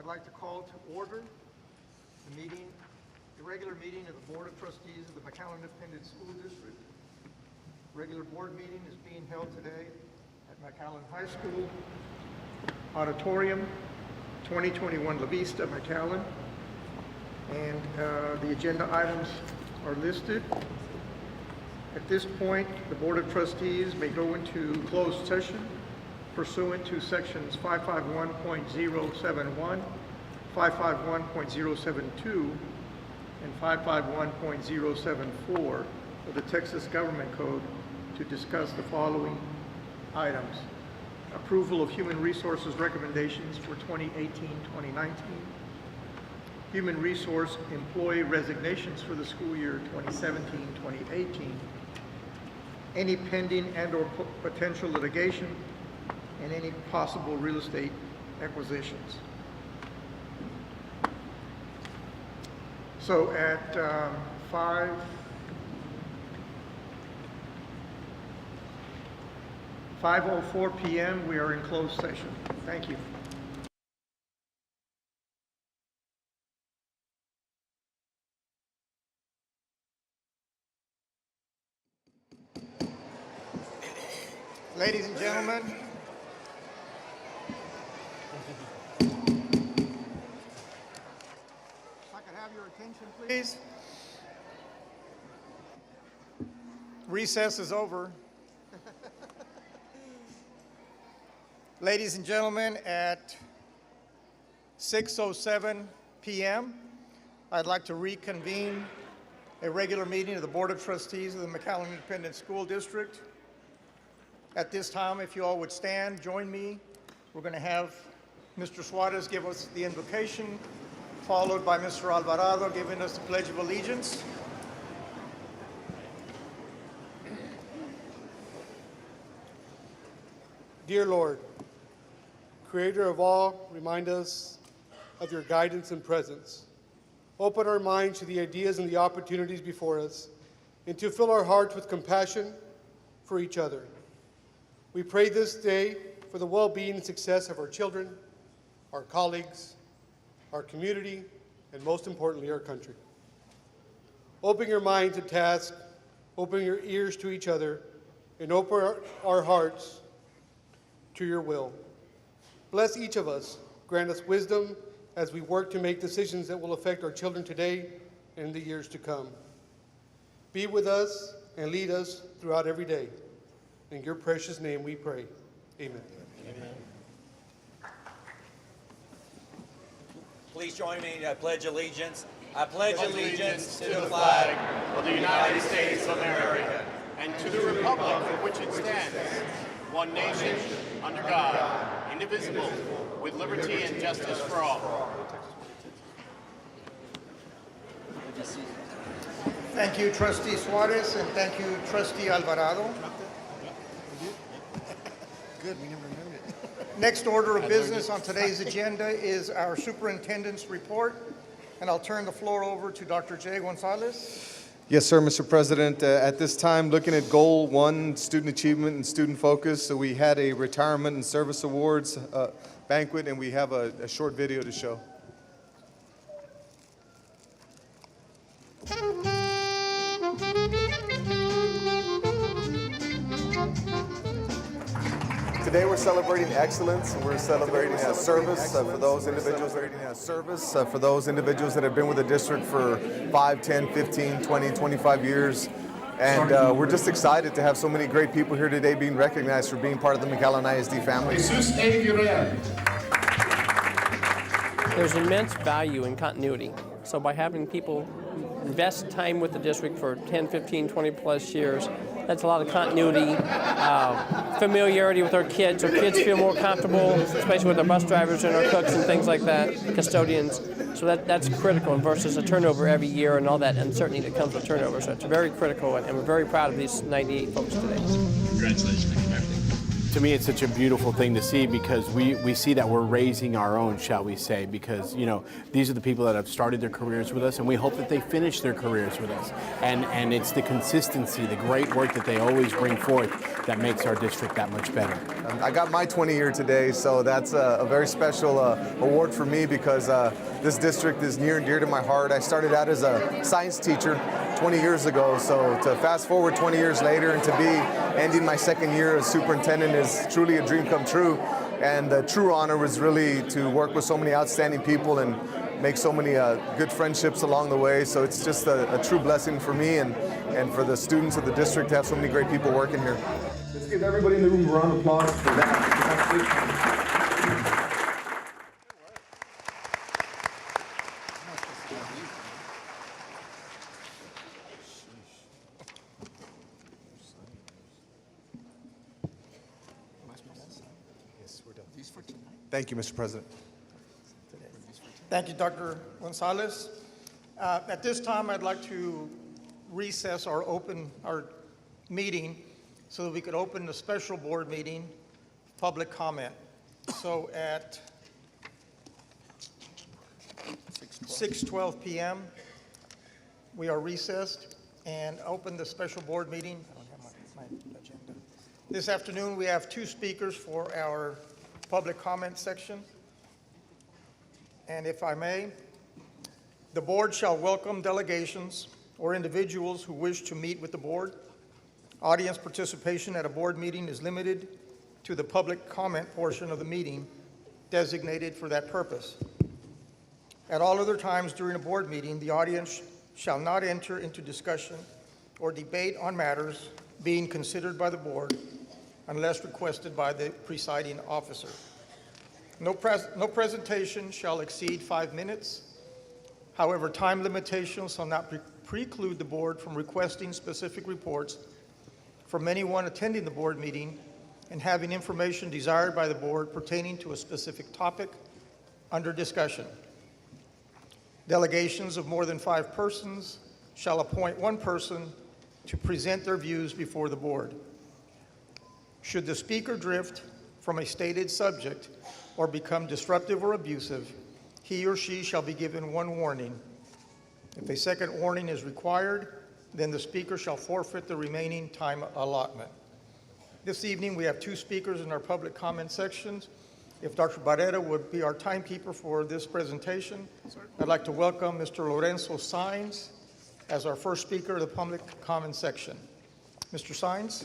I'd like to call to order the regular meeting of the Board of Trustees of the McAllen Independent School District. Regular board meeting is being held today at McAllen High School Auditorium, 2021 La Vista, McAllen. And the agenda items are listed. At this point, the Board of Trustees may go into closed session pursuant to sections 551.071, 551.072, and 551.074 of the Texas Government Code to discuss the following items: approval of Human Resources recommendations for 2018-2019, Human Resource employee resignations for the school year 2017-2018, any pending and or potential litigation, and any possible real estate acquisitions. So at 5:04 p.m. we are in closed session. Thank you. Ladies and gentlemen, if I could have your attention, please. Recess is over. Ladies and gentlemen, at 6:07 p.m., I'd like to reconvene a regular meeting of the Board of Trustees of the McAllen Independent School District. At this time, if you all would stand, join me. We're going to have Mr. Suarez give us the invocation, followed by Mr. Alvarado giving us the Pledge of Allegiance. Dear Lord, Creator of all, remind us of your guidance and presence. Open our minds to the ideas and the opportunities before us, and to fill our hearts with compassion for each other. We pray this day for the well-being and success of our children, our colleagues, our community, and most importantly, our country. Open your mind to task, open your ears to each other, and open our hearts to your will. Bless each of us, grant us wisdom as we work to make decisions that will affect our children today and in the years to come. Be with us and lead us throughout every day. In your precious name we pray. Amen. Amen. Please join me in I pledge allegiance. I pledge allegiance to the flag of the United States of America and to the republic for which it stands, one nation, under God, indivisible, with liberty and justice for all. Thank you, Trustee Suarez, and thank you, Trustee Alvarado. Good, we never remembered it. Next order of business on today's agenda is our superintendent's report, and I'll turn the floor over to Dr. Jay Gonzalez. Yes, sir, Mr. President. At this time, looking at Goal 1, Student Achievement and Student Focus, so we had a Retirement and Service Awards banquet, and we have a short video to show. Today we're celebrating excellence. We're celebrating service for those individuals that have been with the district for 5, 10, 15, 20, 25 years. And we're just excited to have so many great people here today being recognized for being part of the McAllen ISD family. There's immense value in continuity. So by having people invest time with the district for 10, 15, 20 plus years, that's a lot of continuity, familiarity with our kids. Our kids feel more comfortable, especially with our bus drivers and our cooks and things like that, custodians. So that's critical versus a turnover every year and all that uncertainty that comes with turnover. So it's very critical, and we're very proud of these 98 folks today. Congratulations. Thank you for everything. to me, it's such a beautiful thing to see, because we see that we're raising our own, shall we say, because, you know, these are the people that have started their careers with us, and we hope that they finish their careers with us. And it's the consistency, the great work that they always bring forth that makes our district that much better. I got my 20 year today, so that's a very special award for me, because this district is near and dear to my heart. I started out as a science teacher 20 years ago, so to fast forward 20 years later and to be ending my second year as superintendent is truly a dream come true. And the true honor was really to work with so many outstanding people and make so many good friendships along the way. So it's just a true blessing for me and for the students of the district to have so many great people working here. Let's give everybody in the room a round of applause for that. Thank you, Mr. President. Thank you, Dr. Gonzalez. At this time, I'd like to recess our meeting so that we could open the special board meeting, public comment. So at 6:12 p.m., we are recessed and open the special board meeting. I don't have my agenda. This afternoon, we have two speakers for our public comment section. And if I may, the board shall welcome delegations or individuals who wish to meet with the board. Audience participation at a board meeting is limited to the public comment portion of the meeting designated for that purpose. At all other times during a board meeting, the audience shall not enter into discussion or debate on matters being considered by the board unless requested by the presiding officer. No presentation shall exceed 5 minutes. However, time limitations shall not preclude the board from requesting specific reports from anyone attending the board meeting and having information desired by the board pertaining to a specific topic under discussion. Delegations of more than 5 persons shall appoint one person to present their views before the board. Should the speaker drift from a stated subject or become disruptive or abusive, he or she shall be given one warning. If a second warning is required, then the speaker shall forfeit the remaining time allotment. This evening, we have 2 speakers in our public comment sections. If Dr. Barrera would be our timekeeper for this presentation, I'd like to welcome Mr. Lorenzo Saenz as our first speaker of the public comment section. Mr. Saenz.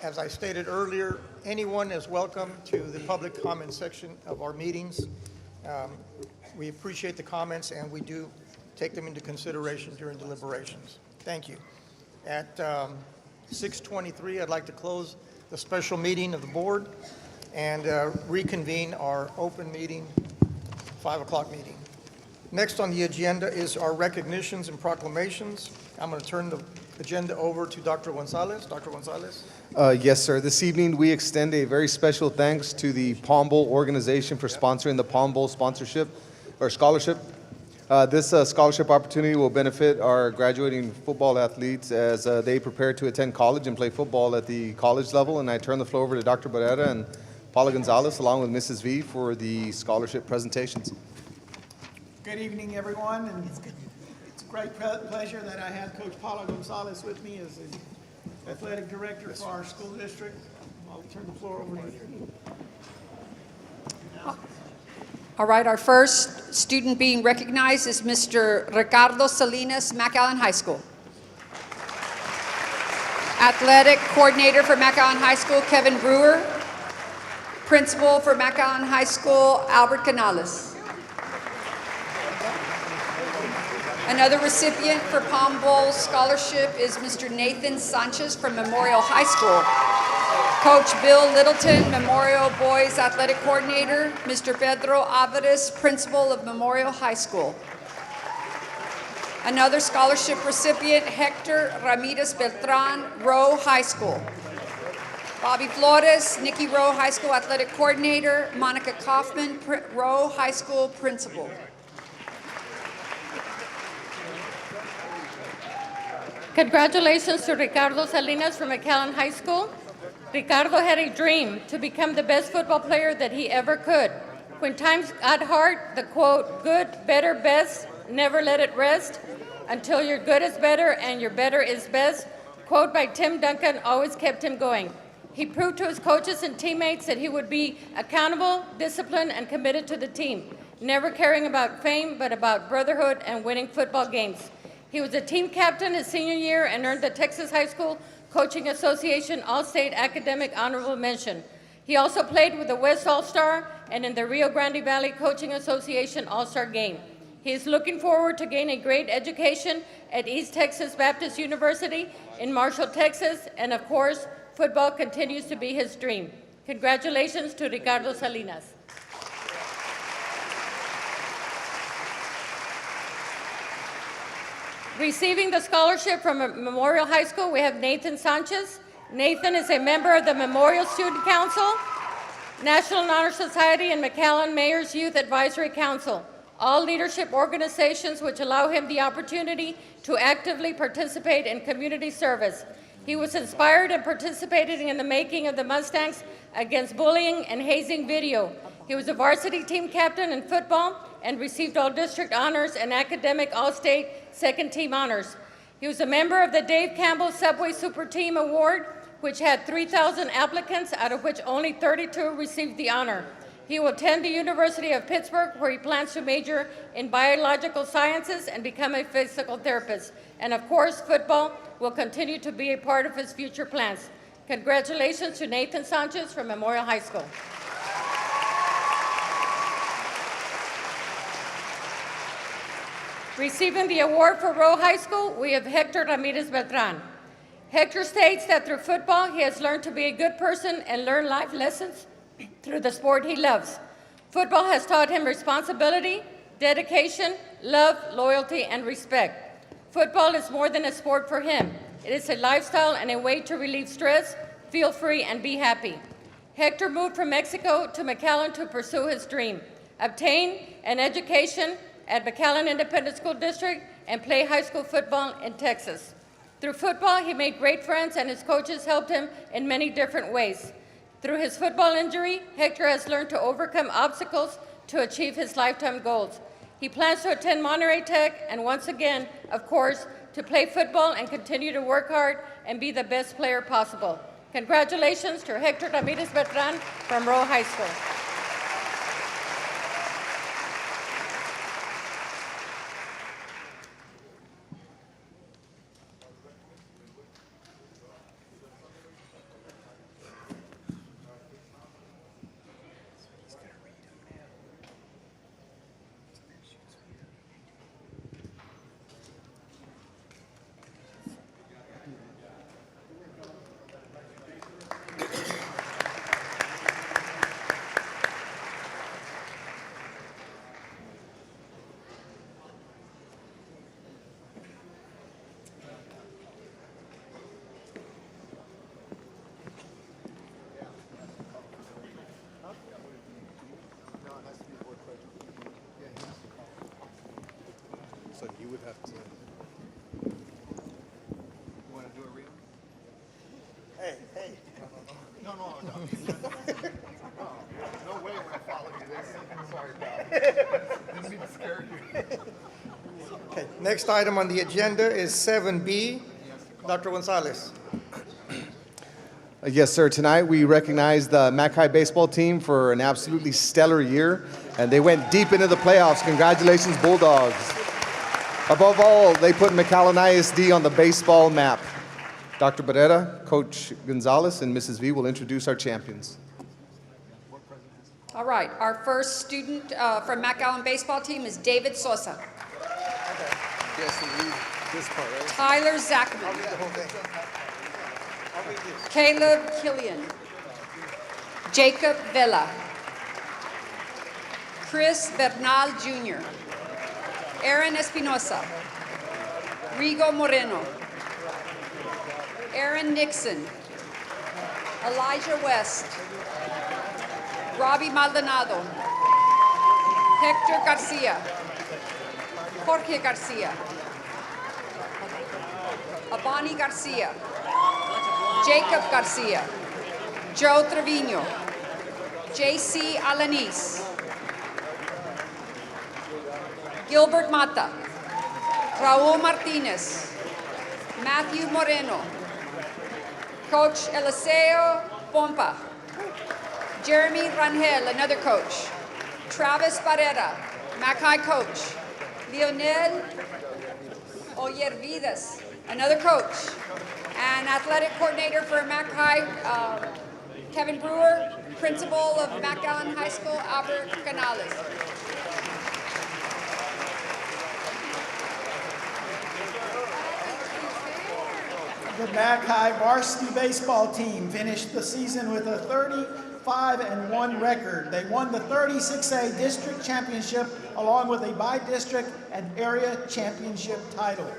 As I stated earlier, anyone is welcome to the public comment section of our meetings. We appreciate the comments, and we do take them into consideration during deliberations. Thank you. At 6:23, I'd like to close the special meeting of the board and reconvene our open meeting, 5 o'clock meeting. Next on the agenda is our recognitions and proclamations. I'm going to turn the agenda over to Dr. Gonzalez. Dr. Gonzalez. Yes, sir. This evening, we extend a very special thanks to the Palm Bowl organization for sponsoring the Palm Bowl sponsorship or scholarship. This scholarship opportunity will benefit our graduating football athletes as they prepare to attend college and play football at the college level. And I turn the floor over to Dr. Barrera and Paula Gonzalez, along with Mrs. V, for the scholarship presentations. Good evening, everyone, and it's a great pleasure that I have Coach Paula Gonzalez with me as the athletic director for our school district. I'll turn the floor over to you. All right, our first student being recognized is Mr. Ricardo Salinas, McAllen High School. Athletic coordinator for McAllen High School, Kevin Brewer. Principal for McAllen High School, Albert Canales. Another recipient for Palm Bowl scholarship is Mr. Nathan Sanchez from Memorial High School. Coach Bill Littleton, Memorial Boys Athletic Coordinator. Mr. Pedro Alvarez, Principal of Memorial High School. Another scholarship recipient, Hector Ramirez Beltran, Rowe High School. Bobby Flores, Nikki Rowe High School Athletic Coordinator. Monica Kaufman, Rowe High School Principal. Congratulations to Ricardo Salinas from McAllen High School. Ricardo had a dream to become the best football player that he ever could. When times got hard, the quote, good, better, best, never let it rest until your good is better and your better is best, quote by Tim Duncan, always kept him going. He proved to his coaches and teammates that he would be accountable, disciplined, and committed to the team, never caring about fame, but about brotherhood and winning football games. He was a team captain his senior year and earned the Texas High School Coaching Association All-State Academic Honorable Mention. He also played with the West All-Star and in the Rio Grande Valley Coaching Association All-Star Game. He is looking forward to gain a great education at East Texas Baptist University in Marshall, Texas, and of course, football continues to be his dream. Congratulations to Ricardo Salinas. Receiving the scholarship from Memorial High School, we have Nathan Sanchez. Nathan is a member of the Memorial Student Council, National Honor Society, and McAllen Mayor's Youth Advisory Council, all leadership organizations which allow him the opportunity to actively participate in community service. He was inspired and participated in the making of the Mustangs Against Bullying and Hazing video. He was a varsity team captain in football and received all district honors and academic all-state second team honors. He was a member of the Dave Campbell Subway Super Team Award, which had 3,000 applicants, out of which only 32 received the honor. He will attend the University of Pittsburgh, where he plans to major in biological sciences and become a physical therapist. And of course, football will continue to be a part of his future plans. Congratulations to Nathan Sanchez from Memorial High School. Receiving the award for Rowe High School, we have Hector Ramirez Beltran. Hector states that through football, he has learned to be a good person and learn life lessons through the sport he loves. Football has taught him responsibility, dedication, love, loyalty, and respect. Football is more than a sport for him. It is a lifestyle and a way to relieve stress, feel free, and be happy. Hector moved from Mexico to McAllen to pursue his dream, obtain an education at McAllen Independent School District, and play high school football in Texas. Through football, he made great friends, and his coaches helped him in many different ways. Through his football injury, Hector has learned to overcome obstacles to achieve his lifetime goals. He plans to attend Monterey Tech, and once again, of course, to play football and continue to work hard and be the best player possible. Congratulations to Hector Ramirez Beltran from Rowe High School. So you would have to. You want to do a read? Hey. No. No way I'm going to follow you this. Sorry, pal. Didn't mean to scare you. Okay, next item on the agenda is 7B. Dr. Gonzalez. Yes, sir. Tonight we recognize the Mac High baseball team for an absolutely stellar year, and they went deep into the playoffs. Congratulations, Bulldogs. Above all, they put McAllen ISD on the baseball map. Dr. Barrera, Coach Gonzalez, and Mrs. V will introduce our champions. All right, our first student from McAllen baseball team is David Sosa. Yes, read this part, right? Tyler Zachman. Caleb Killian. Jacob Vela. Chris Bernal Jr. Aaron Espinosa. Rigo Moreno. Aaron Nixon. Elijah West. Robbie Maldonado. Hector Garcia. Jorge Garcia. Abani Garcia. Jacob Garcia. Joe Trevino. J.C. Alanis. Gilbert Mata. Raul Martinez. Matthew Moreno. Coach Eliseo Pompa. Jeremy Rangel, another coach. Travis Barrera, Mackay coach. Lionel Oyervidas, another coach. And athletic coordinator for Mackay, Kevin Brewer, principal of McAllen High School, Albert Canales. The Mackay varsity baseball team finished the season with a 35-1 record. They won the 36A district championship along with a by-district and area championship title.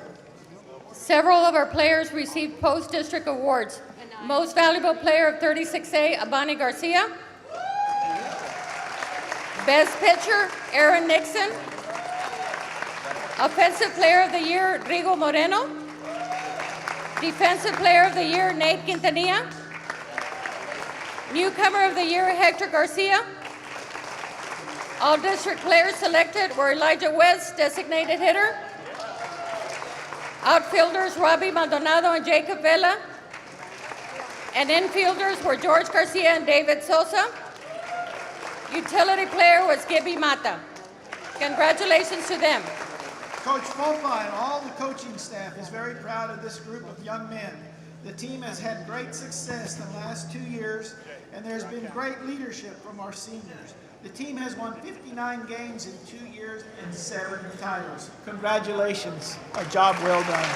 Several of our players received post-district awards. Most valuable player of 36A, Abani Garcia. Best pitcher, Aaron Nixon. Offensive player of the year, Rigo Moreno. Defensive player of the year, Nate Quintanilla. Newcomer of the year, Hector Garcia. All district players selected were Elijah West, designated hitter. Outfielders, Robbie Maldonado and Jacob Vela. And infielders were George Garcia and David Sosa. Utility player was Gibby Mata. Congratulations to them. Coach Pompa and all the coaching staff is very proud of this group of young men. The team has had great success the last 2 years, and there's been great leadership from our seniors. The team has won 59 games in 2 years and 7 titles. Congratulations, a job well done.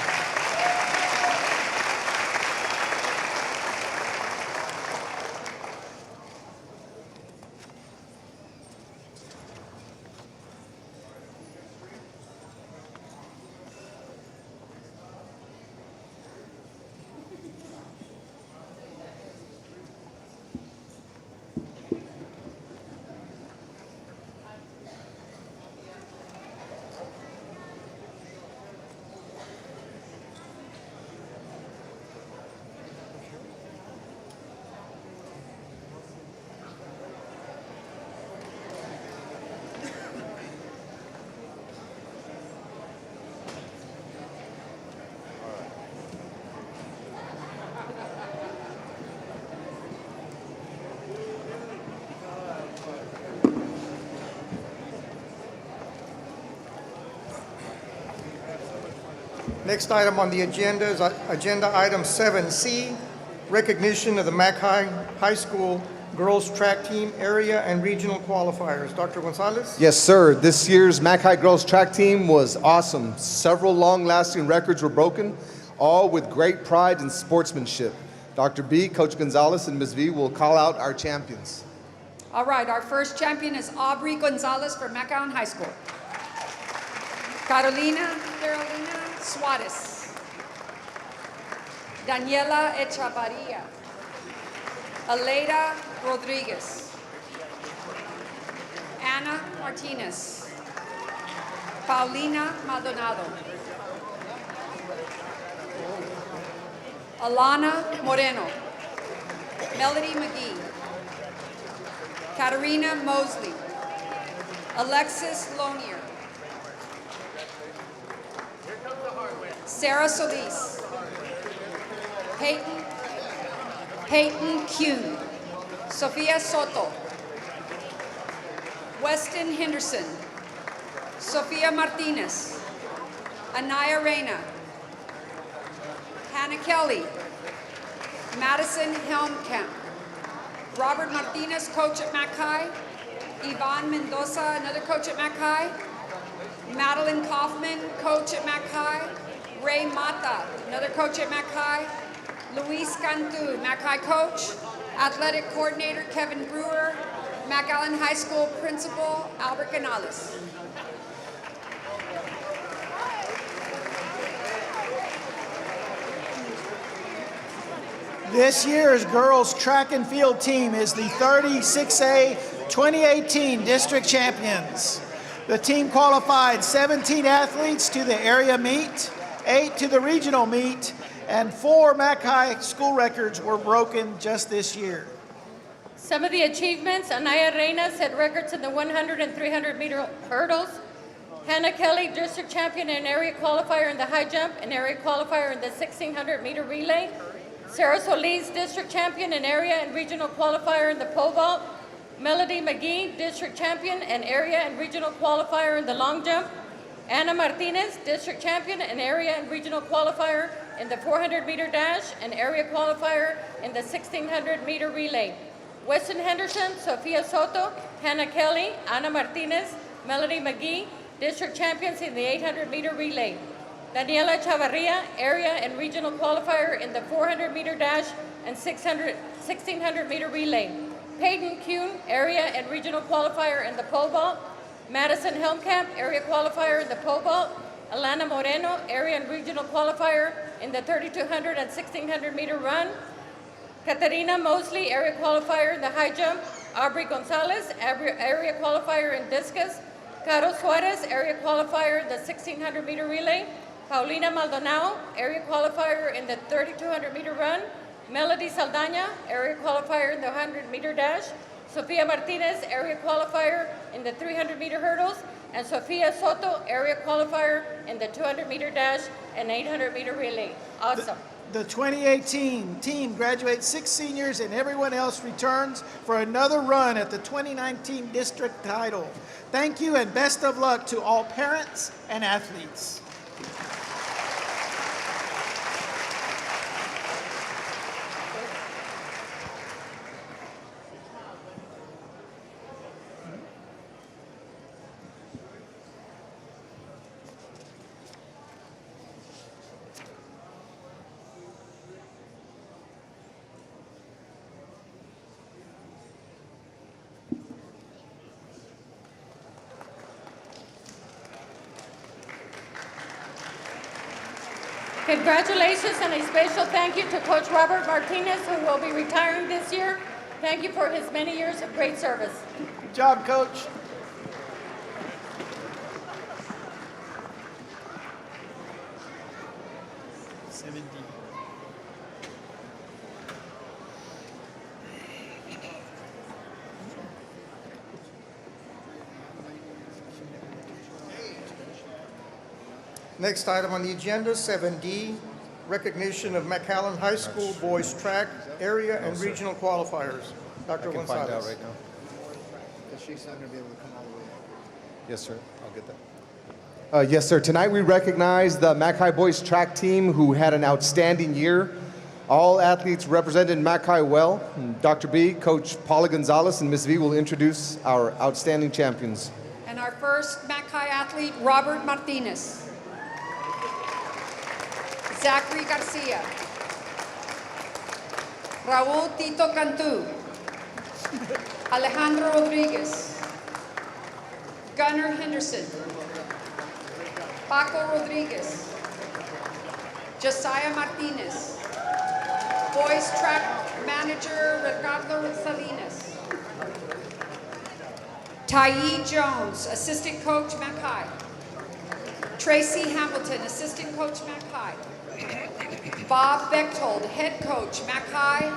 Next item on the agenda is agenda item 7C, recognition of the Mackay High School girls track team area and regional qualifiers. Dr. Gonzalez? Yes, sir. This year's Mackay girls track team was awesome. Several long-lasting records were broken, all with great pride and sportsmanship. Dr. B, Coach Gonzalez, and Ms. V will call out our champions. All right, our first champion is Aubrey Gonzalez from McAllen High School. Carolina Suarez. Daniela Echavarria. Aleida Rodriguez. Ana Martinez. Paulina Maldonado. Alana Moreno. Melody McGee. Katarina Mosley. Alexis Lonier. Sarah Solis. Peyton Kuhn. Sophia Soto. Weston Henderson. Sofia Martinez. Anaya Reyna. Hannah Kelly. Madison Helmkamp. Robert Martinez, coach at Mackay. Yvonne Mendoza, another coach at Mackay. Madeline Kaufman, coach at Mackay. Ray Mata, another coach at Mackay. Luis Cantu, Mackay coach. Athletic Coordinator Kevin Brewer, McAllen High School Principal Albert Canales. This year's girls track and field team is the 36A 2018 district champions. The team qualified 17 athletes to the area meet, 8 to the regional meet, and 4 MAC High school records were broken just this year. Some of the achievements: Anaya Reyna set records in the 100 and 300 meter hurdles. Hannah Kelly, district champion and area qualifier in the high jump and area qualifier in the 1600 meter relay. Sarah Solis, district champion and area and regional qualifier in the pole vault. Melody McGee, district champion and area and regional qualifier in the long jump. Anna Martinez, district champion and area and regional qualifier in the 400 meter dash and area qualifier in the 1600 meter relay. Weston Henderson, Sofia Soto, Hannah Kelly, Anna Martinez, Melody McGee, district champions in the 800 meter relay. Daniela Chavarria, area and regional qualifier in the 400 meter dash and 1600 meter relay. Peyton Kuhn, area and regional qualifier in the pole vault. Madison Helmkamp, area qualifier in the pole vault. Alana Moreno, area and regional qualifier in the 3200 and 1600 meter run. Katarina Mosley, area qualifier in the high jump. Aubrey Gonzalez, area qualifier in discus. Caro Suarez, area qualifier in the 1600 meter relay. Paulina Maldonado, area qualifier in the 3200 meter run. Melody Saldaña, area qualifier in the 100 meter dash. Sofia Martinez, area qualifier in the 300 meter hurdles. And Sofia Soto, area qualifier in the 200 meter dash and 800 meter relay. Awesome. The 2018 team graduates 6 seniors and everyone else returns for another run at the 2019 district title. Thank you and best of luck to all parents and athletes. Congratulations and a special thank you to Coach Robert Martinez, who will be retiring this year. Thank you for his many years of great service. Good job, Coach. Next item on the agenda, 7D, recognition of McAllen High School boys track area and regional qualifiers. Dr. I can find out Gonzalez. right now. She's not going to be able to come all the way up. Yes, sir. I'll get that. Yes, sir. Tonight we recognize the Mac High boys track team who had an outstanding year. All athletes represented Mac High well. Dr. B, Coach Paula Gonzalez, and Ms. V will introduce our outstanding champions. And our first MAC High athlete, Robert Martinez. Zachary Garcia. Raul Tito Cantu. Alejandro Rodriguez. Gunnar Henderson. Paco Rodriguez. Josiah Martinez. Boys track manager Ricardo Salinas. Tyee Jones, assistant coach MAC High. Tracy Hamilton, assistant coach MAC High. Bob Bechtold, head coach MAC High.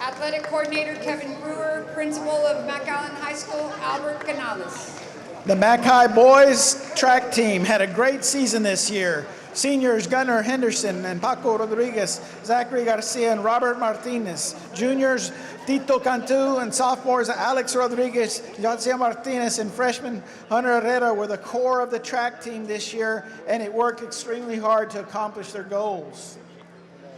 Athletic coordinator Kevin Brewer, principal of McAllen High School Albert Canales. The MAC High boys track team had a great season this year. Seniors Gunnar Henderson and Paco Rodriguez, Zachary Garcia and Robert Martinez. Juniors Tito Cantu and sophomores Alex Rodriguez, Josiah Martinez, and freshman Hunter Herrera were the core of the track team this year, and it worked extremely hard to accomplish their goals.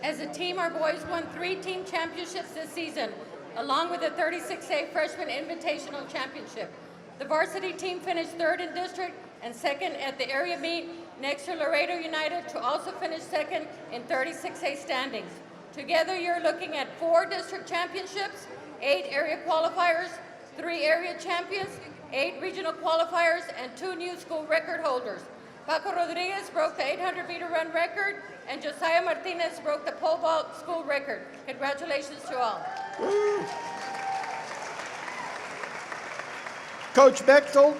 As a team, our boys won 3 team championships this season, along with the 36A Freshman Invitational Championship. The varsity team finished 3rd in district and 2nd at the area meet, next to Laredo United, to also finish 2nd in 36A standings. Together, you're looking at 4 district championships, 8 area qualifiers, 3 area champions, 8 regional qualifiers, and 2 new school record holders. Paco Rodriguez broke the 800-meter run record, and Josiah Martinez broke the pole vault school record. Congratulations to all. Coach Bechtel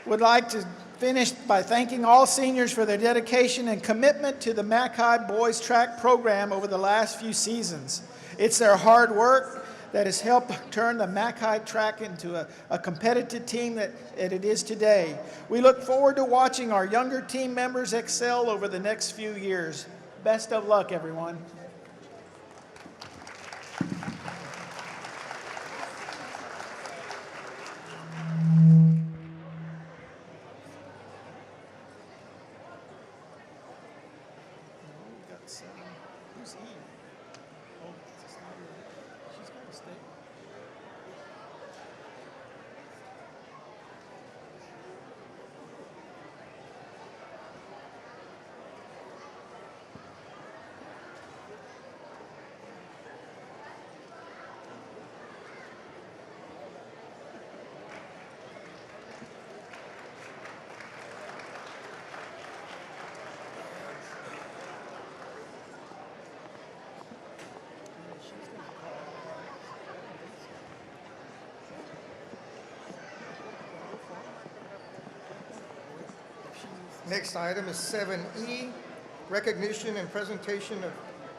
would like to finish by thanking all seniors for their dedication and commitment to the McAllen Boys Track program over the last few seasons. It's their hard work that has helped turn the McAllen track into a competitive team that it is today. We look forward to watching our younger team members excel over the next few years. Best of luck, everyone. Who's Eve? Oh, it's not her. She's got to stay. Next item is 7E, recognition and presentation of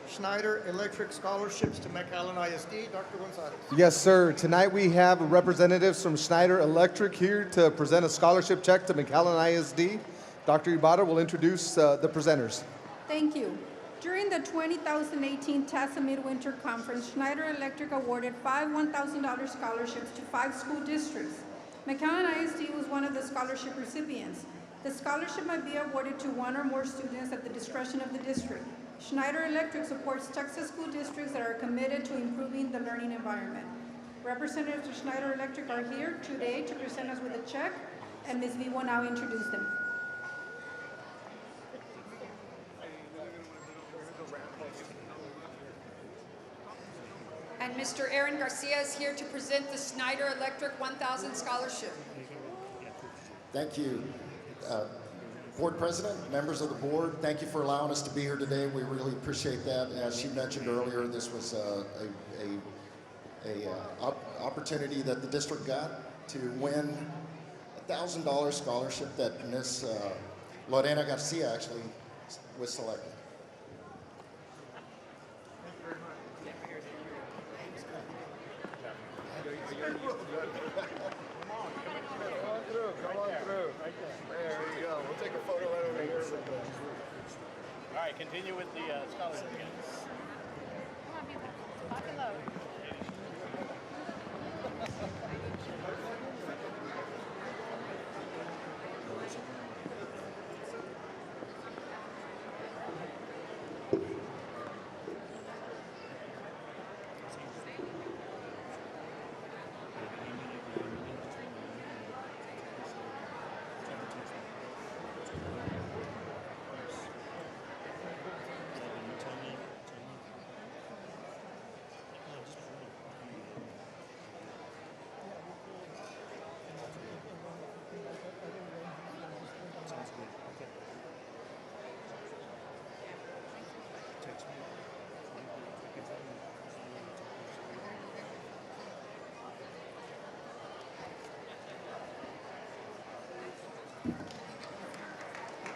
Schneider Electric scholarships to McAllen ISD. Dr. Gonzalez. Yes, sir. Tonight we have representatives from Schneider Electric here to present a scholarship check to McAllen ISD. Dr. Ibarra will introduce the presenters. Thank you. During the 2018 TASA Midwinter Conference, Schneider Electric awarded 5 $1,000 scholarships to 5 school districts. McAllen ISD was one of the scholarship recipients. The scholarship might be awarded to 1 or more students at the discretion of the district. Schneider Electric supports Texas school districts that are committed to improving the learning environment. Representatives of Schneider Electric are here today to present us with a check, and Ms. V will now introduce them. And Mr. Aaron Garcia is here to present the Schneider Electric 1000 scholarship. Thank you. Board President, members of the board, thank you for allowing us to be here today. We really appreciate that. As she mentioned earlier, this was a opportunity that the district got to win a $1,000 scholarship that Ms. Lorena Garcia actually was selected. All right, continue with the scholarship.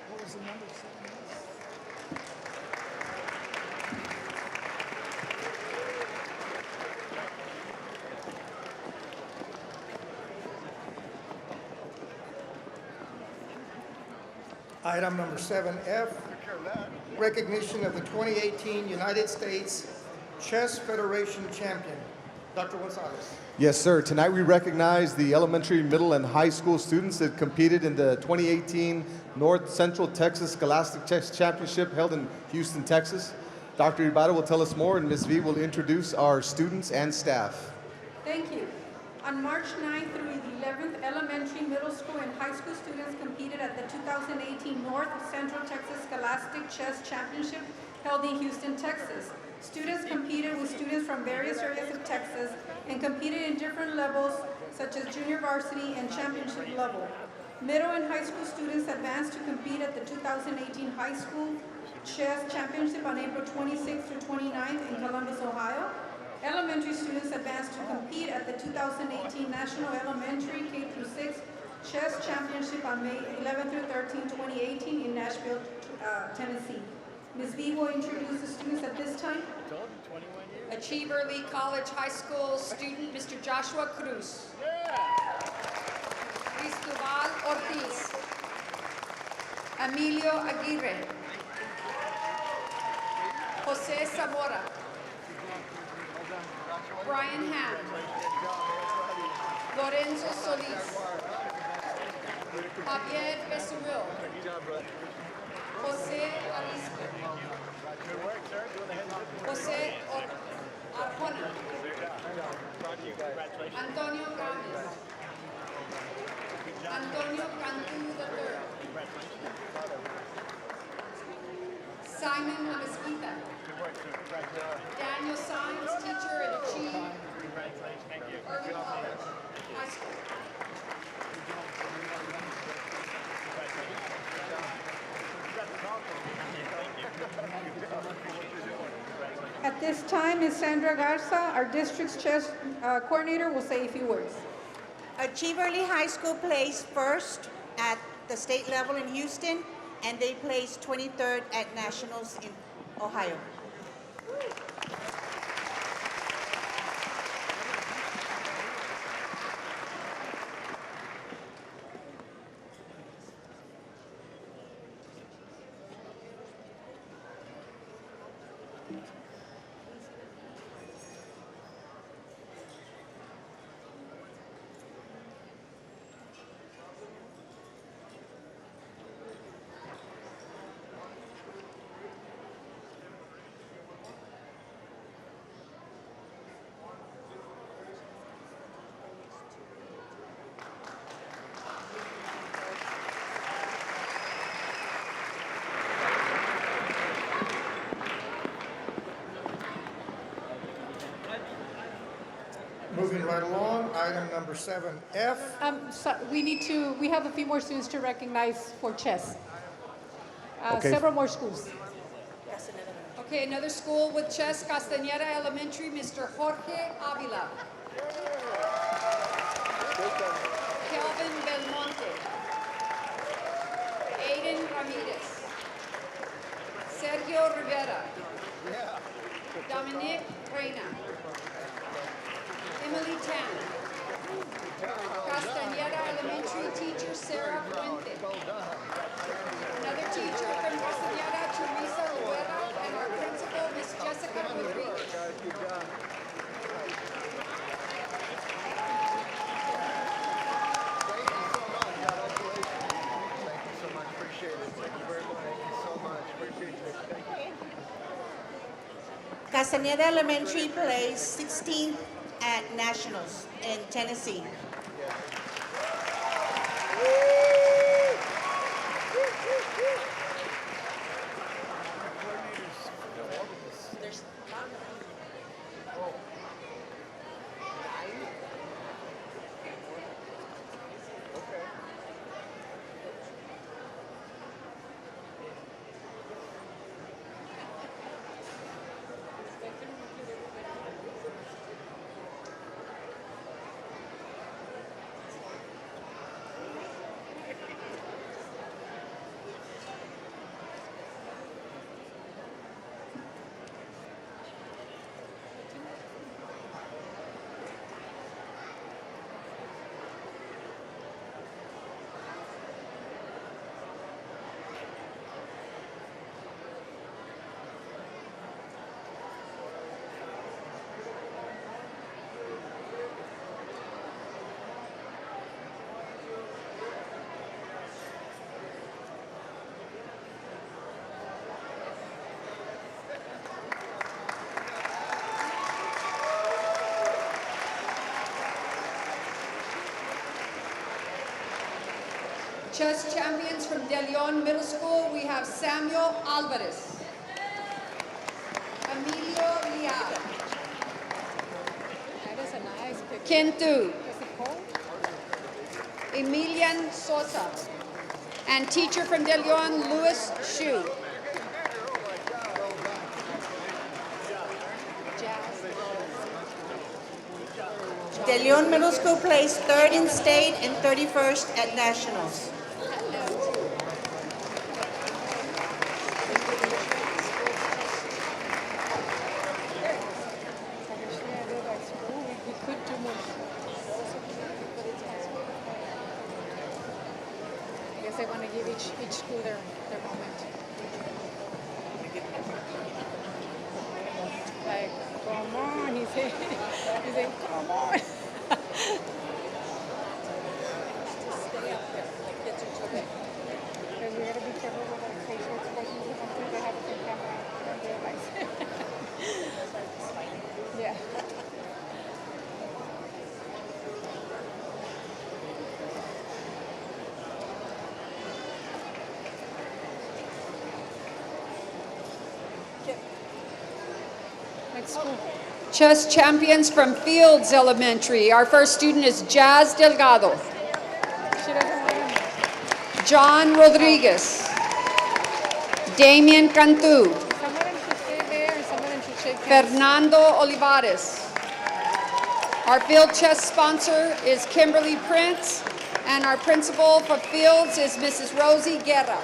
What was the number? Item number 7F, recognition of the 2018 United States Chess Federation champion. Dr. Gonzalez. Yes, sir. Tonight we recognize the elementary, middle, and high school students that competed in the 2018 North Central Texas Scholastic Chess Championship held in Houston, Texas. Dr. Ibarra will tell us more, and Ms. V will introduce our students and staff. Thank you. On March 9th through the 11th, elementary, middle school, and high school students competed at the 2018 North Central Texas Scholastic Chess Championship held in Houston, Texas. Students competed with students from various areas of Texas and competed in different levels such as junior varsity and championship level. Middle and high school students advanced to compete at the 2018 High School Chess Championship on April 26th through 29th in Columbus, Ohio. Elementary students advanced to compete at the 2018 National Elementary K-6 Chess Championship on May 11 through 13, 2018 in Nashville, Tennessee. Ms. V will introduce the students at this time. Achiever Lee College High School student, Mr. Joshua Cruz. Cristobal Ortiz. Emilio Aguirre. Jose Zamora. Brian Ham. Lorenzo Solis. Javier Becerril. Jose Arisco. Jose Arjona. Antonio Gomez. Antonio Cantu III. Simon Amezquita. Daniel Symes, teacher at Achieve Early College High School. At this time, Ms. Sandra Garza, our district's chess coordinator, will say a few words. Achiever Lee High School placed first at the state level in Houston, and they placed 23rd at nationals in Ohio. Moving right along, item number 7F. We have a few more students to recognize for chess. Okay. Several more schools. Okay, another school with chess, Castañeda Elementary, Mr. Jorge Avila. Kelvin Belmonte. Aiden Ramirez. Sergio Rivera. Dominic Reina. Emily Tan. Castañeda Elementary teacher, Sarah Fuente. Another teacher from Castañeda, Teresa Rivera, and our principal, Miss Jessica Rodriguez. Castañeda Elementary placed 16th at nationals in Tennessee. Chess champions from De Leon Middle School, we have Samuel Alvarez. Emilio Liao. That is a nice picture. Kintu. Is it cold? Emilian Sosa. And teacher from De Leon, Louis Shu. De Leon Middle School placed 3rd in state and 31st at nationals. I guess they want to give each school their moment. Like, come on, he's saying, come on. Just stay up there, like kids are too big. Because we gotta be careful with our facial expressions or something. They have it on camera. I don't realize. Yeah. Next school. Chess champions from Fields Elementary. Our first student is Jazz Delgado. She doesn't want to. John Rodriguez. Damien Cantu. Some of them should stay there and some of them should shake hands. Fernando Olivares. Our field chess sponsor is Kimberly Prince, and our principal for Fields is Mrs. Rosie Guerra.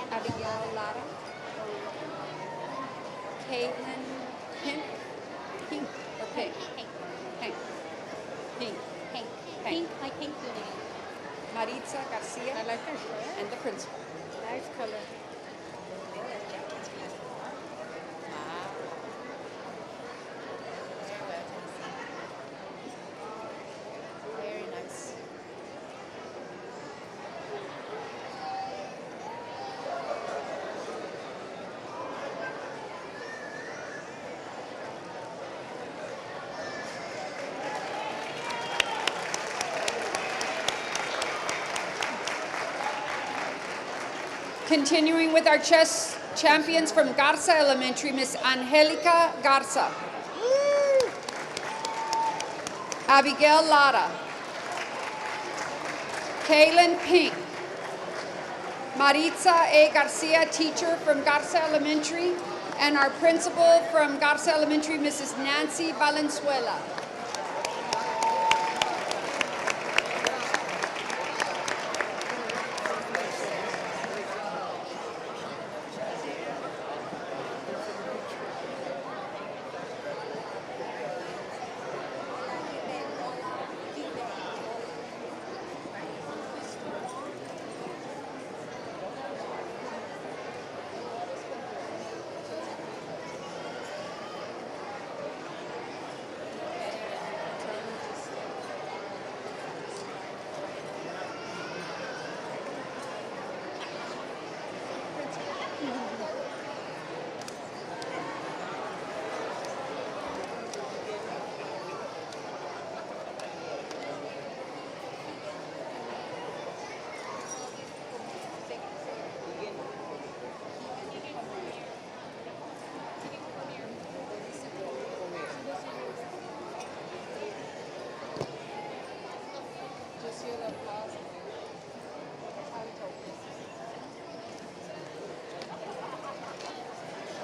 Abigail Lara. Caitlin Pink. Pink or Pink? Pink. Pink. Pink. Pink. Pink. Like pink today. Maritza Garcia. I like her shirt. And the principal. Nice color. Very nice. Continuing with our chess champions from Garza Elementary, Miss Angelica Garza. Abigail Lara. Kaylin Pink. Maritza A. Garcia, teacher from Garza Elementary, and our principal from Garza Elementary, Mrs. Nancy Valenzuela.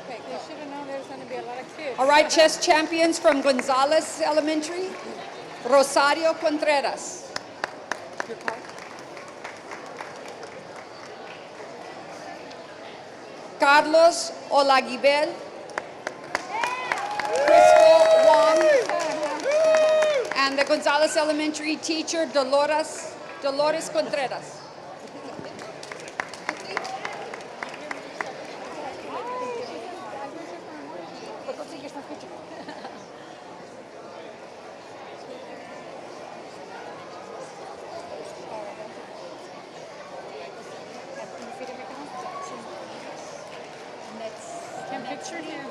They should have known there's going to be a lot of kids. All right, chess champions from Gonzales Elementary, Rosario Contreras. Your card. Carlos Olaguibel. Crystal Wong. And the Gonzales Elementary teacher, Dolores Contreras. picture here?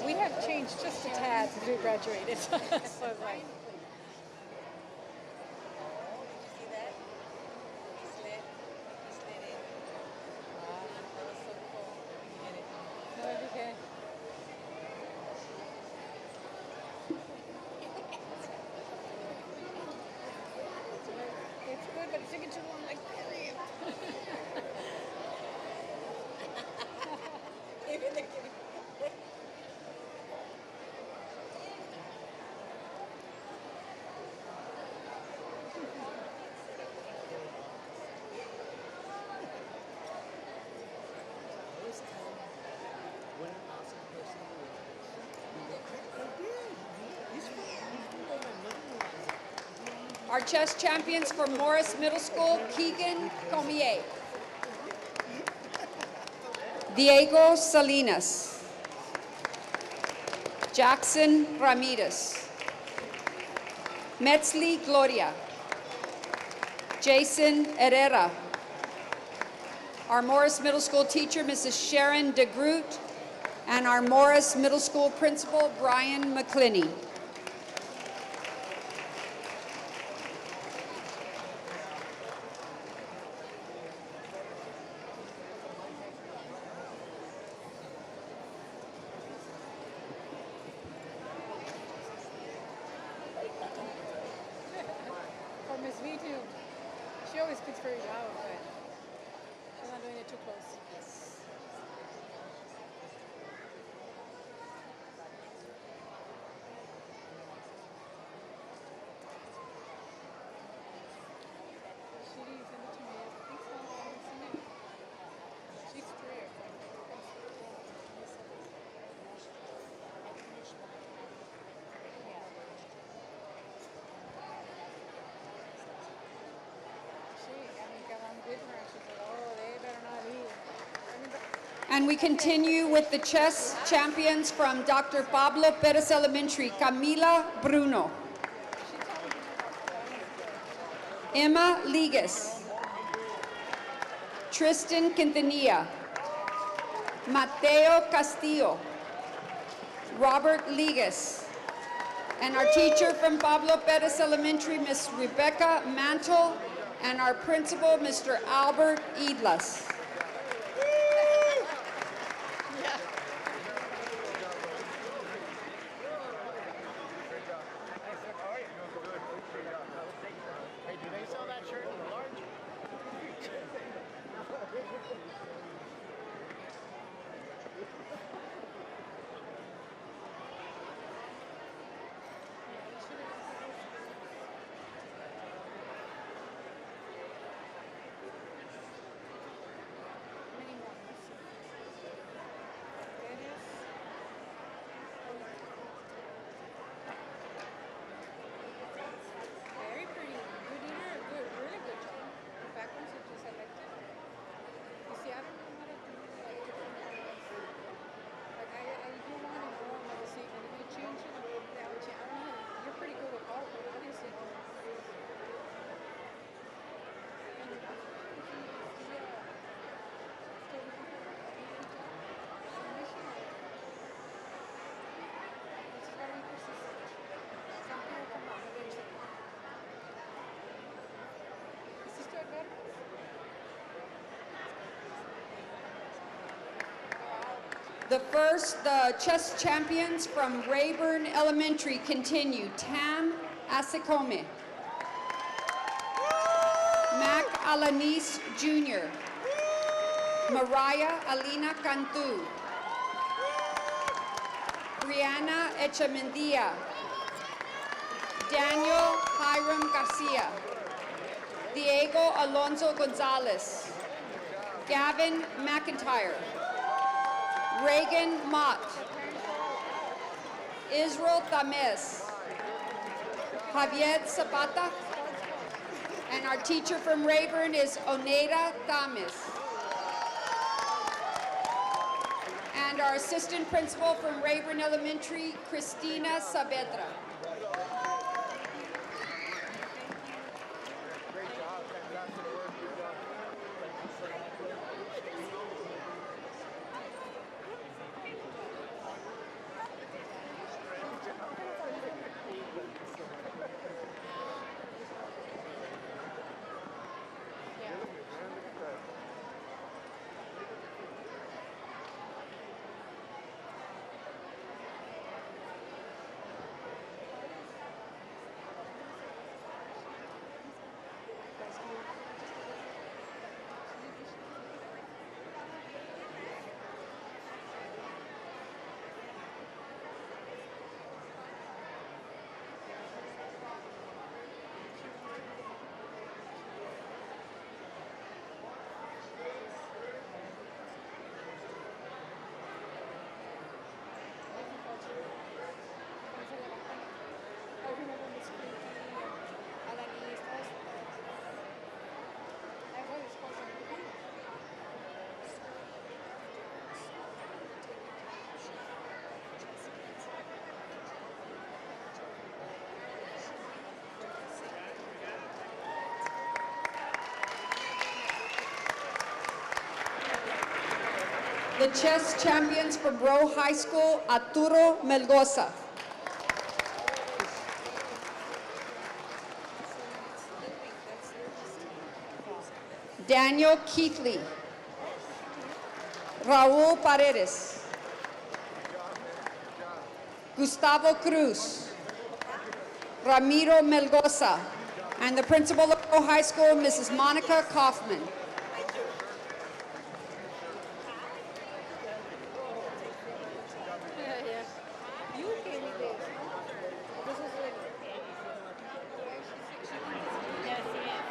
We have changed just a tad since we graduated. So it's like, no, it's okay. It's good, but it's taking too long, like, period. Our chess champions from Morris Middle School, Keegan Comier. Diego Salinas. Jackson Ramirez. Metzli Gloria. Jason Herrera. Our Morris Middle School teacher, Mrs. Sharon DeGroot, and our Morris Middle School principal, Brian McClinney. For Miss V too. She always speaks very loud, but she's not doing it too close. She sent it to me. I think so. I haven't seen it. She's strict. And we continue with the chess champions from Dr. Pablo Perez Elementary, Camila Bruno. Emma Ligas. Tristan Quintanilla. Mateo Castillo. Robert Ligas. And our teacher from Pablo Perez Elementary, Miss Rebecca Mantle, and our principal, Mr. Albert Idlas. Hey, do they sell that shirt in large? Very pretty. You did a good, really good job. The backgrounds that you selected. You see, I don't know how to do like different like I do want to go on the same, and if you change it, that would change. I don't know. You're pretty good with all of them, obviously. The chess champions from Rayburn Elementary continue. Tam Asicome. McAllen ISD Jr. Mariah Alina Cantu. Brianna Echamendia. Daniel Hiram Garcia. Diego Alonso Gonzalez. Gavin McIntyre. Reagan Mott. Israel Tamez. Javier Zapata. And our teacher from Rayburn is Oneida Tamez. And our assistant principal from Rayburn Elementary, Christina Saavedra. The chess champions from Rowe High School, Arturo Melgoza. Daniel Keithley. Raul Paredes. Gustavo Cruz. Ramiro Melgoza. And the principal of Rowe High School, Mrs. Monica Kaufman. You gave me this. This is like. Yes, yes.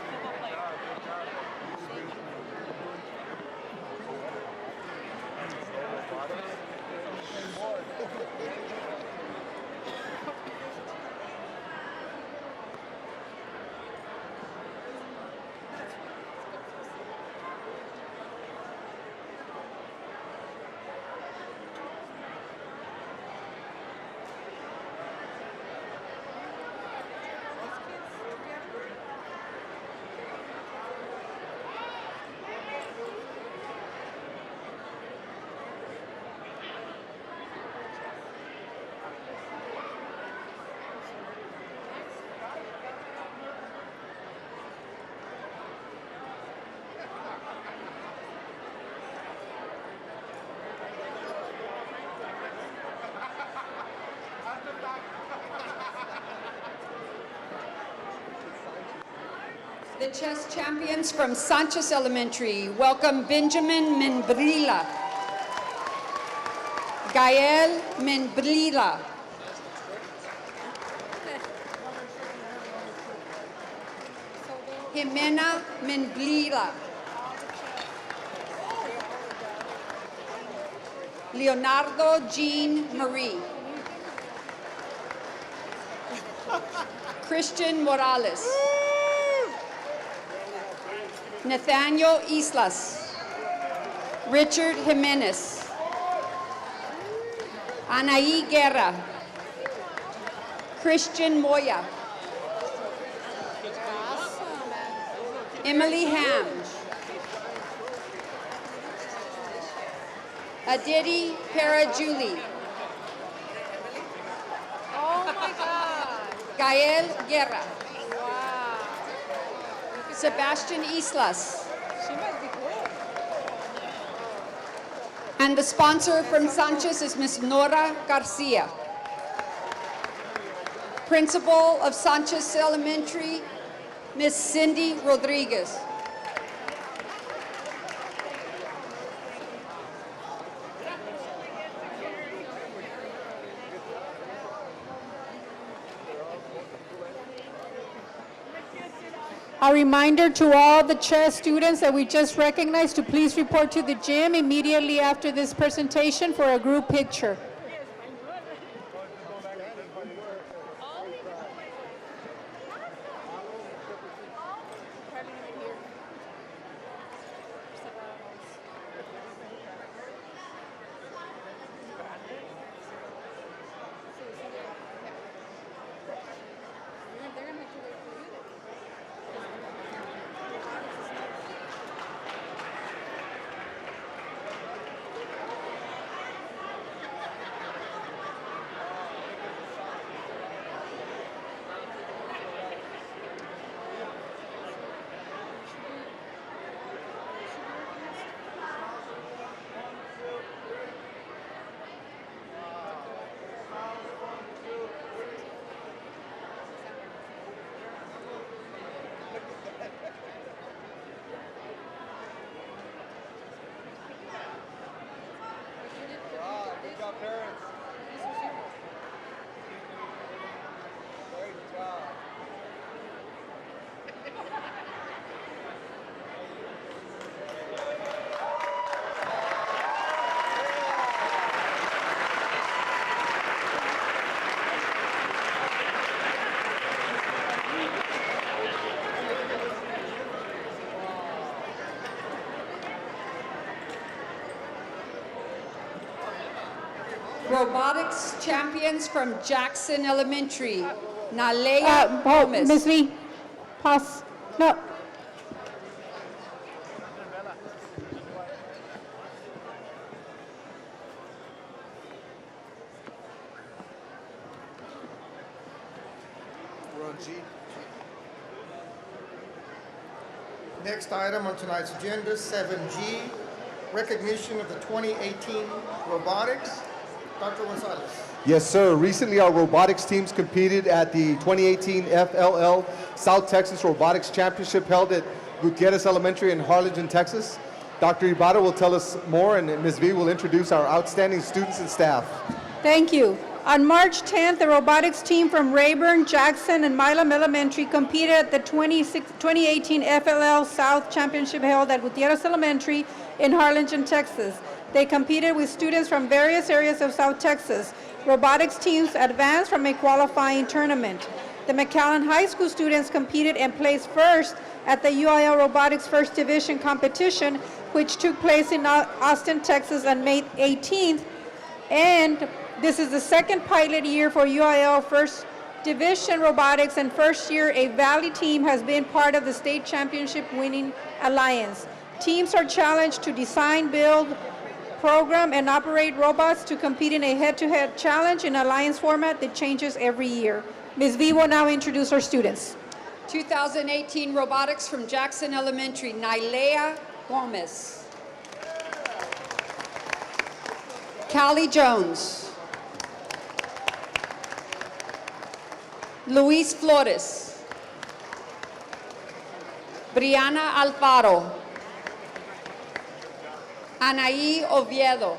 The chess champions from Sanchez Elementary, welcome Benjamin Menbrila. Gael Menbrila. Jimena Menbrila. Leonardo Jean Marie. Christian Morales. Nathaniel Islas. Richard Jimenez. Anaí Guerra. Christian Moya. Emily Ham. Aditi Para-Julie. Oh my God. Gael Guerra. Wow. Sebastian Islas. She must be good. And the sponsor from Sanchez is Ms. Nora Garcia. Principal of Sanchez Elementary, Ms. Cindy Rodriguez. A reminder to all the chess students that we just recognized to please report to the gym immediately after this presentation for a group picture. Robotics champions from Jackson Elementary, Nalea Gomez. Ms. Lee, pause. No. G. Next item on tonight's agenda, 7G, recognition of the 2018 robotics. Dr. Gonzalez. Yes, sir. Recently, our robotics teams competed at the 2018 FLL South Texas Robotics Championship held at Gutierrez Elementary in Harlingen, Texas. Dr. Ibarra will tell us more, and Ms. V will introduce our outstanding students and staff. Thank you. On March 10th, the robotics team from Rayburn, Jackson, and Milam Elementary competed at the 2018 FLL South Championship held at Gutierrez Elementary in Harlingen, Texas. They competed with students from various areas of South Texas. Robotics teams advanced from a qualifying tournament. The McAllen High School students competed and placed first at the UIL Robotics First Division competition, which took place in Austin, Texas on May 18th. And this is the second pilot year for UIL First Division Robotics, and first year a Valley team has been part of the state championship winning alliance. Teams are challenged to design, build, program, and operate robots to compete in a head-to-head challenge in alliance format that changes every year. Ms. V will now introduce our students. 2018 robotics from Jackson Elementary, Nailea Gomez. Callie Jones. Luis Flores. Brianna Alfaro. Anaí Oviedo.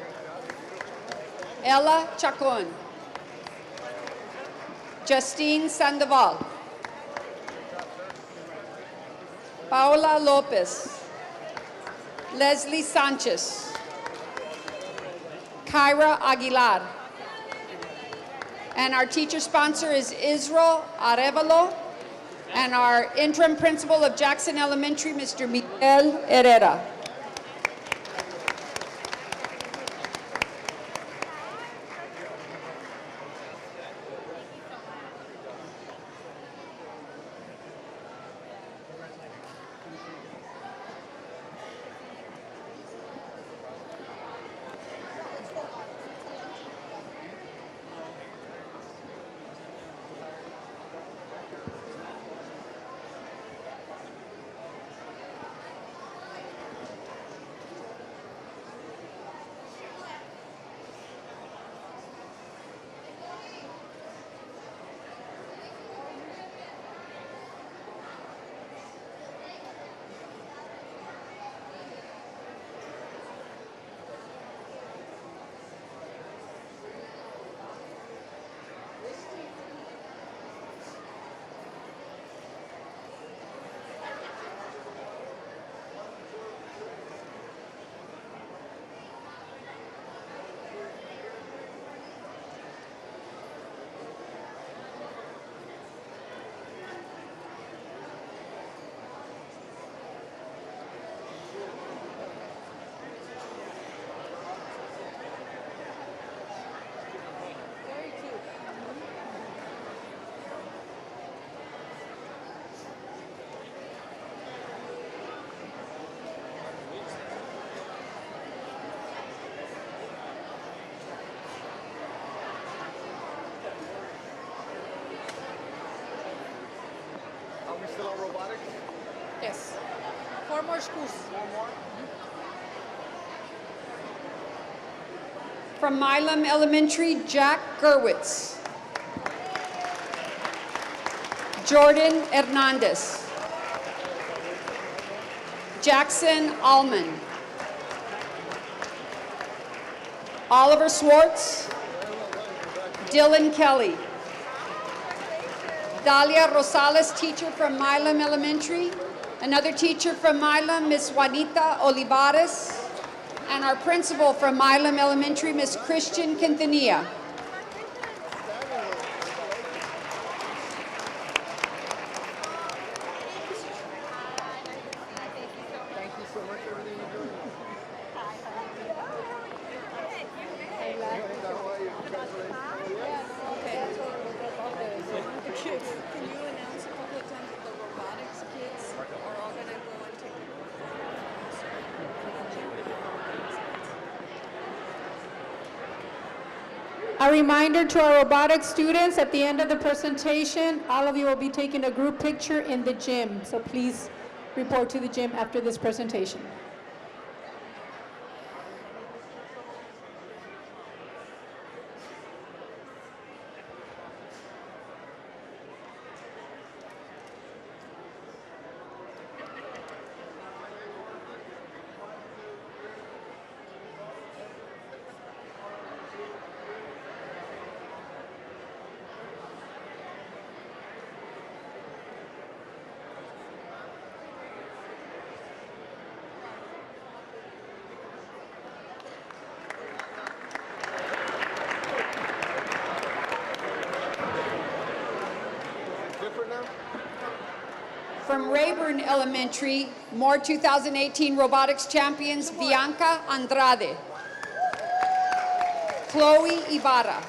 Ella Chacon. Justine Sandoval. Paola Lopez. Leslie Sanchez. Kyra Aguilar. And our teacher sponsor is Israel Arevalo. And our interim principal of Jackson Elementary, Mr. Miguel Herrera. Still on robotics? Yes. 4 more schools. 4 more? From Milam Elementary, Jack Gerwitz. Jordan Hernandez. Jackson Allman. Oliver Swartz. Dylan Kelly. Dalia Rosales, teacher from Milam Elementary. Another teacher from Milam, Miss Juanita Olivares. And our principal from Milam Elementary, Miss Christian Quintanilla. Thank you so much for everything you're doing. How are you? The kids. Can you announce a couple of times that the robotics kids are all going to go and take the A reminder to our robotics students, at the end of the presentation, all of you will be taking a group picture in the gym. So please report to the gym after this presentation. From Rayburn Elementary, more 2018 robotics champions, Bianca Andrade, Chloe Ibarra,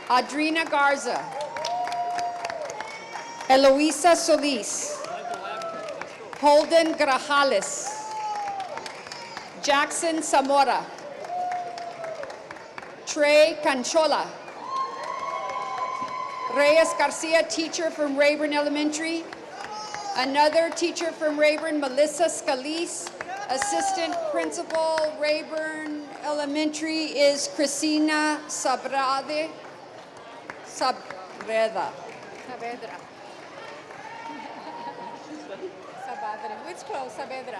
Adrina Garza, Eloisa Solis, Holden Grajales, Jackson Zamora, Trey Canchola, Reyes Garcia, teacher from Rayburn Elementary. Another teacher from Rayburn, Melissa Scalise. Assistant principal, Rayburn Elementary, is Cristina Sabreda. Saavedra. Which close, Saavedra?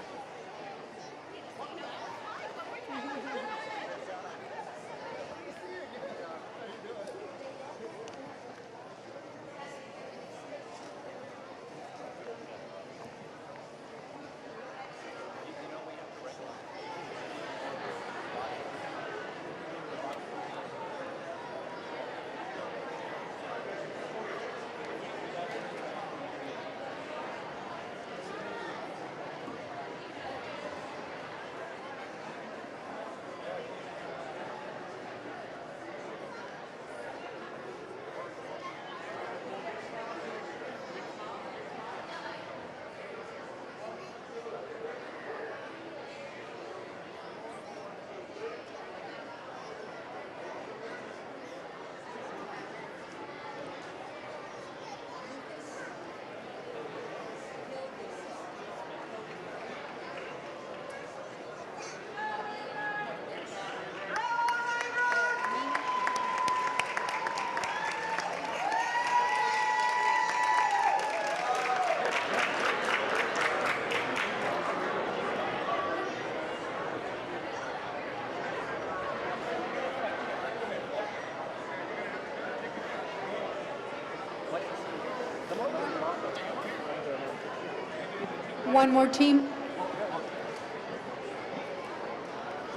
One more team.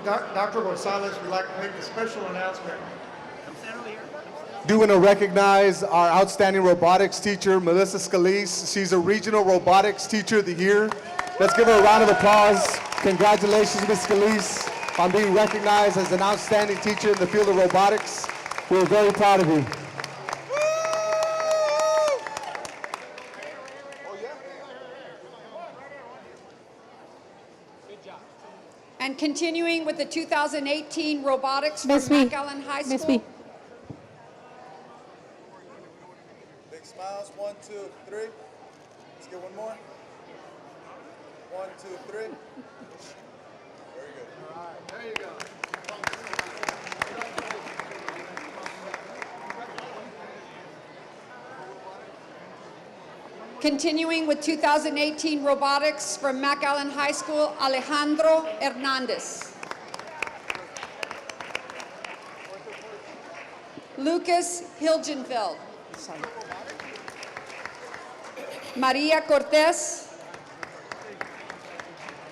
Dr. Gonzalez would like to make a special announcement. Do want to recognize our outstanding robotics teacher, Melissa Scalise. She's a regional robotics teacher of the year. Let's give her a round of applause. Congratulations, Ms. Scalise, on being recognized as an outstanding teacher in the field of robotics. We're very proud of you. And continuing with the 2018 robotics from Miss B. McAllen High School. Miss B. Big smiles, 1, 2, 3. Let's get one more. 1, 2, 3. Very good. All right, there you go. Continuing with 2018 robotics from McAllen High School, Alejandro Hernandez. Lucas Hilgenfeld. Maria Cortez.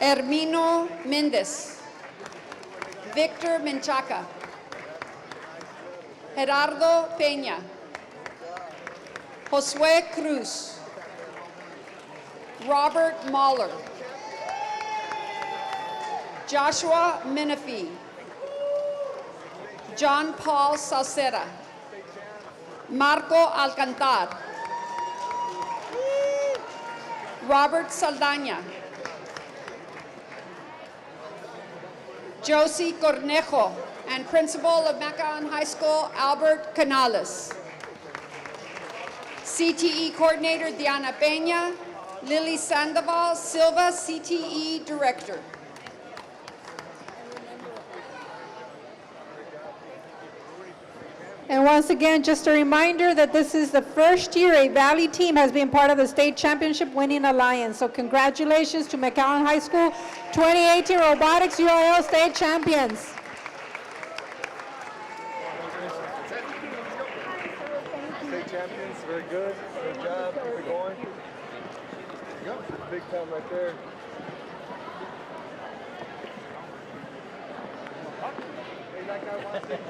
Hermino Mendez. Victor Menchaca. Gerardo Peña. Josue Cruz. Robert Mahler, Joshua Menifee, John Paul Salceda, Marco Alcantar, Robert Saldaña, Josie Cornejo, And Principal of McAllen High School, Albert Canales. CTE Coordinator, Diana Peña. Lily Sandoval Silva, CTE Director. And once again, just a reminder that this is the first year a Valley team has been part of the state championship winning alliance. So congratulations to McAllen High School 2018 Robotics UIL state champions. State champions, very good. Good job. Keep it going. Yep. Big time right there. Hey, that guy wants it.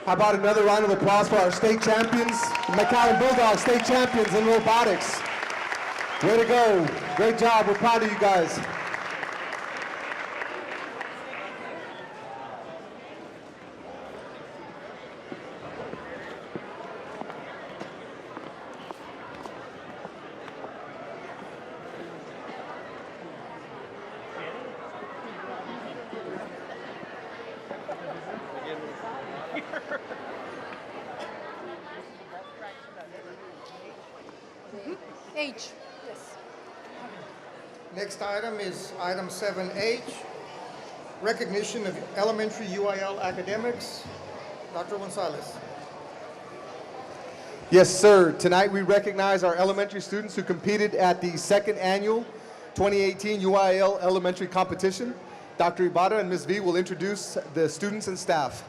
How about another round of applause for our state champions, the McAllen Bulldogs, state champions in robotics. Way to go. Great job. We're proud of you guys. H. Yes. Next item is item 7H, recognition of elementary UIL academics. Dr. Gonzalez. Yes, sir. Tonight we recognize our elementary students who competed at the second annual 2018 UIL elementary competition. Dr. Ibarra and Ms. V will introduce the students and staff.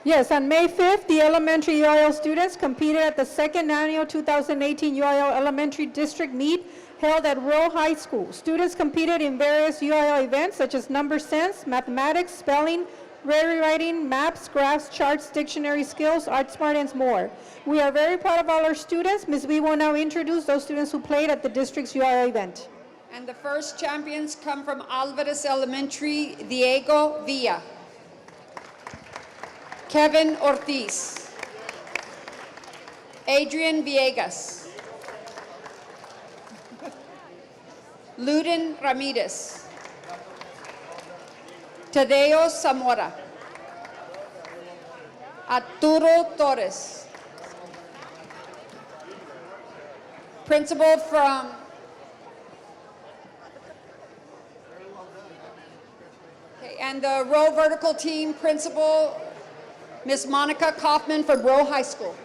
Yes, on May 5th, the elementary UIL students competed at the second annual 2018 UIL Elementary District Meet held at Rural High School. Students competed in various UIL events such as number sense, mathematics, spelling, writing, maps, graphs, charts, dictionary skills, art smart, and more. We are very proud of all our students. Ms. V will now introduce those students who played at the district's UIL event. And the first champions come from Alvarez Elementary, Diego Villa. Kevin Ortiz. Adrian Villegas. Luden Ramirez. Tadeo Zamora. Arturo Torres. Principal from and the row vertical team principal, Ms. Monica Kaufman from Rowe High School.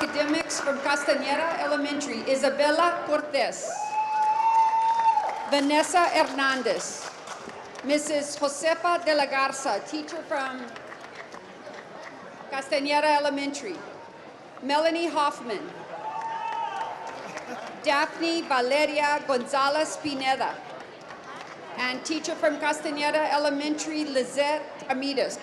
Academics from Castañeda Elementary, Isabella Cortez. Vanessa Hernandez. Mrs. Josefa de la Garza, teacher from Castañeda Elementary. Melanie Hoffman. Daphne Valeria Gonzalez Pineda. And teacher from Castañeda Elementary, Lizette Ramirez.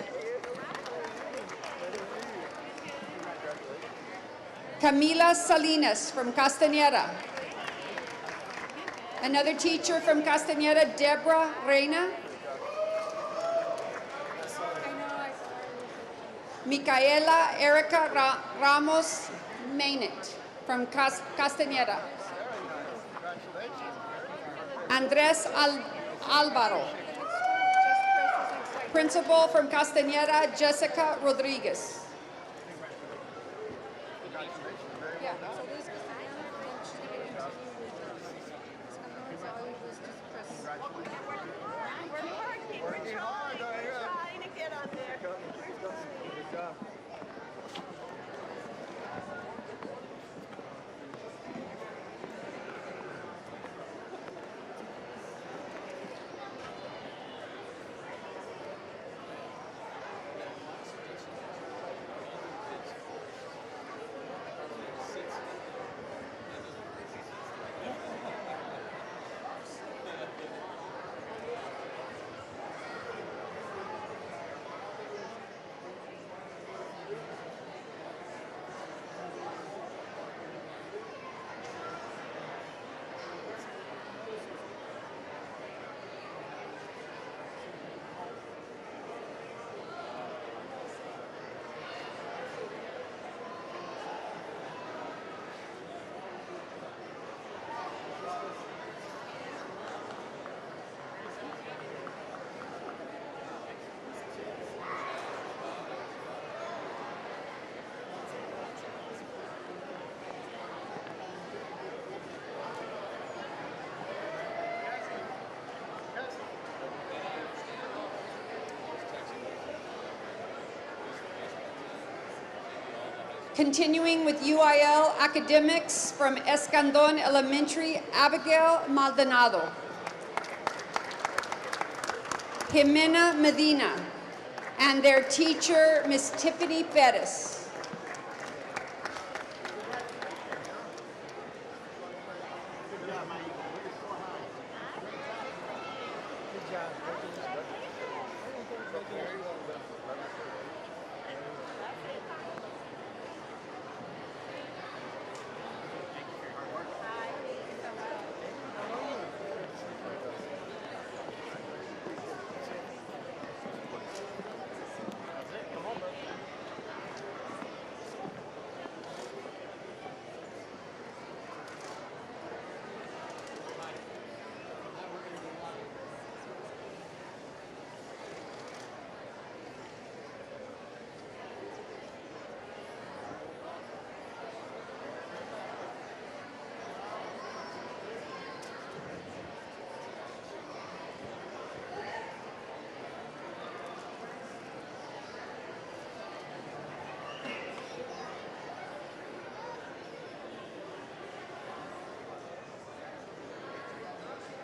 Camila Salinas from Castañeda. Another teacher from Castañeda, Deborah Reina. Micaela Erica Ramos Mainet from Castañeda. Andres Alvaro. Principal from Castañeda, Jessica Rodriguez. Continuing with UIL Academics from Escandon Elementary, Abigail Maldonado. Jimena Medina, and their teacher, Miss Tiffany Perez.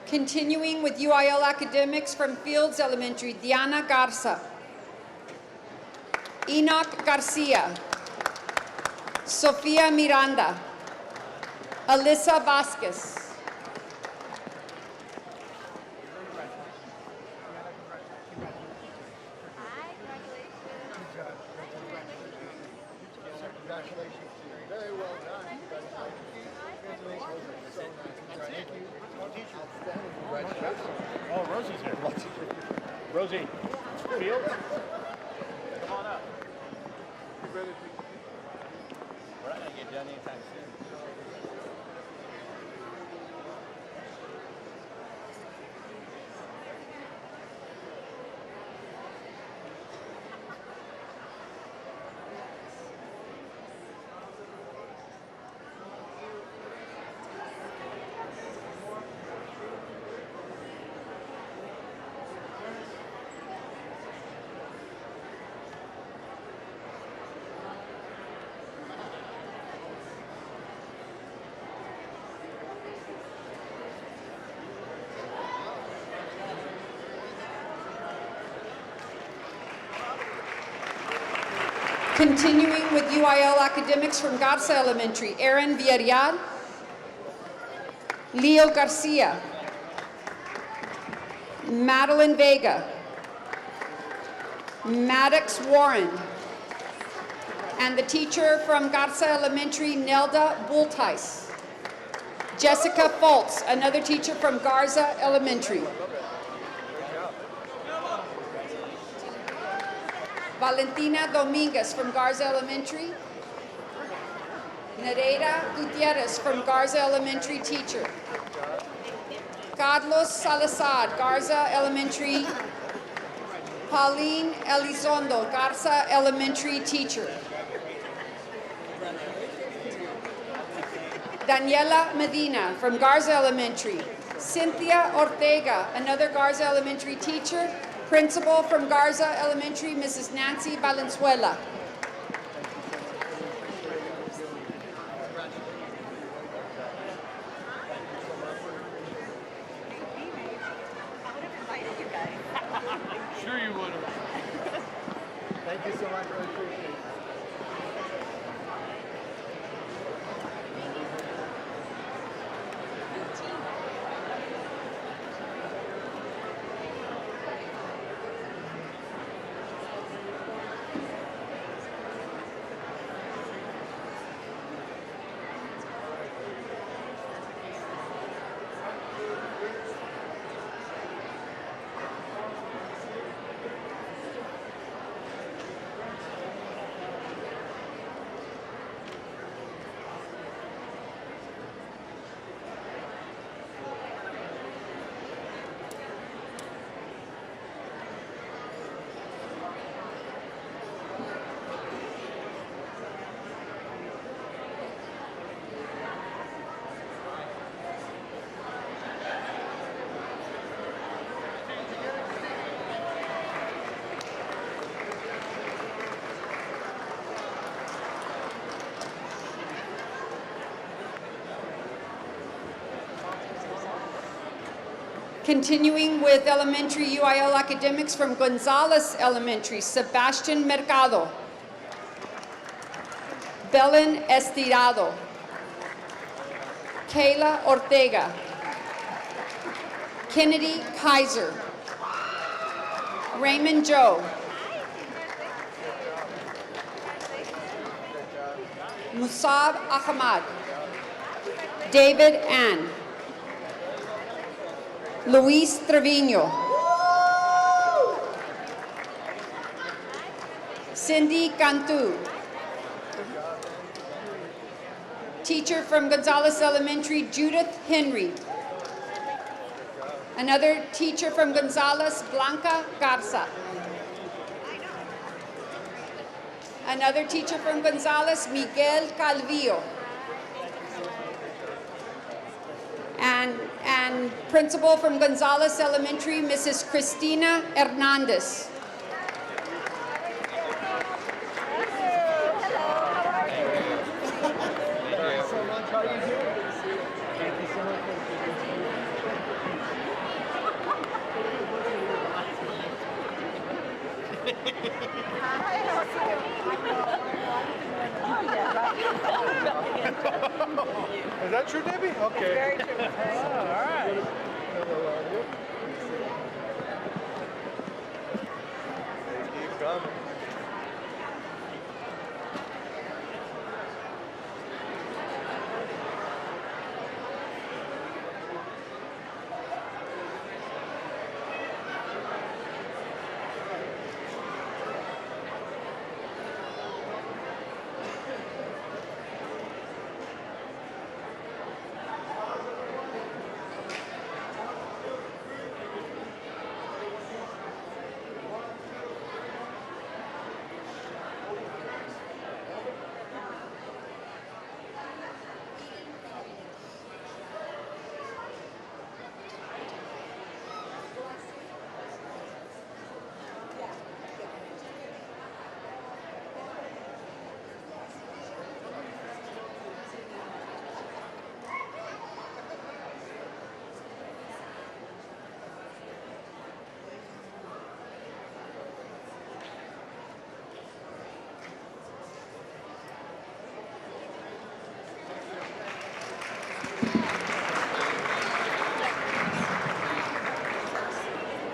Continuing with UIL Academics from Fields Elementary, Diana Garza. Enoch Garcia. Sofia Miranda. Alyssa Vasquez. Oh, Rosie's here. Rosie, Fields, come on up. We're not going to get done anytime soon. Continuing with UIL academics from Garza Elementary, Aaron Villarreal, Leo Garcia, Madeline Vega, Maddox Warren, and the teacher from Garza Elementary, Nelda Bultais. Jessica Fultz, another teacher from Garza Elementary. Valentina Dominguez from Garza Elementary. Nereida Gutierrez from Garza Elementary, teacher. Carlos Salazar, Garza Elementary. Pauline Elizondo, Garza Elementary, teacher. Daniela Medina from Garza Elementary. Cynthia Ortega, another Garza Elementary teacher. Principal from Garza Elementary, Mrs. Nancy Valenzuela. Sure you would have. Thank you so much. Really appreciate it. Continuing with elementary UIL academics from Gonzales Elementary, Sebastian Mercado, Belen Estirado, Kayla Ortega, Kennedy Kaiser, Raymond Joe, Musab Ahmad, David Ann, Luis Trevino, Cindy Cantu, teacher from Gonzales Elementary, Judith Henry, another teacher from Gonzales, Blanca Garza, another teacher from Gonzales, Miguel Calvillo, and principal from Gonzales Elementary, Mrs. Cristina Hernandez. Is that true, Debbie? Okay. Very true. All right. Keep coming.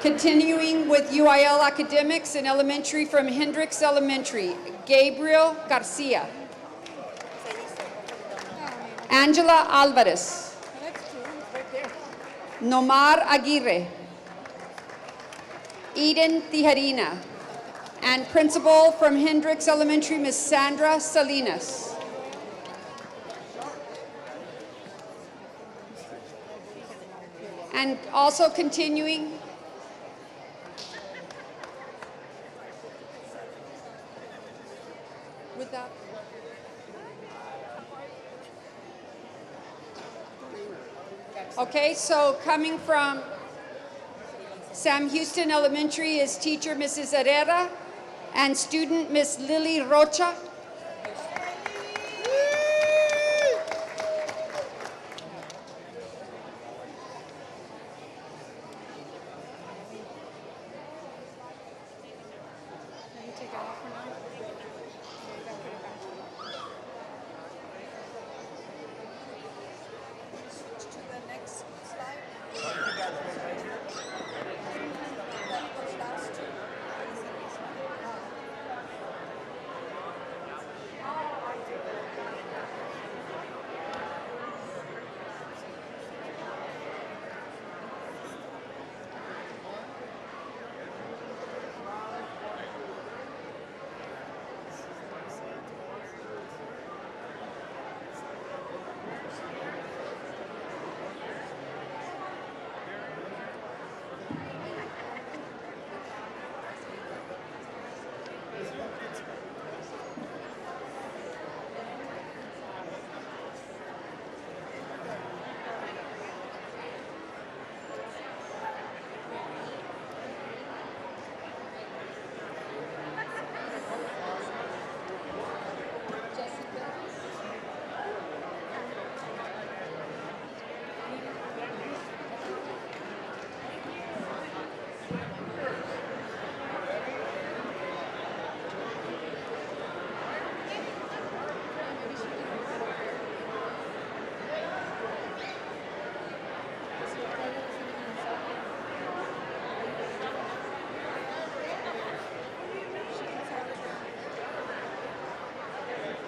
Continuing with UIL academics in elementary from Hendricks Elementary, Gabriel Garcia. Angela Alvarez. Nomar Aguirre. Eden Tijerina. And principal from Hendricks Elementary, Ms. Sandra Salinas. And also continuing with that. Okay, so coming from Sam Houston Elementary is teacher Mrs. Herrera and student Miss Lily Rocha.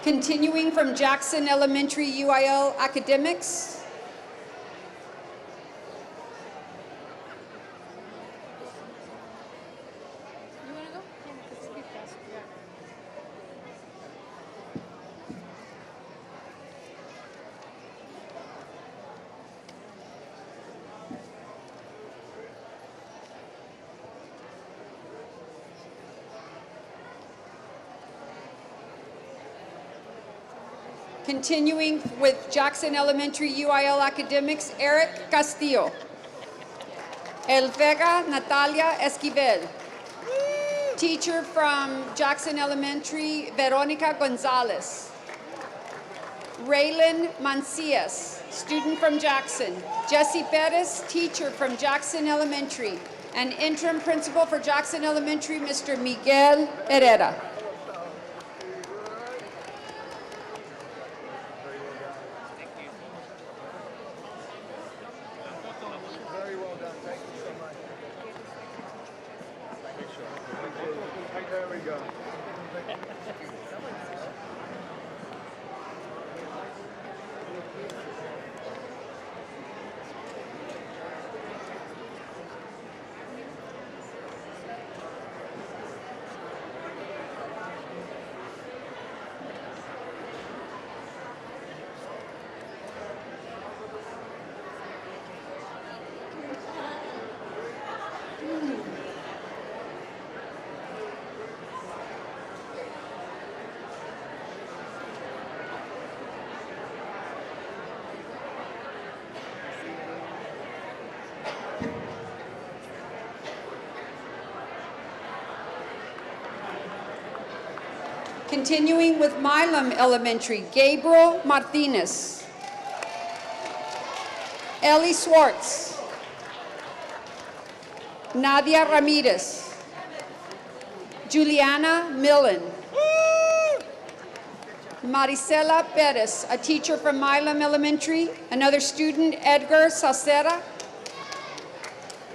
Continuing from Jackson Elementary UIL academics. Continuing with Jackson Elementary UIL academics, Eric Castillo. El Vega Natalia Esquivel. Teacher from Jackson Elementary, Veronica Gonzalez. Raylan Mancias, student from Jackson. Jesse Perez, teacher from Jackson Elementary. And interim principal for Jackson Elementary, Mr. Miguel Herrera. Continuing with Milam Elementary, Gabriel Martinez. Ellie Swartz. Nadia Ramirez. Juliana Millen. Maricela Perez, a teacher from Milam Elementary. Another student, Edgar Salcera.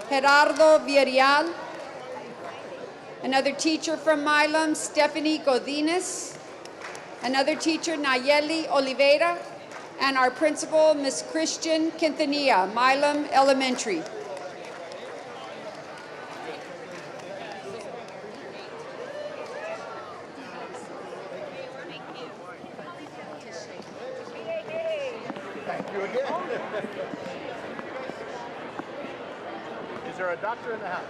Gerardo Villarreal. Another teacher from Milam, Stephanie Godinez. Another teacher, Nayeli Oliveira. And our principal, Ms. Christian Quintanilla, Milam Elementary. Thank you again. Is there a doctor in the house?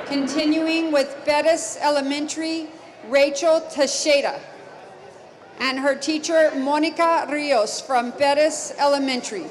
Continuing with Bettis Elementary, Rachel Teixeira, and her teacher, Monica Rios from Bettis Elementary.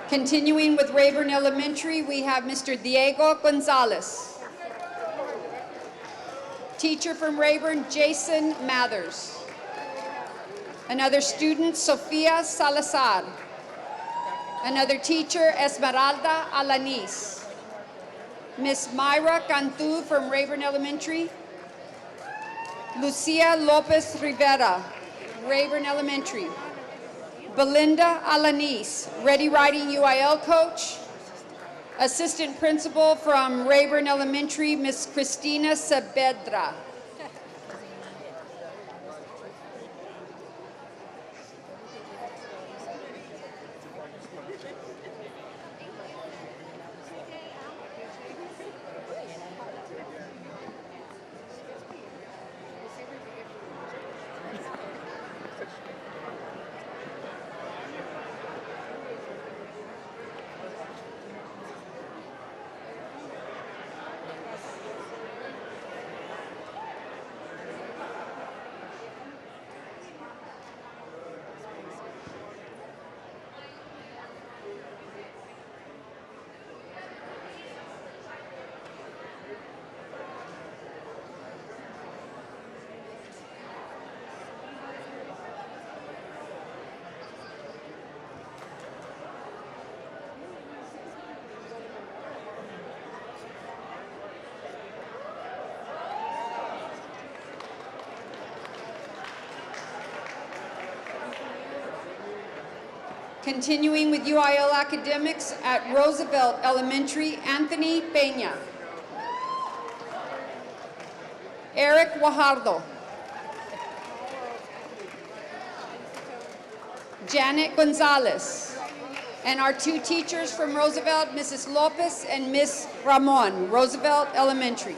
Continuing with Rayburn Elementary, we have Mr. Diego Gonzalez. Teacher from Rayburn, Jason Mathers. Another student, Sofia Salazar. Another teacher, Esmeralda Alanis. Miss Myra Cantu from Rayburn Elementary. Lucia Lopez Rivera, Rayburn Elementary. Belinda Alanis, Ready Riding UIL coach. Assistant principal from Rayburn Elementary, Miss Cristina Saavedra. Continuing with UIL academics at Roosevelt Elementary, Anthony Peña. Eric Guajardo. Janet Gonzalez. And our two teachers from Roosevelt, Mrs. Lopez and Miss Ramon, Roosevelt Elementary.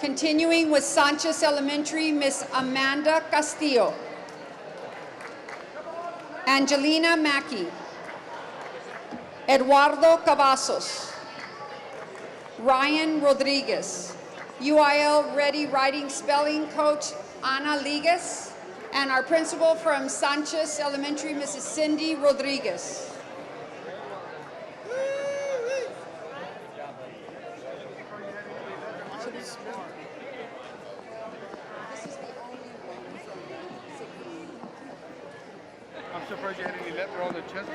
Continuing with Sanchez Elementary, Miss Amanda Castillo. Angelina Mackey. Eduardo Cavazos. Ryan Rodriguez. UIL Ready Writing Spelling Coach Ana Ligas. And our principal from Sanchez Elementary, Mrs. Cindy Rodriguez. I'm surprised you had any left on the chest.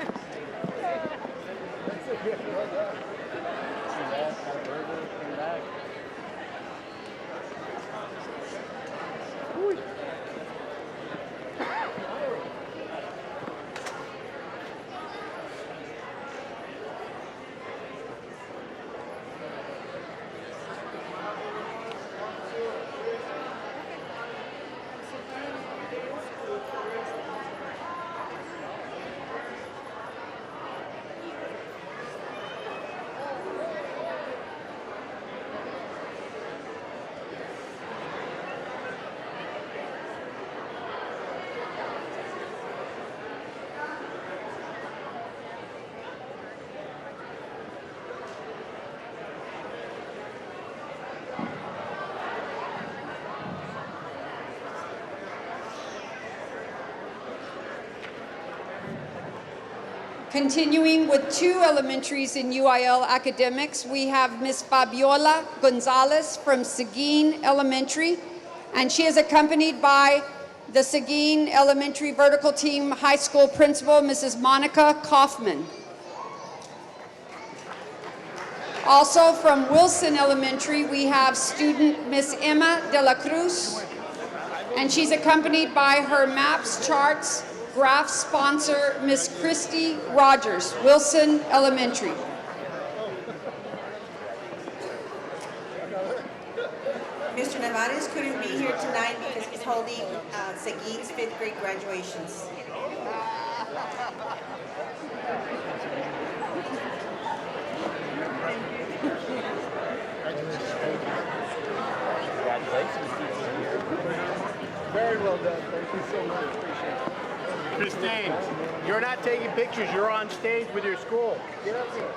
Continuing with two elementaries in UIL academics, we have Miss Fabiola Gonzalez from Seguin Elementary, and she is accompanied by the Seguin Elementary Vertical Team High School Principal, Mrs. Monica Kaufman. Also from Wilson Elementary, we have student Miss Emma de la Cruz, and she's accompanied by her maps, charts, graph sponsor, Miss Christy Rogers, Wilson Elementary. Mr. Nevares couldn't be here tonight because he's holding Seguin's 5th grade graduations. Congratulations, Very well done. Thank you so much. Appreciate it. Christine, you're not taking pictures. You're on stage with your school. Get up here.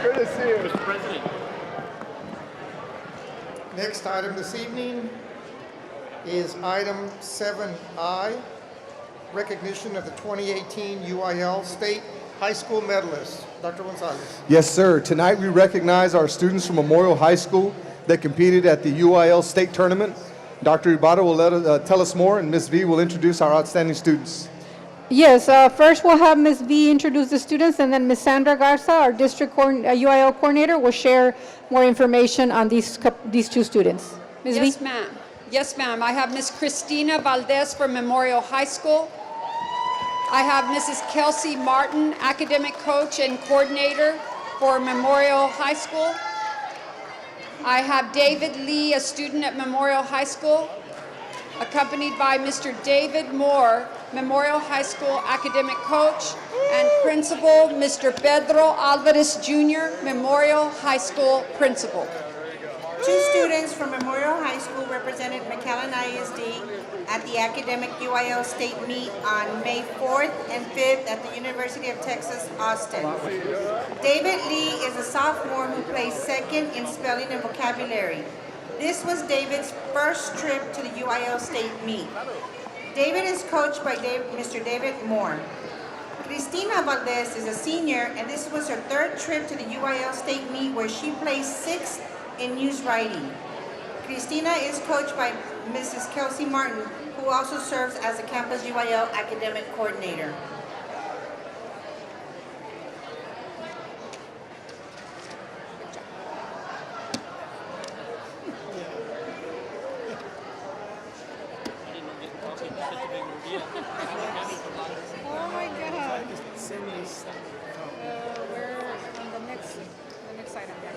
Good to see you. Mr. President, Next item this evening is item 7I, recognition of the 2018 UIL State High School medalists. Dr. Gonzalez. Yes, sir. Tonight we recognize our students from Memorial High School that competed at the UIL State Tournament. Dr. Ibarra will tell us more, and Ms. V will introduce our outstanding students. Yes, first we'll have Ms. V introduce the students, and then Ms. Sandra Garza, our district UIL coordinator, will share more information on these two students. Ms. Yes, V? ma'am. Yes, ma'am. I have Ms. Christina Valdez from Memorial High School. I have Mrs. Kelsey Martin, academic coach and coordinator for Memorial High School. I have David Lee, a student at Memorial High School, accompanied by Mr. David Moore, Memorial High School academic coach, and principal Mr. Pedro Alvarez Jr., Memorial High School principal. Two students from Memorial High School represented McAllen ISD at the academic UIL state meet on May 4th and 5th at the University of Texas, Austin. David Lee is a sophomore who placed second in spelling and vocabulary. This was David's first trip to the UIL state meet. David is coached by Mr. David Moore. Cristina Valdez is a senior, and this was her third trip to the UIL state meet where she placed sixth in news writing. Cristina is coached by Mrs. Kelsey Martin, who also serves as the campus UIL academic coordinator. Oh my God. We're on the next item here.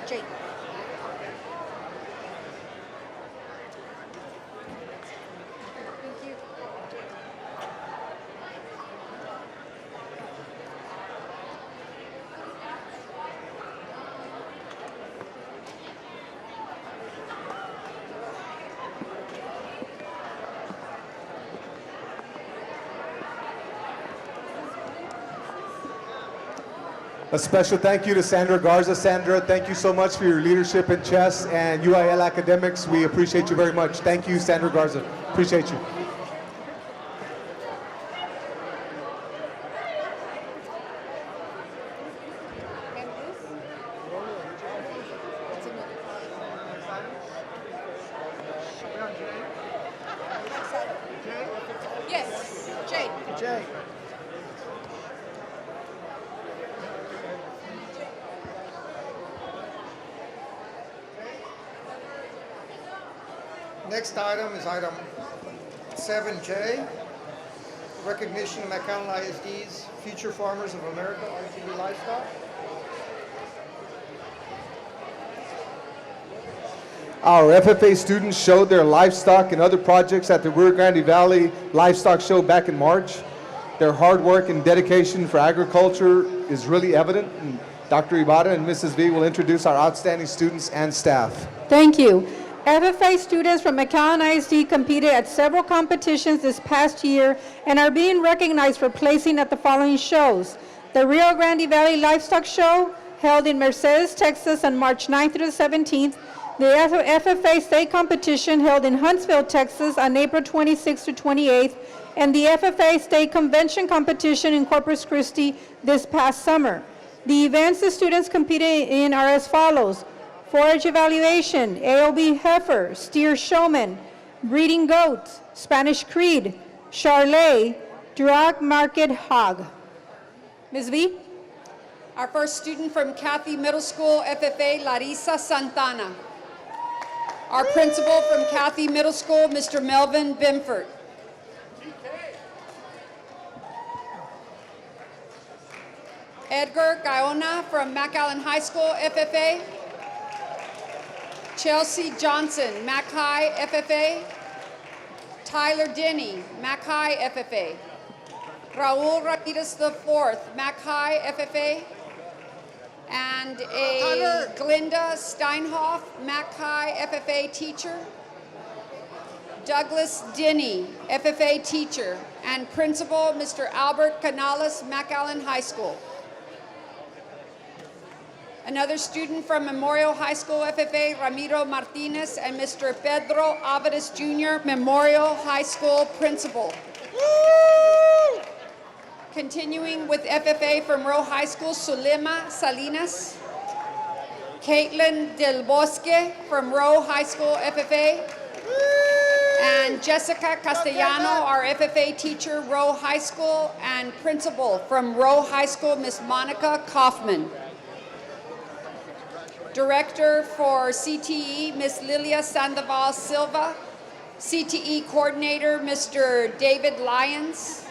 Jake. Thank you. A special thank you to Sandra Garza. Sandra, thank you so much for your leadership in chess and UIL academics. We appreciate you very much. Thank you, Sandra Garza. Appreciate you. Yes, Jake. Jay. Next item is item 7J, recognition of McAllen ISD's Future Farmers of America, RTD Livestock. Our FFA students showed their livestock and other projects at the Rio Grande Valley Livestock Show back in March. Their hard work and dedication for agriculture is really evident. And Dr. Ibarra and Mrs. V will introduce our outstanding students and staff. Thank you. FFA students from McAllen ISD competed at several competitions this past year and are being recognized for placing at the following shows: the Rio Grande Valley Livestock Show, held in Mercedes, Texas on March 9th through the 17th, the FFA State Competition held in Huntsville, Texas on April 26th to 28th, and the FFA State Convention Competition in Corpus Christi this past summer. The events the students competed in are as follows: forage evaluation, AOB heifer, steer showman, breeding goats, Spanish Creed, Charlet, drug market hog. Ms. V? Our first student from Cathy Middle School, FFA, Larissa Santana. Our principal from Cathy Middle School, Mr. Melvin Bimford. Edgar Gaona from McAllen High School, FFA. Chelsea Johnson, Mac High, FFA. Tyler Denny, Mac High, FFA. Raul Ramirez IV, Mac High, FFA. And a Glinda Steinhoff, Mac High, FFA teacher. Douglas Denny, FFA teacher. And principal, Mr. Albert Canales, McAllen High School. Another student from Memorial High School FFA, Ramiro Martinez, and Mr. Pedro Alvarez Jr., Memorial High School Principal. Continuing with FFA from Rowe High School, Zulema Salinas. Caitlin Del Bosque from Rowe High School FFA. And Jessica Castellano, our FFA teacher, Rowe High School, and principal from Rowe High School, Miss Monica Kaufman. Director for CTE, Miss Lilia Sandoval Silva. CTE coordinator, Mr. David Lyons.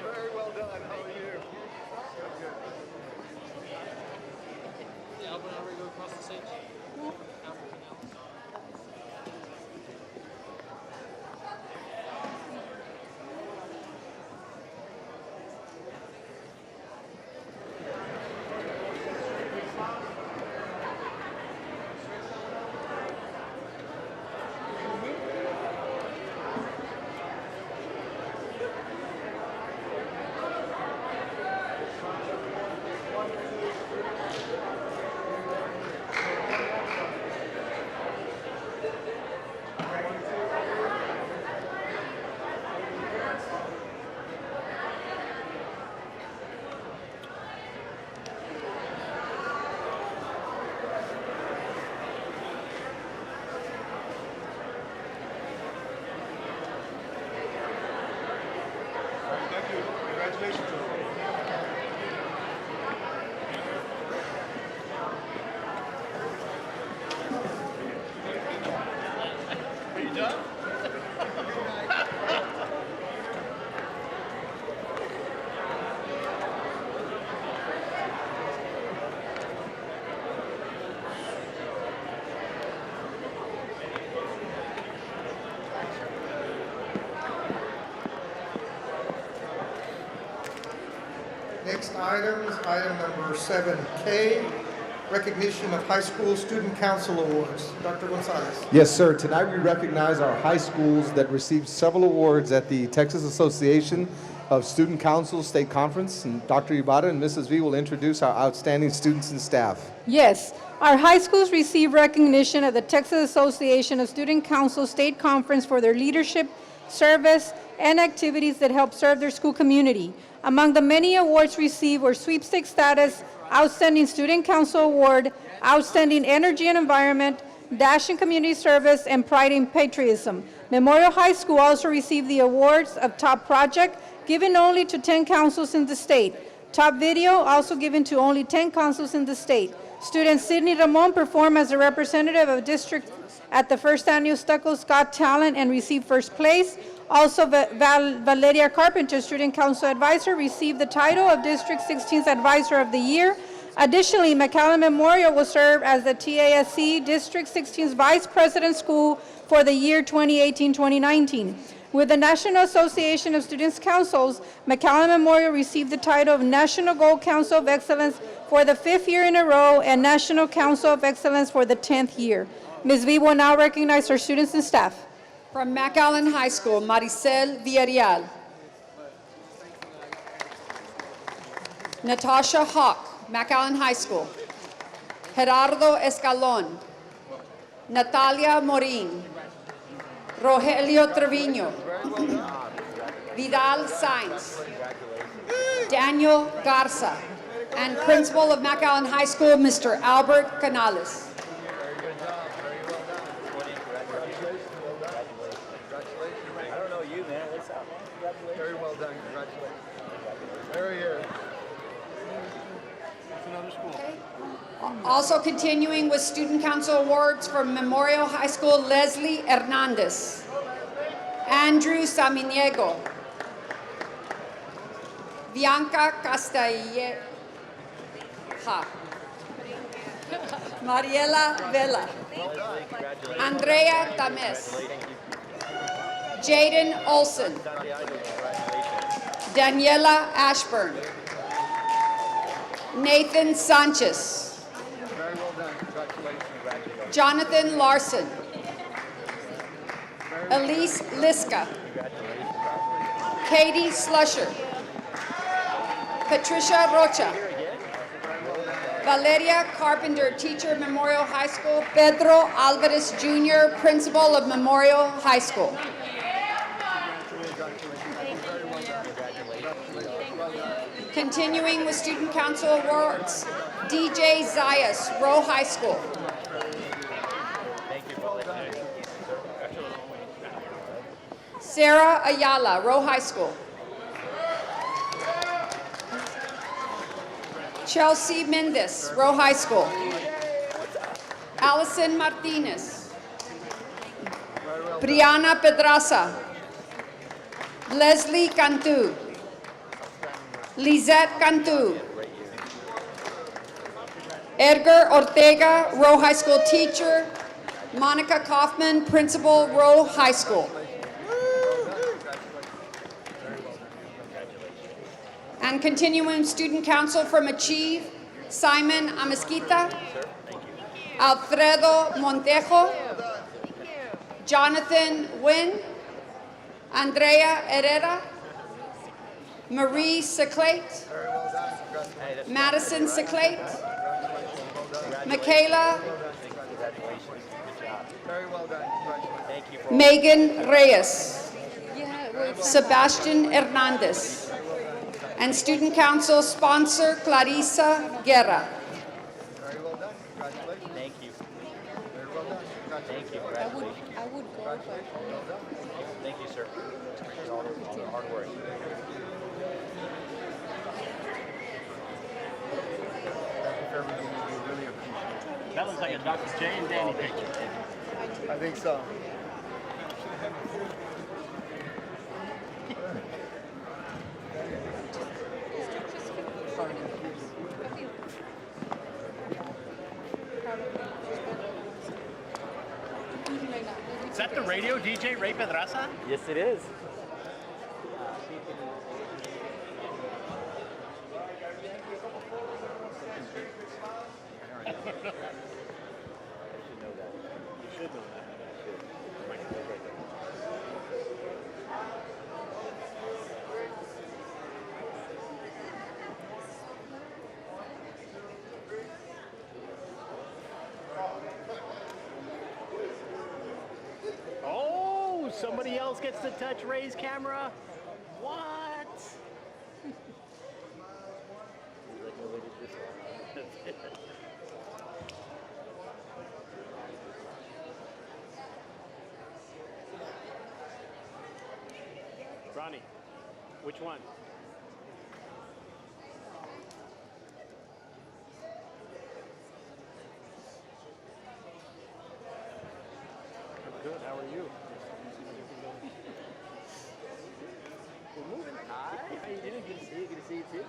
Very well done. How are you? Next items, item number 7K, recognition of high school student council awards. Dr. Gonzalez. Yes, sir. Tonight we recognize our high schools that received several awards at the Texas Association of Student Council State Conference. And Dr. Ibarra and Mrs. V will introduce our outstanding students and staff. Yes, our high schools receive recognition at the Texas Association of Student Council State Conference for their leadership, service, and activities that help serve their school community. Among the many awards received were Sweepstakes Status, Outstanding Student Council Award, Outstanding Energy and Environment, Dash in Community Service, and Pride in Patriotism. Memorial High School also received the awards of Top Project, given only to 10 councils in the state. Top Video, also given to only 10 councils in the state. Student Sidney Ramon performed as a representative of district at the first annual Stucco's Got Talent and received first place. Also, Valeria Carpenter, Student Council Advisor, received the title of District 16's Advisor of the Year. Additionally, McAllen Memorial will serve as the TASC District 16's Vice President School for the year 2018-2019. With the National Association of Students Councils, McAllen Memorial received the title of National Gold Council of Excellence for the 5th year in a row and National Council of Excellence for the 10th year. Ms. V will now recognize her students and staff. From McAllen High School, Maricel Villarreal. Natasha Hawk, McAllen High School. Gerardo Escalon. Natalia Morin. Rogelio Trevino. Vidal Sainz. Daniel Garza. And Principal of McAllen High School, Mr. Albert Canales. Very well done. Congratulations. Very good. That's another school. Also continuing with Student Council Awards from Memorial High School, Leslie Hernandez. Andrew Samaniego. Bianca Castelleja. Mariela Vela. Andrea Tames. Jaden Olson. Daniela Ashburn. Nathan Sanchez. Very well done. Jonathan Larson. Elise Liska. Katie Slusher. Patricia Rocha. Valeria Carpenter, teacher of Memorial High School. Pedro Alvarez Jr., principal of Memorial High School. Continuing with Student Council Awards, DJ Zayas, Rowe High School. Sarah Ayala, Rowe High School. Chelsea Mendes, Rowe High School. Allison Martinez. Brianna Pedraza. Leslie Cantu. Lizette Cantu. Edgar Ortega, Rowe High School teacher. Monica Kaufman, principal, Rowe High School. And continuing Student Council from Achieve, Simon Amesquita, Alfredo Montejo, Jonathan Wynn, Andrea Herrera, Marie Seclate, Madison Seclate, Michaela, Megan Reyes, Sebastian Hernandez, and Student Council sponsor Clarissa Guerra. Very well done. Congratulations. Thank you. Very well done. Congratulations. Thank you. Congratulations. I would go, but Well done. Thank you, sir. Appreciate all the hard work. Thank you for everything you do. Really appreciate it. That looks like a Dr. J and Danny picture. I think so. Is that the radio DJ Ray Pedraza? Yes, it is. Oh, somebody else gets to touch Ray's camera? What? Ronnie, which one? Good, how are you? We're moving. Hi, how you doing? Good to see you. Good to see you too.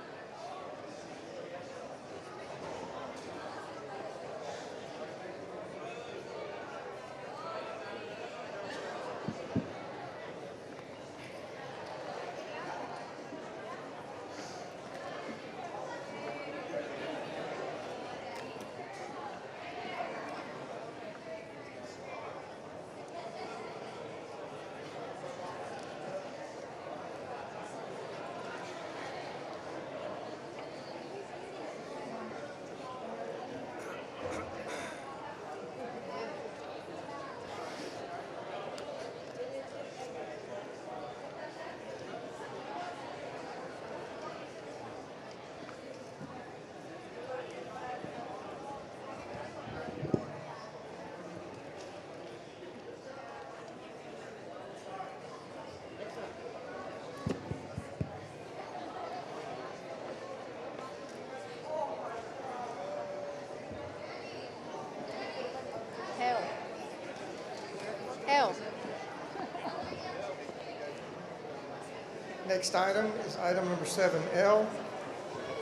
Hell. Next item is item number 7L,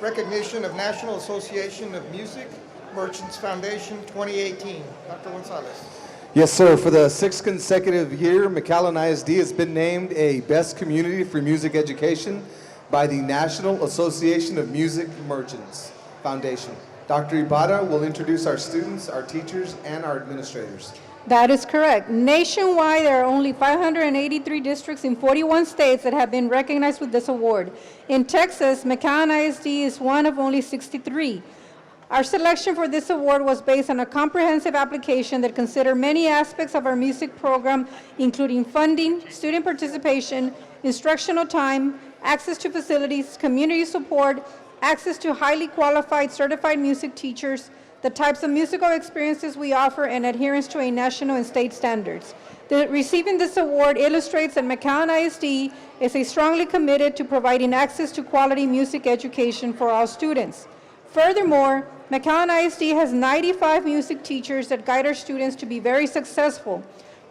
recognition of National Association of Music Merchants Foundation 2018. Dr. Gonzalez. Yes, sir. For the 6th consecutive year, McAllen ISD has been named a Best Community for Music Education by the National Association of Music Merchants Foundation. Dr. Ibarra will introduce our students, our teachers, and our administrators. That is correct. Nationwide, there are only 583 districts in 41 states that have been recognized with this award. In Texas, McAllen ISD is one of only 63. Our selection for this award was based on a comprehensive application that considered many aspects of our music program, including funding, student participation, instructional time, access to facilities, community support, access to highly qualified certified music teachers, the types of musical experiences we offer, and adherence to a national and state standards. Receiving this award illustrates that McAllen ISD is strongly committed to providing access to quality music education for all students. Furthermore, McAllen ISD has 95 music teachers that guide our students to be very successful.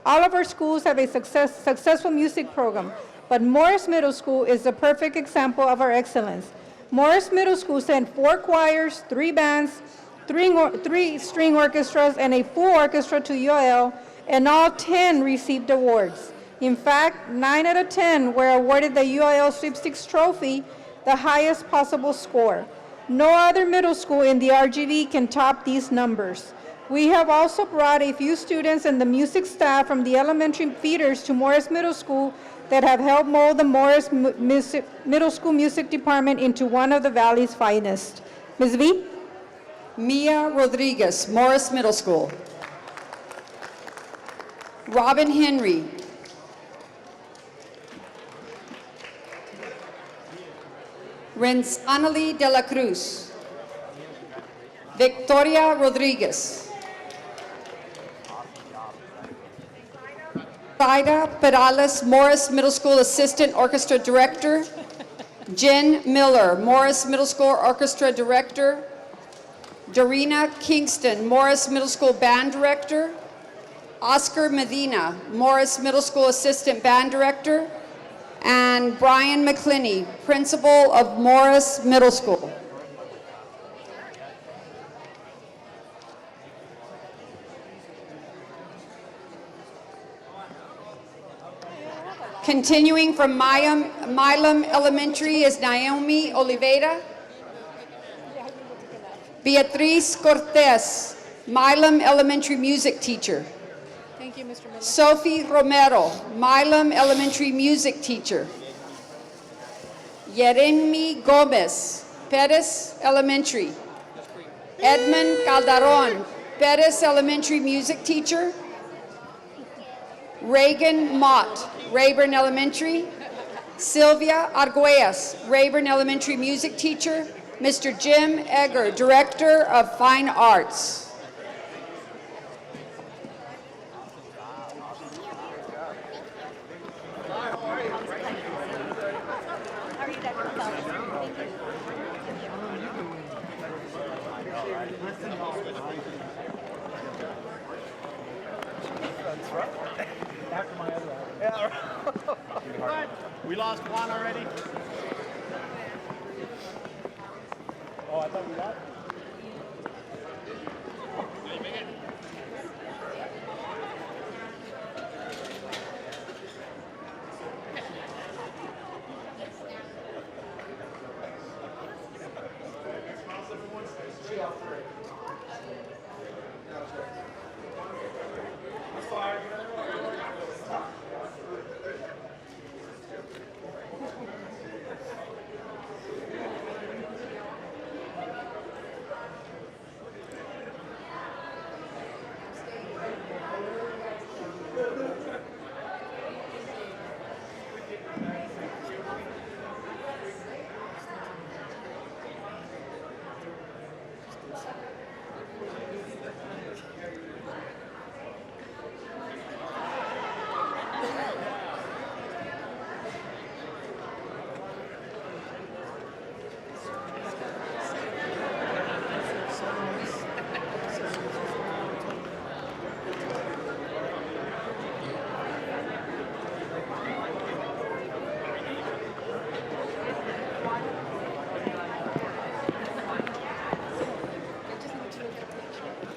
All of our schools have a successful music program, but Morris Middle School is the perfect example of our excellence. Morris Middle School sent 4 choirs, 3 bands, 3 string orchestras, and a full orchestra to UIL, and all 10 received awards. In fact, 9 out of 10 were awarded the UIL Sweepstakes Trophy, the highest possible score. No other middle school in the RGV can top these numbers. We have also brought a few students and the music staff from the elementary feeders to Morris Middle School that have helped mold the Morris Middle School Music Department into one of the Valley's finest. Ms. V? Mia Rodriguez, Morris Middle School. Robin Henry. Renzanali de la Cruz. Victoria Rodriguez. Zaida Perales, Morris Middle School Assistant Orchestra Director. Jen Miller, Morris Middle School Orchestra Director. Darina Kingston, Morris Middle School Band Director. Oscar Medina, Morris Middle School Assistant Band Director. And Brian McClinney, Principal of Morris Middle School. Continuing from Milam Elementary is Naomi Oliveira. Beatriz Cortez, Milam Elementary music teacher. Thank you, Mr. Miller. Sophie Romero, Milam Elementary music teacher. Yeremi Gomez, Perez Elementary. Edmund Calderon, Perez Elementary music teacher. Reagan Mott, Rayburn Elementary. Sylvia Arguelles, Rayburn Elementary music teacher. Mr. Jim Egger, Director of Fine Arts. We lost one already? Oh, I thought we got it.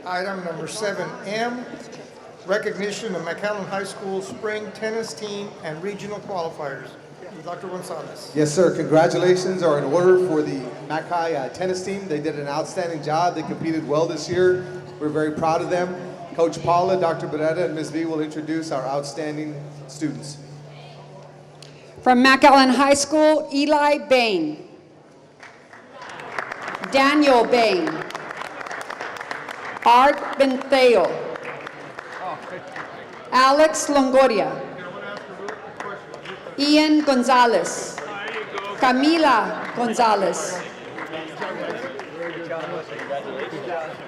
Item number 7M, recognition of McAllen High School Spring Tennis Team and Regional Qualifiers. We'd Dr. Gonzalez. Yes, sir. Congratulations are in order for the McAllen tennis team. They did an outstanding job. They competed well this year. We're very proud of them. Coach Paula, Dr. Beretta, and Ms. V will introduce our outstanding students. From McAllen High School, Eli Bain. Daniel Bain. Art Benteo. Alex Longoria. Ian Gonzalez. Camila Gonzalez.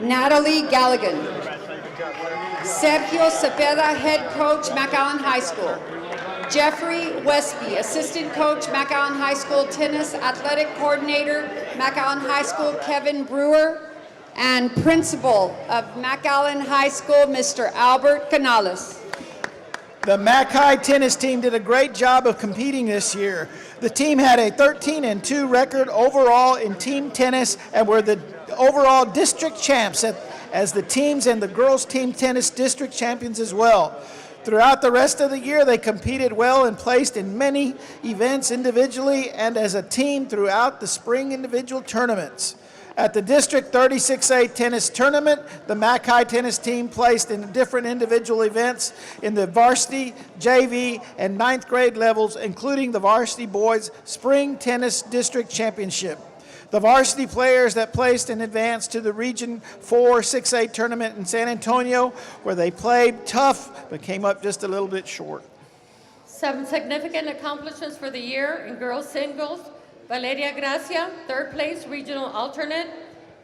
Natalie Galligan. Sergio Cepeda, head coach, McAllen High School. Jeffrey Westby, assistant coach, McAllen High School tennis, athletic coordinator, McAllen High School, Kevin Brewer, and principal of McAllen High School, Mr. Albert Canales. The McHigh tennis team did a great job of competing this year. The team had a 13-2 record overall in team tennis and were the overall district champs as the teams and the girls team tennis district champions as well. Throughout the rest of the year, they competed well and placed in many events individually and as a team throughout the spring individual tournaments. At the District 36A tennis tournament, the McHigh tennis team placed in different individual events in the varsity, JV, and 9th grade levels, including the varsity boys spring tennis district championship. The varsity players that placed in advance to the Region 4 6A tournament in San Antonio, where they played tough but came up just a little bit short. Some significant accomplishments for the year in girls singles. Valeria Gracia, third place, regional alternate.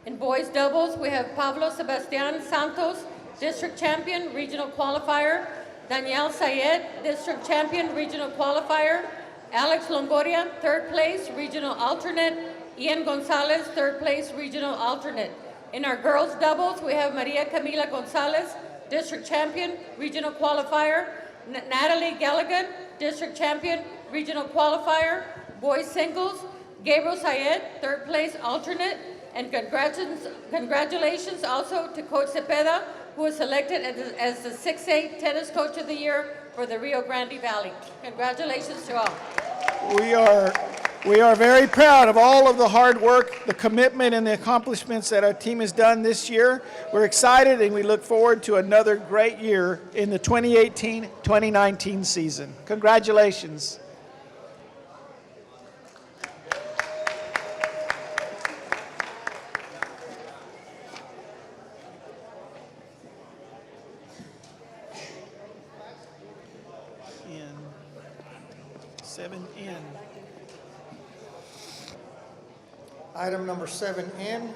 In boys doubles, we have Pablo Sebastian Santos, district champion, regional qualifier. Danielle Sayed, district champion, regional qualifier. Alex Longoria, third place, regional alternate. Ian Gonzalez, third place, regional alternate. In our girls doubles, we have Maria Camila Gonzalez, district champion, regional qualifier. Natalie Galligan, district champion, regional qualifier. Boys singles, Gabriel Sayed, third place alternate, and congratulations also to Coach Cepeda, who was selected as the 6A Tennis Coach of the Year for the Rio Grande Valley. Congratulations to all. We are very proud of all of the hard work, the commitment, and the accomplishments that our team has done this year. We're excited and we look forward to another great year in the 2018-2019 season. Congratulations. Item number 7N,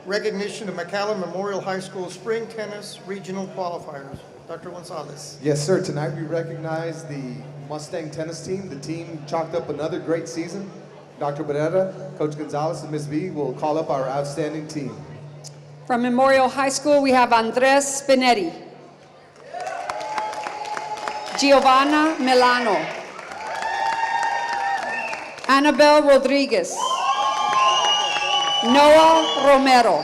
recognition of McAllen Memorial High School Spring Tennis Regional Qualifiers. Dr. Gonzalez. Yes, sir. Tonight we recognize the Mustang tennis team. The team chalked up another great season. Dr. Beretta, Coach Gonzalez, and Ms. V will call up our outstanding team. From Memorial High School, we have Andres Spinetti. Giovanna Milano. Annabelle Rodriguez. Noah Romero.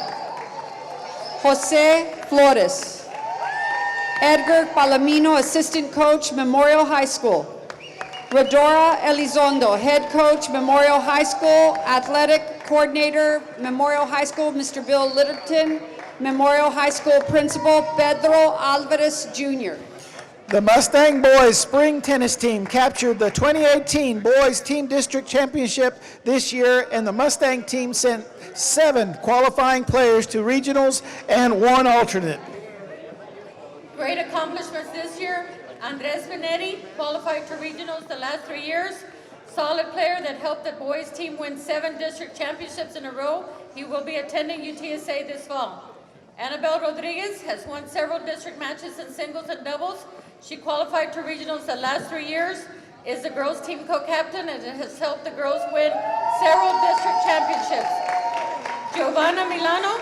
Jose Flores. Edgar Palomino, assistant coach, Memorial High School. Rodora Elizondo, head coach, Memorial High School. Athletic coordinator, Memorial High School, Mr. Bill Litterton. Memorial High School principal, Pedro Alvarez Jr. The Mustang Boys Spring Tennis Team captured the 2018 Boys Team District Championship this year, and the Mustang team sent 7 qualifying players to regionals and 1 alternate. Great accomplishments this year. Andres Benetti qualified to regionals the last 3 years. Solid player that helped the boys team win 7 district championships in a row. He will be attending UTSA this fall. Annabelle Rodriguez has won several district matches in singles and doubles. She qualified to regionals the last 3 years, is the girls team co-captain, and has helped the girls win several district championships. Giovanna Milano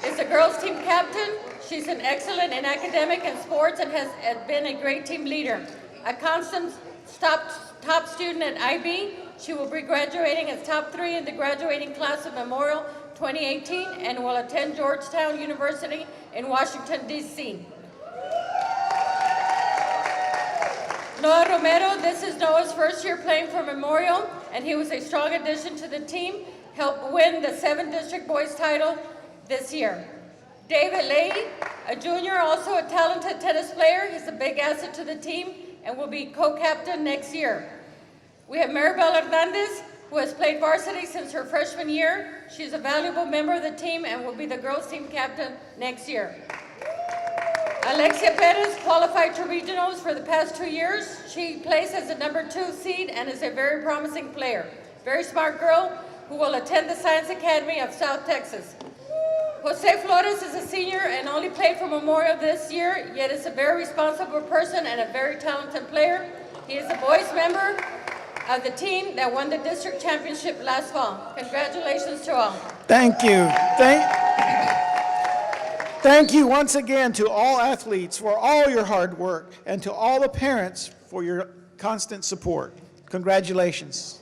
is the girls team captain. She's an excellent in academic and sports and has been a great team leader. A constant top student at IB, she will be graduating as top 3 in the graduating class of Memorial 2018 and will attend Georgetown University in Washington, D.C. Noah Romero. This is Noah's first year playing for Memorial, and he was a strong addition to the team, helped win the 7th District Boys title this year. David Leahy, a junior, also a talented tennis player. He's a big asset to the team and will be co-captain next year. We have Maribel Hernandez, who has played varsity since her freshman year. She's a valuable member of the team and will be the girls' team captain next year. Alexia Perez qualified to regionals for the past 2 years. She plays as the number 2 seed and is a very promising player. Very smart girl who will attend the Science Academy of South Texas. Jose Flores is a senior and only played for Memorial this year, yet is a very responsible person and a very talented player. He is a boys member of the team that won the district championship last fall. Congratulations to all. Thank you. Thank you once again to all athletes for all your hard work and to all the parents for your constant support. Congratulations.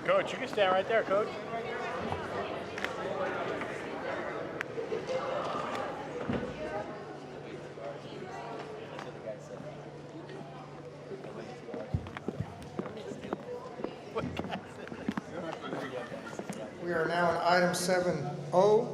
Coach, you can stand right there, Coach. We are now on item 7O,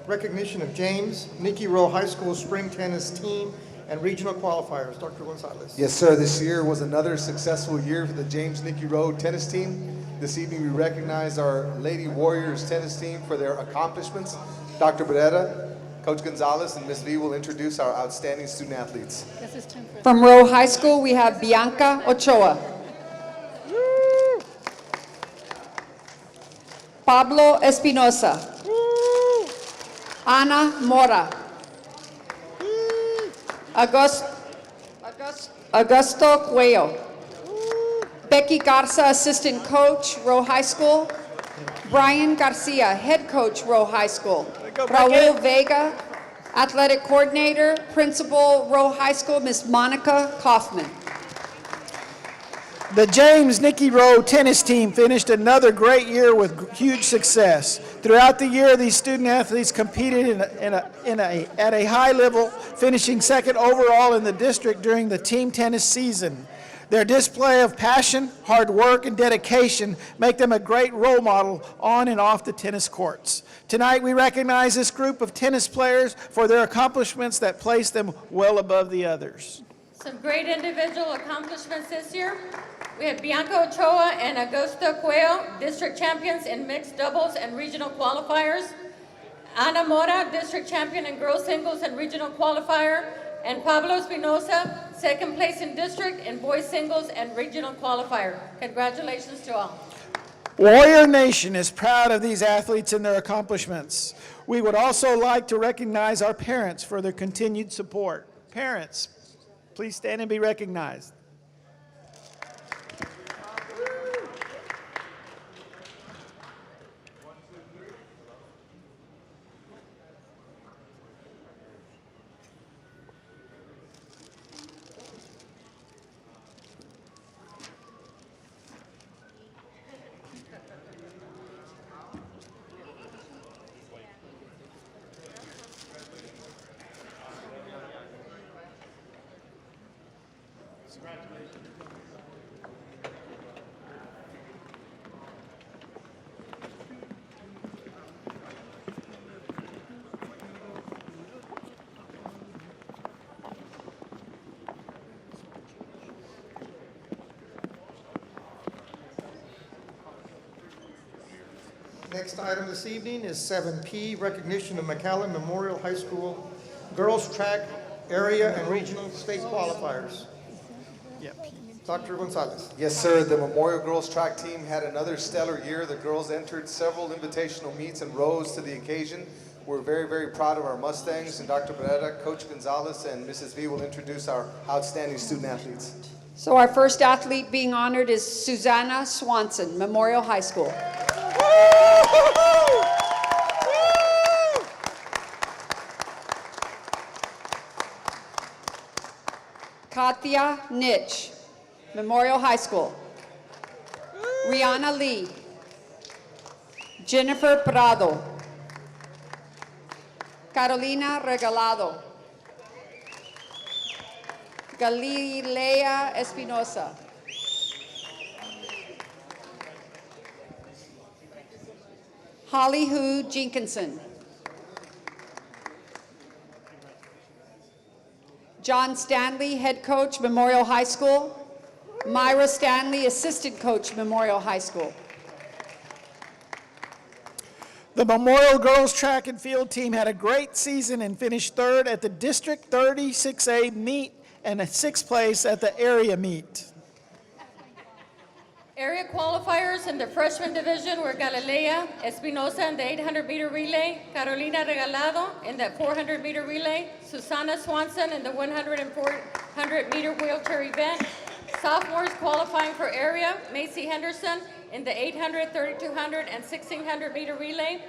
recognition of James Nicky Rowe High School spring tennis team and regional qualifiers. Dr. Gonzalez. Yes, sir. This year was another successful year for the James Nicky Rowe tennis team. This evening we recognize our Lady Warriors tennis team for their accomplishments. Dr. Beretta, Coach Gonzalez, and Ms. V will introduce our outstanding student athletes. From Rowe High School, we have Bianca Ochoa. Pablo Espinosa. Ana Mora. Augusto Cuello. Becky Garza, assistant coach, Rowe High School. Brian Garcia, head coach, Rowe High School. Raul Vega, athletic coordinator, principal, Rowe High School, Ms. Monica Kaufman. The James Nicky Rowe tennis team finished another great year with huge success. Throughout the year, these student athletes competed at a high level, finishing second overall in the district during the team tennis season. Their display of passion, hard work, and dedication make them a great role model on and off the tennis courts. Tonight, we recognize this group of tennis players for their accomplishments that place them well above the others. Some great individual accomplishments this year. We have Bianca Ochoa and Augusto Cuello, district champions in mixed doubles and regional qualifiers. Ana Mora, district champion in girls singles and regional qualifier. And Pablo Espinosa, second place in district in boys singles and regional qualifier. Congratulations to all. Warrior Nation is proud of these athletes and their accomplishments. We would also like to recognize our parents for their continued support. Parents, please stand and be recognized. Next item this evening is 7P, recognition of McAllen Memorial High School girls track area and regional state qualifiers. Dr. Gonzalez. Yes, sir. The Memorial Girls Track team had another stellar year. The girls entered several invitational meets and rose to the occasion We're very, very proud of our Mustangs, and Dr. Beretta, Coach Gonzalez, and Mrs. V will introduce our outstanding student athletes. So our first athlete being honored is Susanna Swanson, Memorial High School. Katya Nitch, Memorial High School. Rihanna Lee. Jennifer Prado. Carolina Regalado. Galilea Espinosa. Holly Hu Jenkinson. John Stanley, head coach, Memorial High School. Myra Stanley, assistant coach, Memorial High School. The Memorial Girls Track and Field team had a great season and finished third at the District 36A meet and a sixth place at the area meet. Area qualifiers in the freshman division were Galilea Espinosa in the 800-meter relay, Carolina Regalado in the 400-meter relay, Susana Swanson in the 100 and 400-meter wheelchair event. Sophomores qualifying for area, Macy Henderson in the 800, 3200, and 1600-meter relay,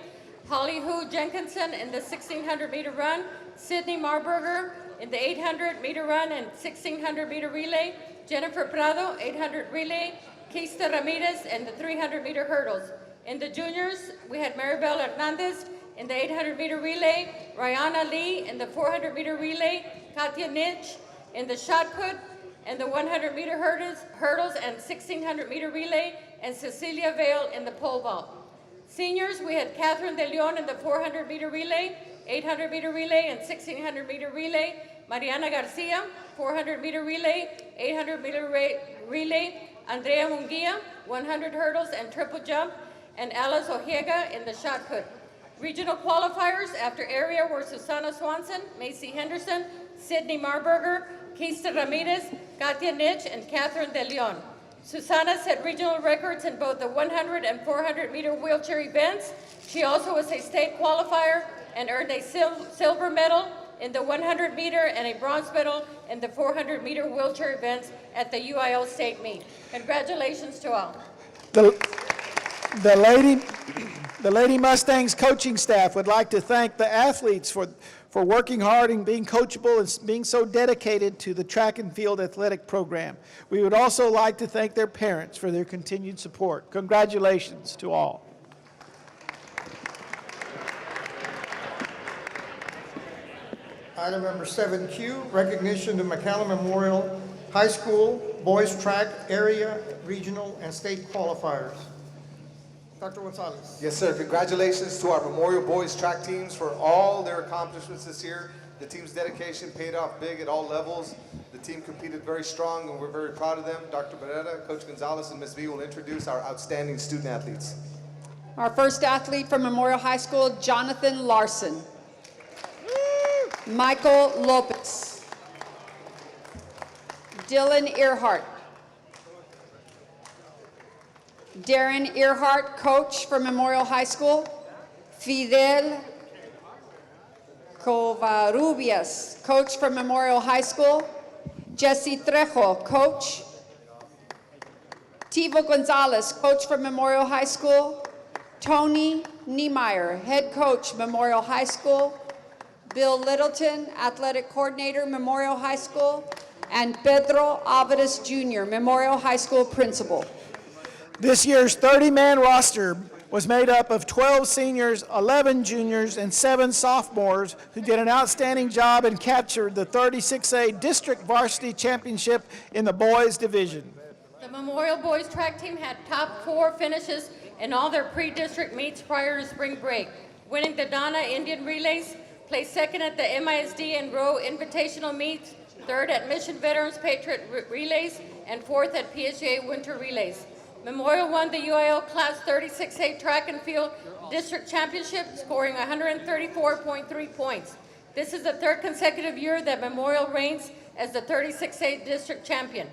Holly Hu Jenkinson in the 1600-meter run, Sydney Marburger in the 800-meter run and 1600-meter relay, Jennifer Prado, 800 relay, Keista Ramirez in the 300-meter hurdles. In the juniors, we had Maribel Hernandez in the 800-meter relay, Rihanna Lee in the 400-meter relay, Katya Nitch in the shot put, and the 100-meter hurdles and 1600-meter relay, and Cecilia Vale in the pole vault. Seniors, we had Catherine De Leon in the 400-meter relay, 800-meter relay, and 1600-meter relay, Mariana Garcia, 400-meter relay, 800-meter relay, Andrea Munguia, 100 hurdles and triple jump, and Alice Ojeda in the shot put. Regional qualifiers after area were Susana Swanson, Macy Henderson, Sydney Marburger, Keista Ramirez, Katya Nitch, and Catherine De Leon. Susana set regional records in both the 100 and 400-meter wheelchair events. She also was a state qualifier and earned a silver medal in the 100-meter and a bronze medal in the 400-meter wheelchair events at the UIL state meet. Congratulations to all. The Lady Mustangs coaching staff would like to thank the athletes for working hard and being coachable and being so dedicated to the track and field athletic program. We would also like to thank their parents for their continued support. Congratulations to all. Item number 7Q, recognition of McAllen Memorial High School boys track area, regional, and state qualifiers. Dr. Gonzalez. Yes, sir. Congratulations to our Memorial boys track teams for all their accomplishments this year. The team's dedication paid off big at all levels. The team competed very strong, and we're very proud of them. Dr. Beretta, Coach Gonzalez, and Ms. V will introduce our outstanding student athletes. Our first athlete from Memorial High School, Jonathan Larson. Michael Lopez. Dylan Earhart. Darren Earhart, coach for Memorial High School. Fidel Covarrubias, coach for Memorial High School. Jesse Trejo, coach. Tivo Gonzalez, coach for Memorial High School. Tony Niemeyer, head coach, Memorial High School. Bill Littleton, athletic coordinator, Memorial High School. And Pedro Avadas Jr., Memorial High School principal. This year's 30-man roster was made up of 12 seniors, 11 juniors, and 7 sophomores who did an outstanding job and captured the 36A District Varsity Championship in the boys division. The Memorial boys track team had top 4 finishes in all their pre-district meets prior to spring break, winning the Donna Indian Relays, placed second at the MISD and Row Invitational Meets, third at Mission Veterans Patriot Relays, and fourth at PSGA Winter Relays. Memorial won the UIL Class 36A Track and Field District Championship, scoring 134.3 points. This is the 3rd consecutive year that Memorial reigns as the 36A District Champion.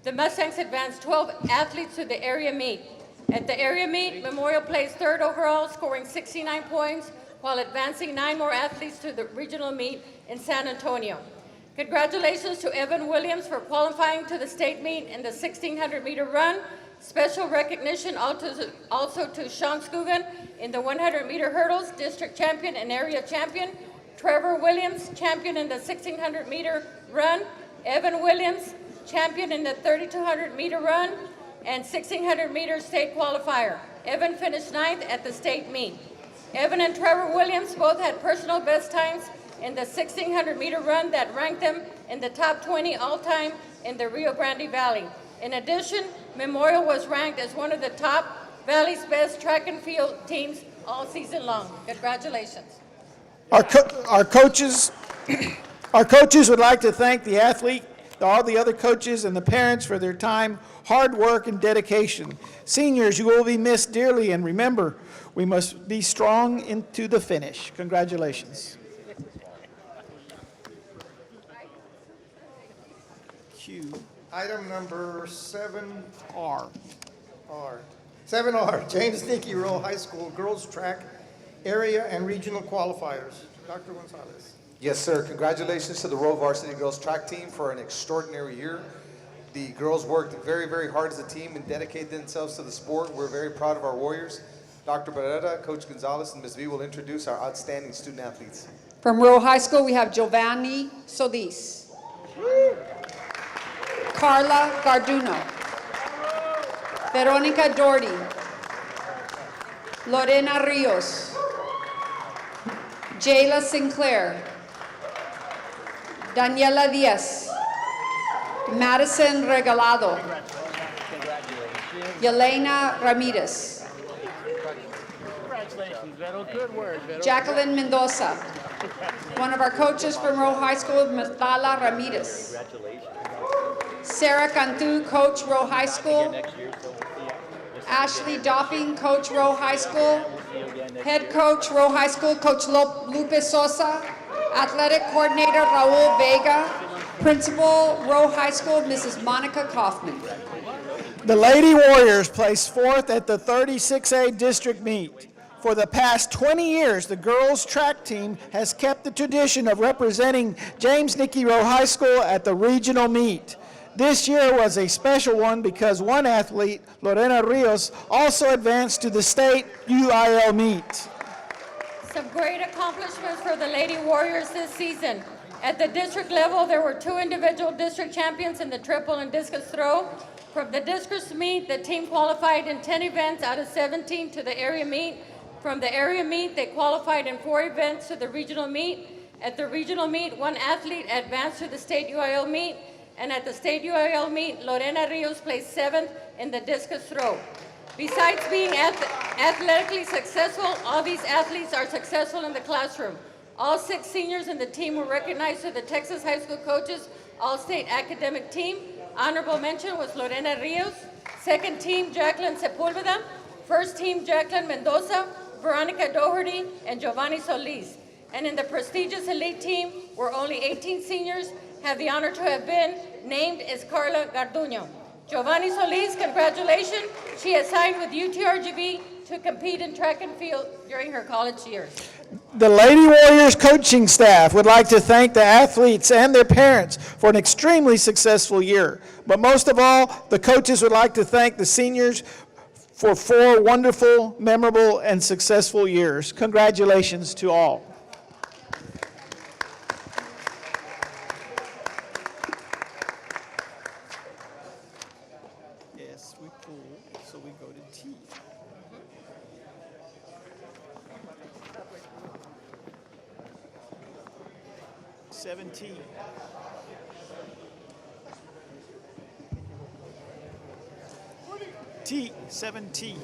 The Mustangs advanced 12 athletes to the area meet. At the area meet, Memorial placed 3rd overall, scoring 69 points, while advancing 9 more athletes to the regional meet in San Antonio. Congratulations to Evan Williams for qualifying to the state meet in the 1,600-meter run. Special recognition also to Sean Scugan in the 100-meter hurdles, district champion and area champion. Trevor Williams, champion in the 1,600-meter run. Evan Williams, champion in the 3,200-meter run and 1,600-meter state qualifier. Evan finished 9th at the state meet. Evan and Trevor Williams both had personal best times in the 1,600-meter run that ranked them in the top 20 all-time in the Rio Grande Valley. In addition, Memorial was ranked as one of the top Valley's best track and field teams all season long. Congratulations. Our coaches would like to thank the athlete, all the other coaches, and the parents for their time, hard work, and dedication. Seniors, you will be missed dearly, and remember, we must be strong into the finish. Congratulations. Q. Item number 7R. 7R, James Dickey Rowe High School Girls Track Area and Regional Qualifiers. Dr. Gonzalez. Yes, sir. Congratulations to the Rowe Varsity Girls Track Team for an extraordinary year. The girls worked very, very hard as a team and dedicated themselves to the sport. We're very proud of our warriors. Dr. Barrera, Coach Gonzalez, and Ms. V will introduce our outstanding student athletes. From Rowe High School, we have Giovanni Solis, Carla Garduno, Veronica Doherty, Lorena Rios, Jayla Sinclair, Daniela Diaz, Madison Regalado, Yelena Ramirez, Jacqueline Mendoza, one of our coaches from Rowe High School, Matala Ramirez, Sarah Cantu, Coach Rowe High School, Ashley Doffing, Coach Rowe High School, Head Coach Rowe High School, Coach Lupe Sosa, Athletic Coordinator Raul Vega, Principal Rowe High School, Mrs. Monica Kaufman. The Lady Warriors placed 4th at the 36A district meet. For the past 20 years, the girls' track team has kept the tradition of representing James Dickey Rowe High School at the regional meet. This year was a special one because one athlete, Lorena Rios, also advanced to the state UIL meet. Some great accomplishments for the Lady Warriors this season. At the district level, there were 2 individual district champions in the triple and discus throw. From the discus meet, the team qualified in 10 events out of 17 to the area meet. From the area meet, they qualified in 4 events to the regional meet. At the regional meet, 1 athlete advanced to the state UIL meet. And at the state UIL meet, Lorena Rios placed 7th in the discus throw. Besides being athletically successful, all these athletes are successful in the classroom. All 6 seniors in the team were recognized to the Texas High School Coaches All-State Academic Team. Honorable mention was Lorena Rios. Second team, Jacqueline Sepulveda. First team, Jacqueline Mendoza, Veronica Doherty, and Giovanni Solis. And in the prestigious elite team, where only 18 seniors have the honor to have been named, is Carla Garduno. Giovanni Solis, congratulations. She has signed with UTRGV to compete in track and field during her college years. The Lady Warriors coaching staff would like to thank the athletes and their parents for an extremely successful year. But most of all, the coaches would like to thank the seniors for 4 wonderful, memorable, and successful years. Congratulations to all. Yes, we pull, so we go to T. T. T, 7T.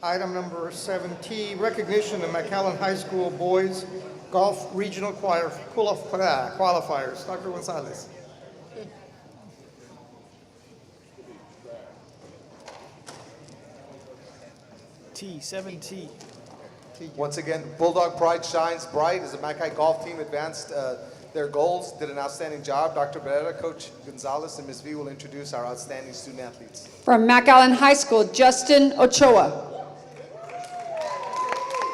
Item number 7T, recognition of McAllen High School Boys Golf Regional Qualifiers. Dr. Gonzalez. T, 7T. Once again, Bulldog Pride shines bright as the Mackay golf team advanced their goals, did an outstanding job. Dr. Barrera, Coach Gonzalez, and Ms. V will introduce our outstanding student athletes. From McAllen High School, Justin Ochoa,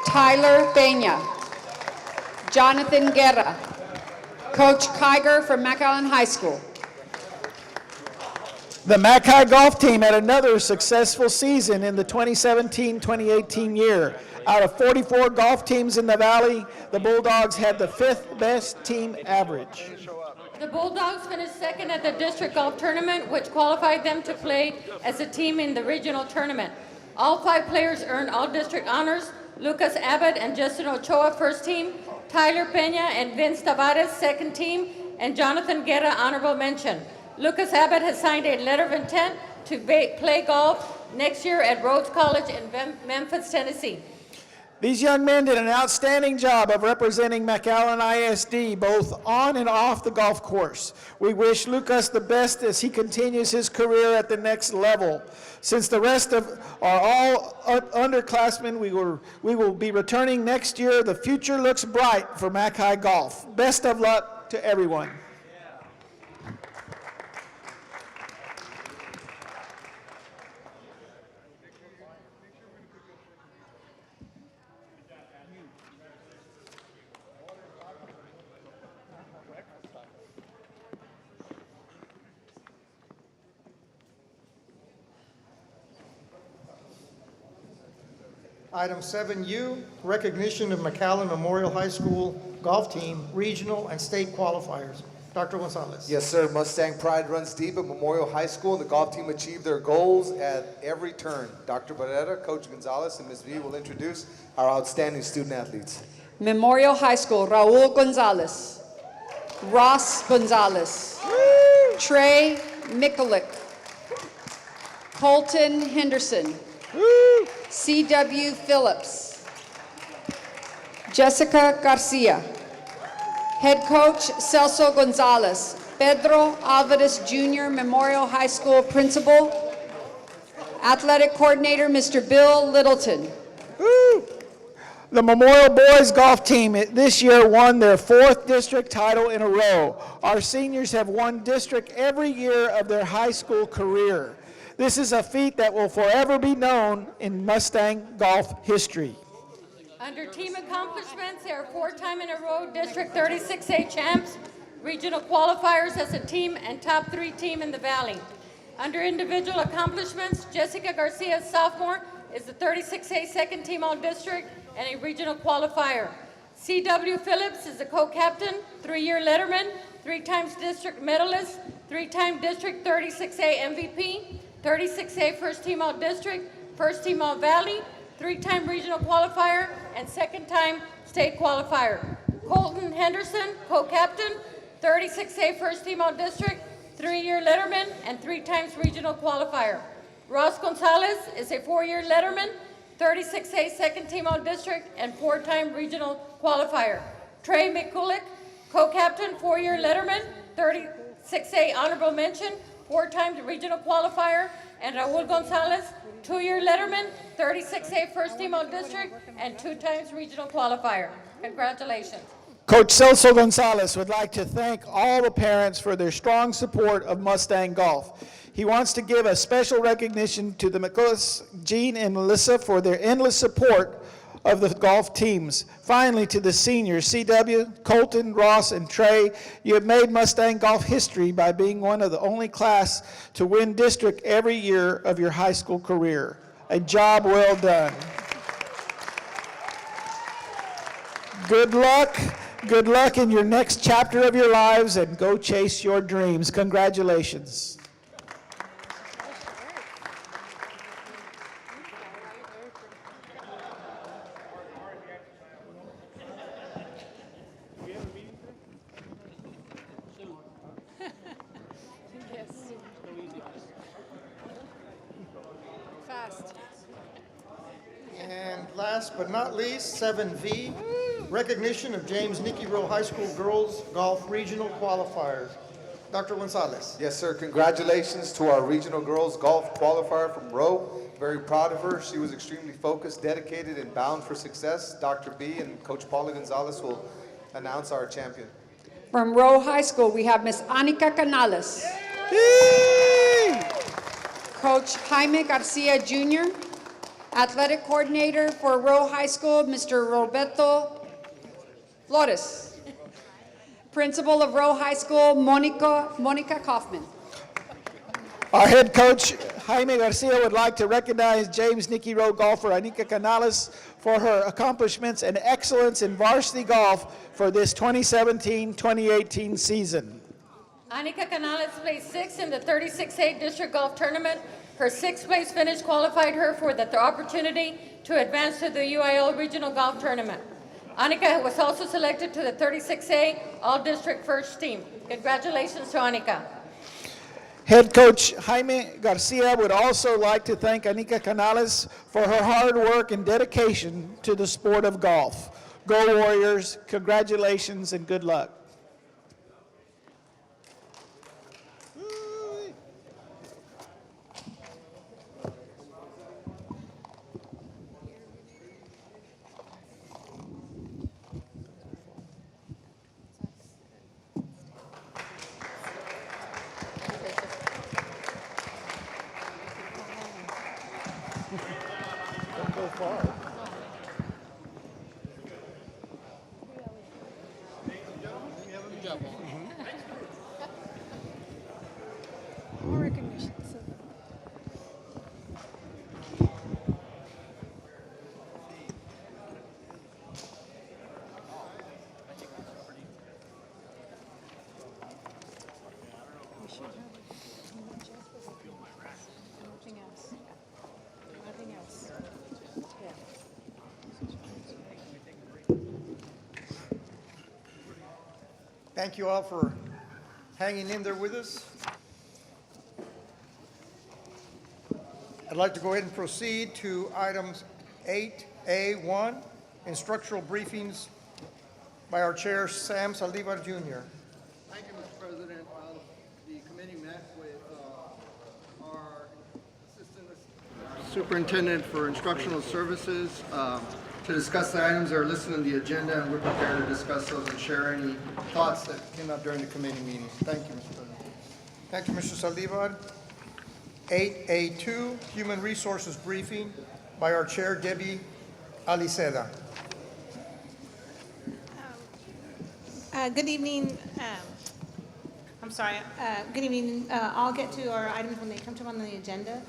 Tyler Peña, Jonathan Guerra, Coach Kiger from McAllen High School. The Mac High golf team had another successful season in the 2017-2018 year. Out of 44 golf teams in the Valley, the Bulldogs had the 5th best team average. The Bulldogs finished second at the district golf tournament, which qualified them to play as a team in the regional tournament. All 5 players earned all district honors. Lucas Abbott and Justin Ochoa, first team. Tyler Peña and Vince Tavares, second team. And Jonathan Guerra, honorable mention. Lucas Abbott has signed a letter of intent to play golf next year at Rhodes College in Memphis, Tennessee. These young men did an outstanding job of representing McAllen ISD both on and off the golf course. We wish Lucas the best as he continues his career at the next level. Since the rest of are all underclassmen, we will be returning next year. The future looks bright for Mac High Golf. Best of luck to everyone. Item 7U, recognition of McAllen Memorial High School golf team, regional and state qualifiers. Dr. Gonzalez. Yes, sir. Mustang pride runs deep at Memorial High School, and the golf team achieved their goals at every turn. Dr. Barrera, Coach Gonzalez, and Ms. V will introduce our outstanding student athletes. Memorial High School, Raul Gonzalez, Ross Gonzalez, Trey McAllen, Colton Henderson, C.W. Phillips, Jessica Garcia. Head coach Celso Gonzalez, Pedro Alvarez Jr., Memorial High School principal. Athletic coordinator Mr. Bill Littleton. The Memorial Boys Golf Team this year won their 4th district title in a row. Our seniors have won district every year of their high school career. This is a feat that will forever be known in Mustang golf history. Under team accomplishments, they are 4-time in a row District 36A champs, regional qualifiers as a team, and top 3 team in the Valley. Under individual accomplishments, Jessica Garcia, sophomore, is the 36A second team all-district and a regional qualifier. C.W. Phillips is the co-captain, 3-year letterman, 3 times district medalist, 3-time District 36A MVP, 36A first team all-district, first team all-valley, 3-time regional qualifier, and 2nd-time state qualifier. Colton Henderson, co-captain, 36A first team all-district, 3-year letterman, and 3 times regional qualifier. Ross Gonzalez is a 4-year letterman, 36A second team all-district, and 4-time regional qualifier. Trey McAllen, co-captain, 4-year letterman, 36A honorable mention, 4-time regional qualifier, and Raul Gonzalez, 2-year letterman, 36A first team all-district, and 2 times regional qualifier. Congratulations. Coach Celso Gonzalez would like to thank all the parents for their strong support of Mustang Golf. He wants to give a special recognition to the McCullis, Gene, and Melissa for their endless support of the golf teams. Finally, to the seniors, CW, Colton, Ross, and Trey, you have made Mustang golf history by being one of the only class to win district every year of your high school career. A job well done. Good luck in your next chapter of your lives, and go chase your dreams. Congratulations. And last but not least, 7V, recognition of James Nicky Rowe High School Girls Golf Regional Qualifiers. Dr. Gonzalez. Yes, sir. Congratulations to our regional girls golf qualifier from Rowe. Very proud of her. She was extremely focused, dedicated, and bound for success. Dr. B and Coach Paula Gonzalez will announce our champion. From Rowe High School, we have Miss Anika Canales. Coach Jaime Garcia Jr. Athletic Coordinator for Rowe High School, Mr. Roberto Flores. Principal of Rowe High School, Monica Kaufman. Our head coach, Jaime Garcia, would like to recognize James Nicky Rowe golfer Anika Canales for her accomplishments and excellence in varsity golf for this 2017-2018 season. Anika Canales placed sixth in the 36A District Golf Tournament. Her sixth place finish qualified her for the opportunity to advance to the UIL Regional Golf Tournament. Anika was also selected to the 36A All-District First Team. Congratulations to Anika. Head coach Jaime Garcia would also like to thank Anika Canales for her hard work and dedication to the sport of golf. Go Warriors, congratulations and good luck. Don't go far. More recognition. So. We should have nothing else. Nothing else. Yeah. Thank you all for hanging in there with us. I'd like to go ahead and proceed to items 8A1, instructional briefings by our chair, Sam Saldivar Jr. Thank you, Mr. President. The committee met with our Assistant Superintendent for Instructional Services to discuss the items that are listed on the agenda, and we're prepared to discuss those and share any thoughts that came up during the committee meeting. Thank you, Mr. President. Thank you, Mr. Saldivar. 8A2, human resources briefing by our chair, Debbie Aliceda. Good evening. I'm sorry. Good evening. I'll get to our items when they come to on the agenda.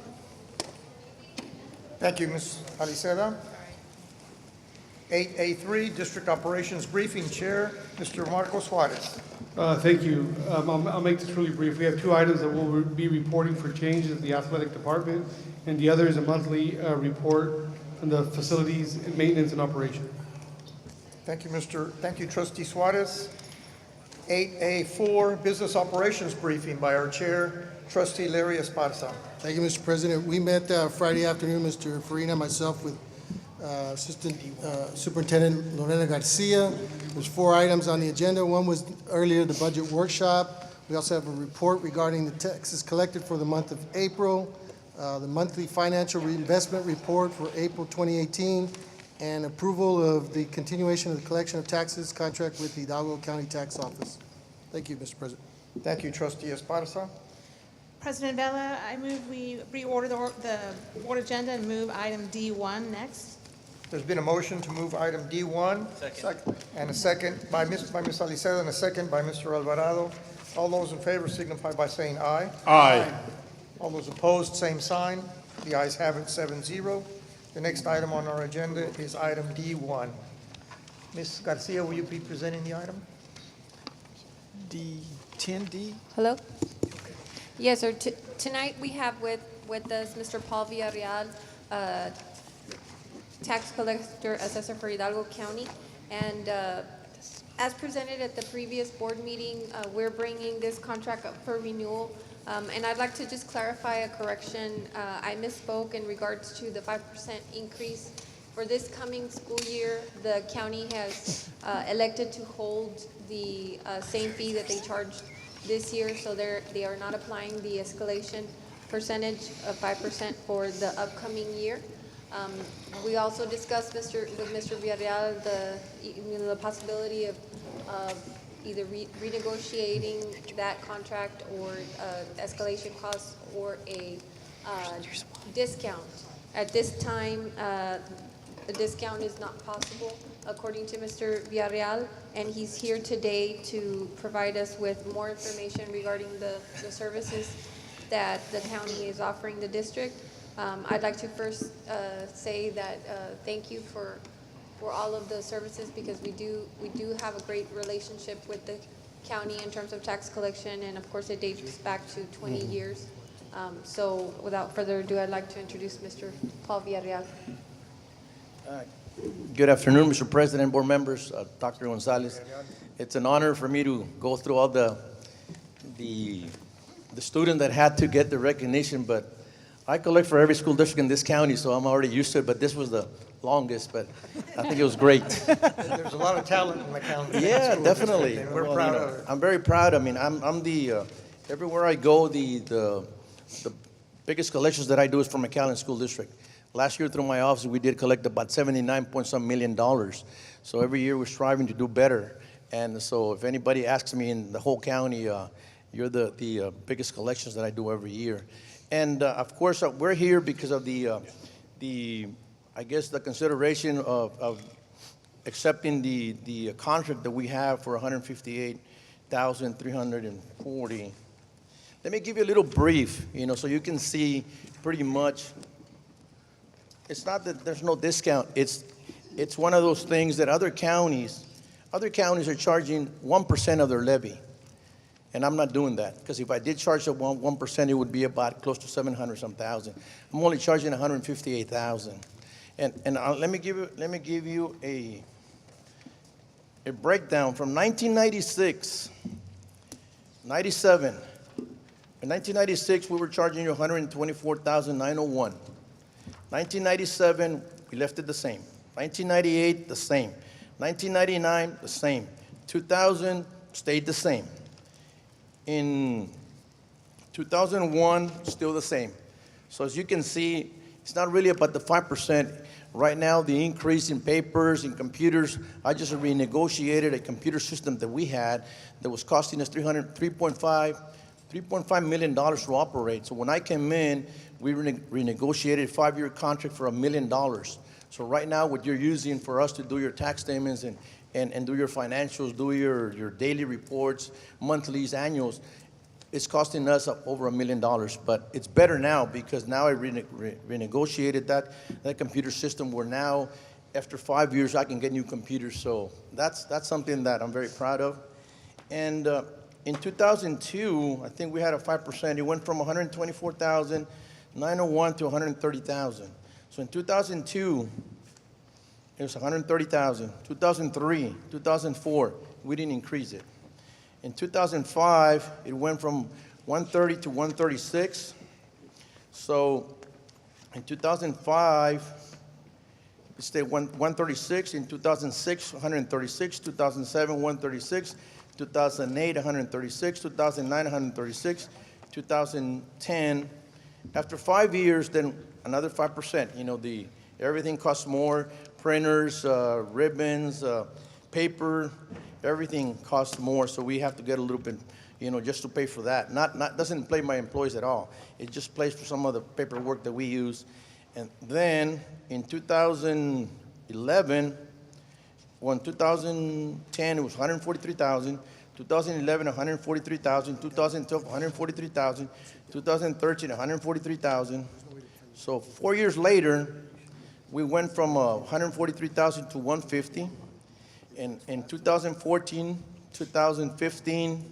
Thank you, Ms. Aliceda. 8A3, District Operations Briefing Chair, Mr. Marcos Juarez. Thank you. I'll make this really brief. We have two items that we'll be reporting for changes at the athletic department, and the other is a monthly report on the facilities and maintenance and operation. Thank you, Trustee Suarez. 8A4, Business Operations Briefing by our Chair, Trustee Larry Esparza. Thank you, Mr. President. We met Friday afternoon, Mr. Farina, myself, with Assistant Superintendent Lorena Garcia. There's 4 items on the agenda. One was earlier the budget workshop. We also have a report regarding the taxes collected for the month of April, the monthly financial reinvestment report for April 2018, and approval of the continuation of the collection of taxes contract with the Hidalgo County Tax Office. Thank you, Mr. President. Thank you, Trustee Esparza. President Vela, I move we reorder the board agenda and move item D1 next. There's been a motion to move item D1. Second. And a second by Ms. Aliceda and a second by Mr. Alvarado. All those in favor signify by saying aye. Aye. All those opposed, same sign. The ayes have it, 7-0. The next item on our agenda is item D1. Ms. Garcia, will you be presenting the item? D10D. Hello? Yes, sir. Tonight we have with us Mr. Paul Villarreal, tax collector assessor for Hidalgo County. And as presented at the previous board meeting, we're bringing this contract up for renewal. And I'd like to just clarify a correction. I misspoke in regards to the 5% increase. For this coming school year, the county has elected to hold the same fee that they charged this year, so they are not applying the escalation percentage of 5% for the upcoming year. We also discussed with Mr. Villarreal the possibility of either renegotiating that contract or escalation costs or a discount. At this time, the discount is not possible, according to Mr. Villarreal, and he's here today to provide us with more information regarding the services that the county is offering the district. I'd like to first say that thank you for all of the services, because we do have a great relationship with the county in terms of tax collection, and of course it dates back to 20 years. So without further ado, I'd like to introduce Mr. Paul Villarreal. Good afternoon, Mr. President, board members, Dr. Gonzalez. It's an honor for me to go through all the student that had to get the recognition, but I collect for every school district in this county, so I'm already used to it, but this was the longest, but I think it was great. There's a lot of talent in the county. Yeah, definitely. We're proud of it. I'm very proud. I mean, I'm the, everywhere I go, the biggest collections that I do is from McAllen School District. Last year through my office, we did collect about $79 million. So every year we're striving to do better. And so if anybody asks me in the whole county, you're the biggest collections that I do every year. And of course, we're here because of the I guess the consideration of accepting the contract that we have for $158,340. Let me give you a little brief, so you can see pretty much. It's not that there's no discount. It's one of those things that other counties are charging 1% of their levy. And I'm not doing that, because if I did charge the 1%, it would be about close to 700-some thousand. I'm only charging 158,000. And let me give you a breakdown from 1996, 97. In 1996, we were charging you 124,901. 1997, we left it the same. 1998, the same. 1999, the same. 2000, stayed the same. In 2001, still the same. So as you can see, it's not really about the 5%. Right now, the increase in papers and computers, I just renegotiated a computer system that we had that was costing us $3.5 million to operate. So when I came in, we renegotiated a 5-year contract for $1 million. So right now, what you're using for us to do your tax statements and do your financials, do your daily reports, monthlies, annuals, it's costing us over $1 million. But it's better now, because now I renegotiated that computer system, where now, after 5 years, I can get new computers. So that's something that I'm very proud of. And in 2002, I think we had a 5%. It went from 124,901 to 130,000. So in 2002, it was 130,000. 2003, 2004, we didn't increase it. In 2005, it went from 130 to 136. So in 2005, it stayed 136. In 2006, 136. 2007, 136. 2008, 136. 2009, 136. 2010. After 5 years, then another 5%. Everything costs more. Printers, ribbons, paper, everything costs more. So we have to get a little bit, just to pay for that. Doesn't pay my employees at all. It just pays for some of the paperwork that we use. And then in 2011, well, in 2010 it was 143,000. 2011, 143,000. 2012, 143,000. 2013, 143,000. So 4 years later, we went from 143,000 to 150. In 2014, 2015,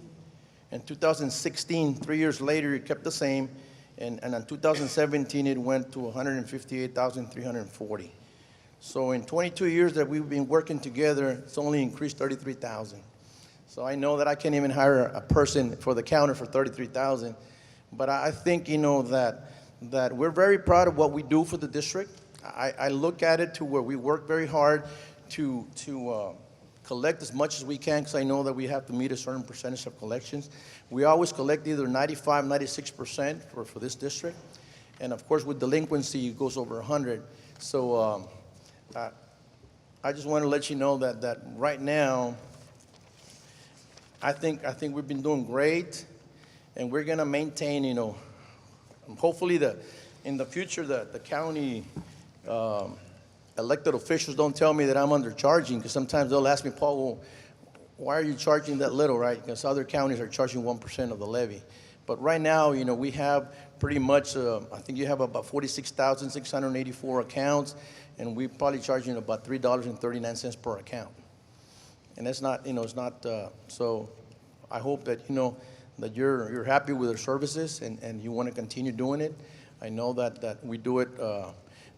and 2016, 3 years later, it kept the same. And in 2017, it went to 158,340. So in 22 years that we've been working together, it's only increased 33,000. So I know that I can't even hire a person for the counter for 33,000. But I think, that we're very proud of what we do for the district. I look at it to where we work very hard to collect as much as we can, because I know that we have to meet a certain percentage of collections. We always collect either 95, 96% for this district. And of course, with delinquency, it goes over 100. So I just want to let you know that right now, I think we've been doing great, and we're gonna maintain, hopefully in the future the county elected officials don't tell me that I'm undercharging, because sometimes they'll ask me, Paul, well, why are you charging that little, right? Because other counties are charging 1% of the levy. But right now, we have pretty much, I think you have about 46,684 accounts, and we're probably charging about $3.39 per account. And that's not, it's not, so I hope that, that you're happy with our services and you want to continue doing it. I know that we do it.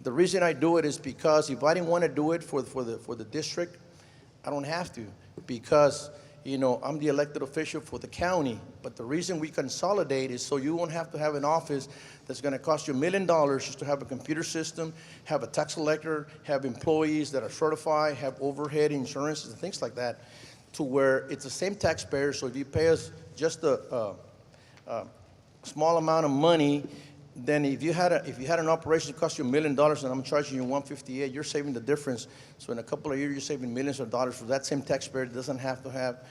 The reason I do it is because if I didn't want to do it for the district, I don't have to, because I'm the elected official for the county. But the reason we consolidate is so you won't have to have an office that's going to cost you $1 million just to have a computer system, have a tax collector, have employees that are certified, have overhead insurances and things like that, to where it's the same taxpayer. So if you pay us just a small amount of money, then if you had an operation that cost you $1 million and I'm charging you $158, you're saving the difference. So in a couple of years, you're saving millions of dollars for that same taxpayer that doesn't have to have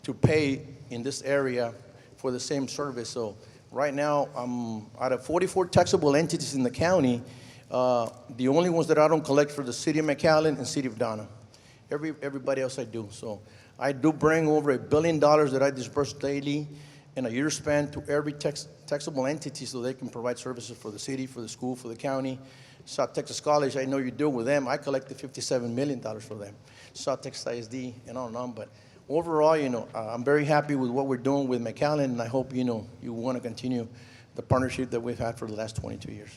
to pay in this area for the same service. So right now, out of 44 taxable entities in the county, the only ones that I don't collect for the city of McAllen and city of Donna. Everybody else I do. So I do bring over $1 billion that I disperse daily in a year span to every taxable entity so they can provide services for the city, for the school, for the county. South Texas College, I know you deal with them. I collected $57 million for them. South Texas ISD and on. But overall, I'm very happy with what we're doing with McAllen, and I hope, you want to continue the partnership that we've had for the last 22 years.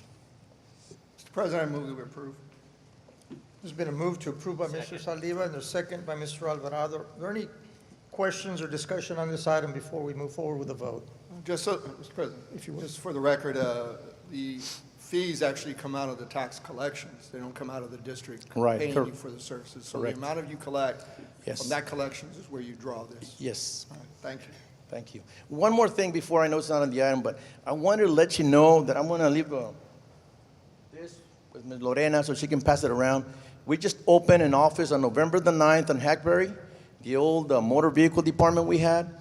Mr. President, I move that we approve. There's been a move to approve by Mr. Saldiva and a second by Mr. Alvarado. Are there any questions or discussion on this item before we move forward with the vote? Just so, Mr. President, if you just for the record, the fees actually come out of the tax collections. They don't come out of the district paying you for the services. So Correct. the amount of you collect Yes. from that collections is where you draw this. Yes. All right, thank you. Thank you. One more thing before, I know it's not on the item, but I wanted to let you know that I'm going to leave this with Ms. Lorena so she can pass it around. We just opened an office on November the 9th on Hackberry, the old motor vehicle department we had.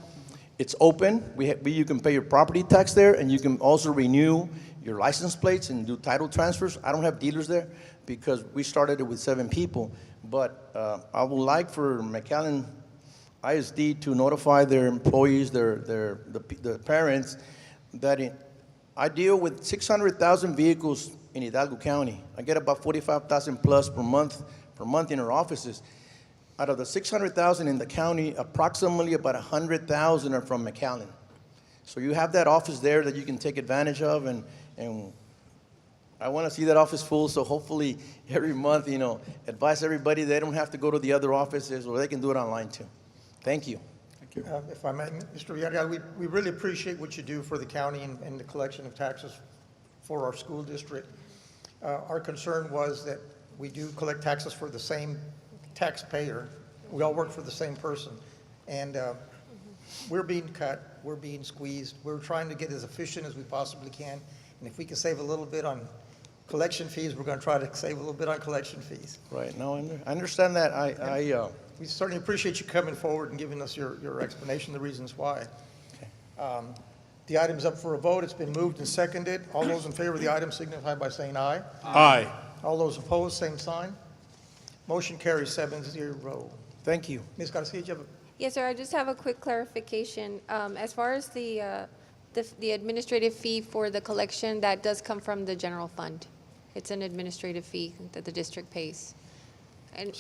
It's open. You can pay your property tax there, and you can also renew your license plates and do title transfers. I don't have dealers there because we started it with 7 people. But I would like for McAllen ISD to notify their employees, the parents, that I deal with 600,000 vehicles in Hidalgo County. I get about 45,000 plus per month in our offices. Out of the 600,000 in the county, approximately about 100,000 are from McAllen. So you have that office there that you can take advantage of, and I want to see that office full, so hopefully every month, advise everybody they don't have to go to the other offices, or they can do it online too. Thank you. Thank you. If I may, Mr. Villarreal, we really appreciate what you do for the county and the collection of taxes for our school district. Our concern was that we do collect taxes for the same taxpayer. We all work for the same person. And we're being cut, we're being squeezed. We're trying to get as efficient as we possibly can. And if we can save a little bit on collection fees, we're going to try to save a little bit on collection fees. Right. No, I understand that. We certainly appreciate you coming forward and giving us your explanation, the reasons why. Okay. The item's up for a vote. It's been moved and seconded. All those in favor of the item signify by saying aye. Aye. All those opposed, same sign. Motion carries 7-0. Thank you. Ms. Garcia, do you have a... Yes, sir. I just have a quick clarification. As far as the administrative fee for the collection, that does come from the general fund. It's an administrative fee that the district pays. And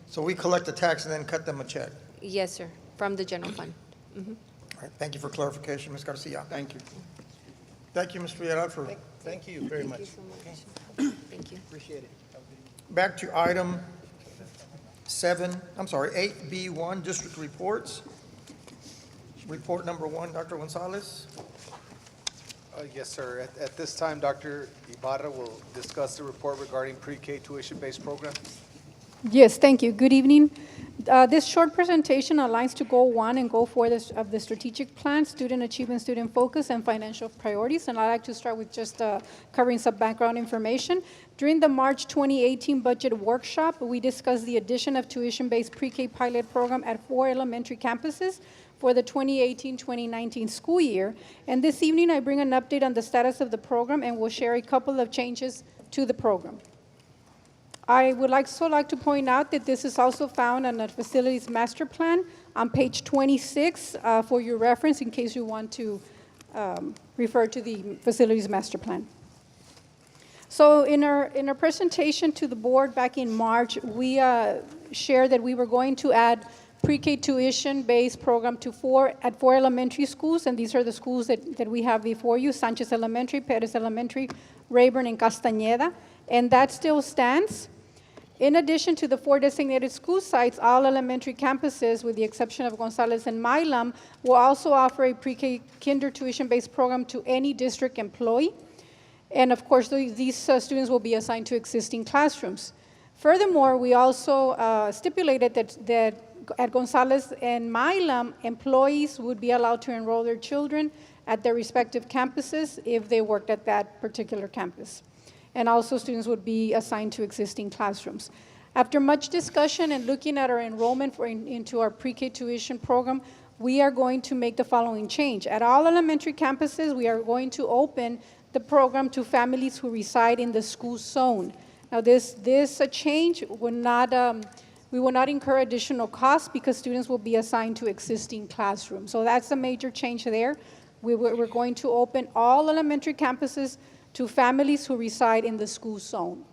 So we collect the tax and then cut them a check? Yes, sir, from the general fund. Mm-hmm. All right, thank you for clarification, Ms. Garcia. Thank you. Thank you, Mr. Villarreal, for... Thank you very much. Thank you. Appreciate it. Back to item 8B1, district reports. Report number 1, Dr. Gonzalez. Yes, sir. At this time, Dr. Ibarra will discuss the report regarding pre-K tuition-based program. Yes, thank you. Good evening. This short presentation aligns to Goal 1 and Goal 4 of the strategic plan, student achievement, student focus, and financial priorities. And I'd like to start with just covering some background information. During the March 2018 budget workshop, we discussed the addition of tuition-based pre-K pilot program at 4 elementary campuses for the 2018-2019 school year. And this evening, I bring an update on the status of the program and will share a couple of changes to the program. I would like to point out that this is also found on the facilities master plan on page 26 for your reference in case you want to refer to the facilities master plan. So in our presentation to the board back in March, we shared that we were going to add pre-K tuition-based program at 4 elementary schools, and these are the schools that we have before you: Sanchez Elementary, Perez Elementary, Rayburn, and Castañeda, and that still stands. In addition to the 4 designated school sites, all elementary campuses, with the exception of Gonzales and Milam, will also offer a pre-K kinder tuition-based program to any district employee. And of course, these students will be assigned to existing classrooms. Furthermore, we also stipulated that at Gonzales and Milam, employees would be allowed to enroll their children at their respective campuses if they worked at that particular campus. And also students would be assigned to existing classrooms. After much discussion and looking at our enrollment into our pre-K tuition program, we are going to make the following change. At all elementary campuses, we are going to open the program to families who reside in the school zone. Now this change will not, we will not incur additional costs because students will be assigned to existing classrooms. So that's a major change there. We're going to open all elementary campuses to families who reside in the school zone.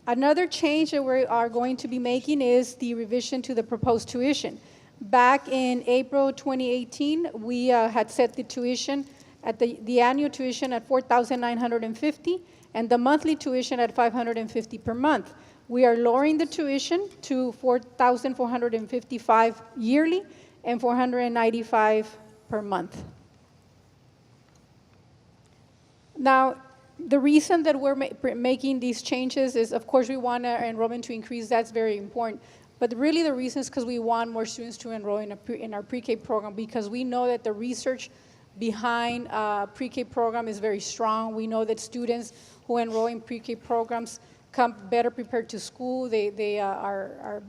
Another change that we are going to be making is the revision to the proposed tuition. Back in April 2018, we had set the tuition at the annual tuition at $4,950 and the monthly tuition at $550 per month. We are lowering the tuition to $4,455 yearly and $495 per month. Now, the reason that we're making these changes is, of course, we want our enrollment to increase. That's very important. But really the reason is because we want more students to enroll in our pre-K program, because we know that the research behind pre-K program is very strong. We know that students who enroll in pre-K programs come better prepared to school. They are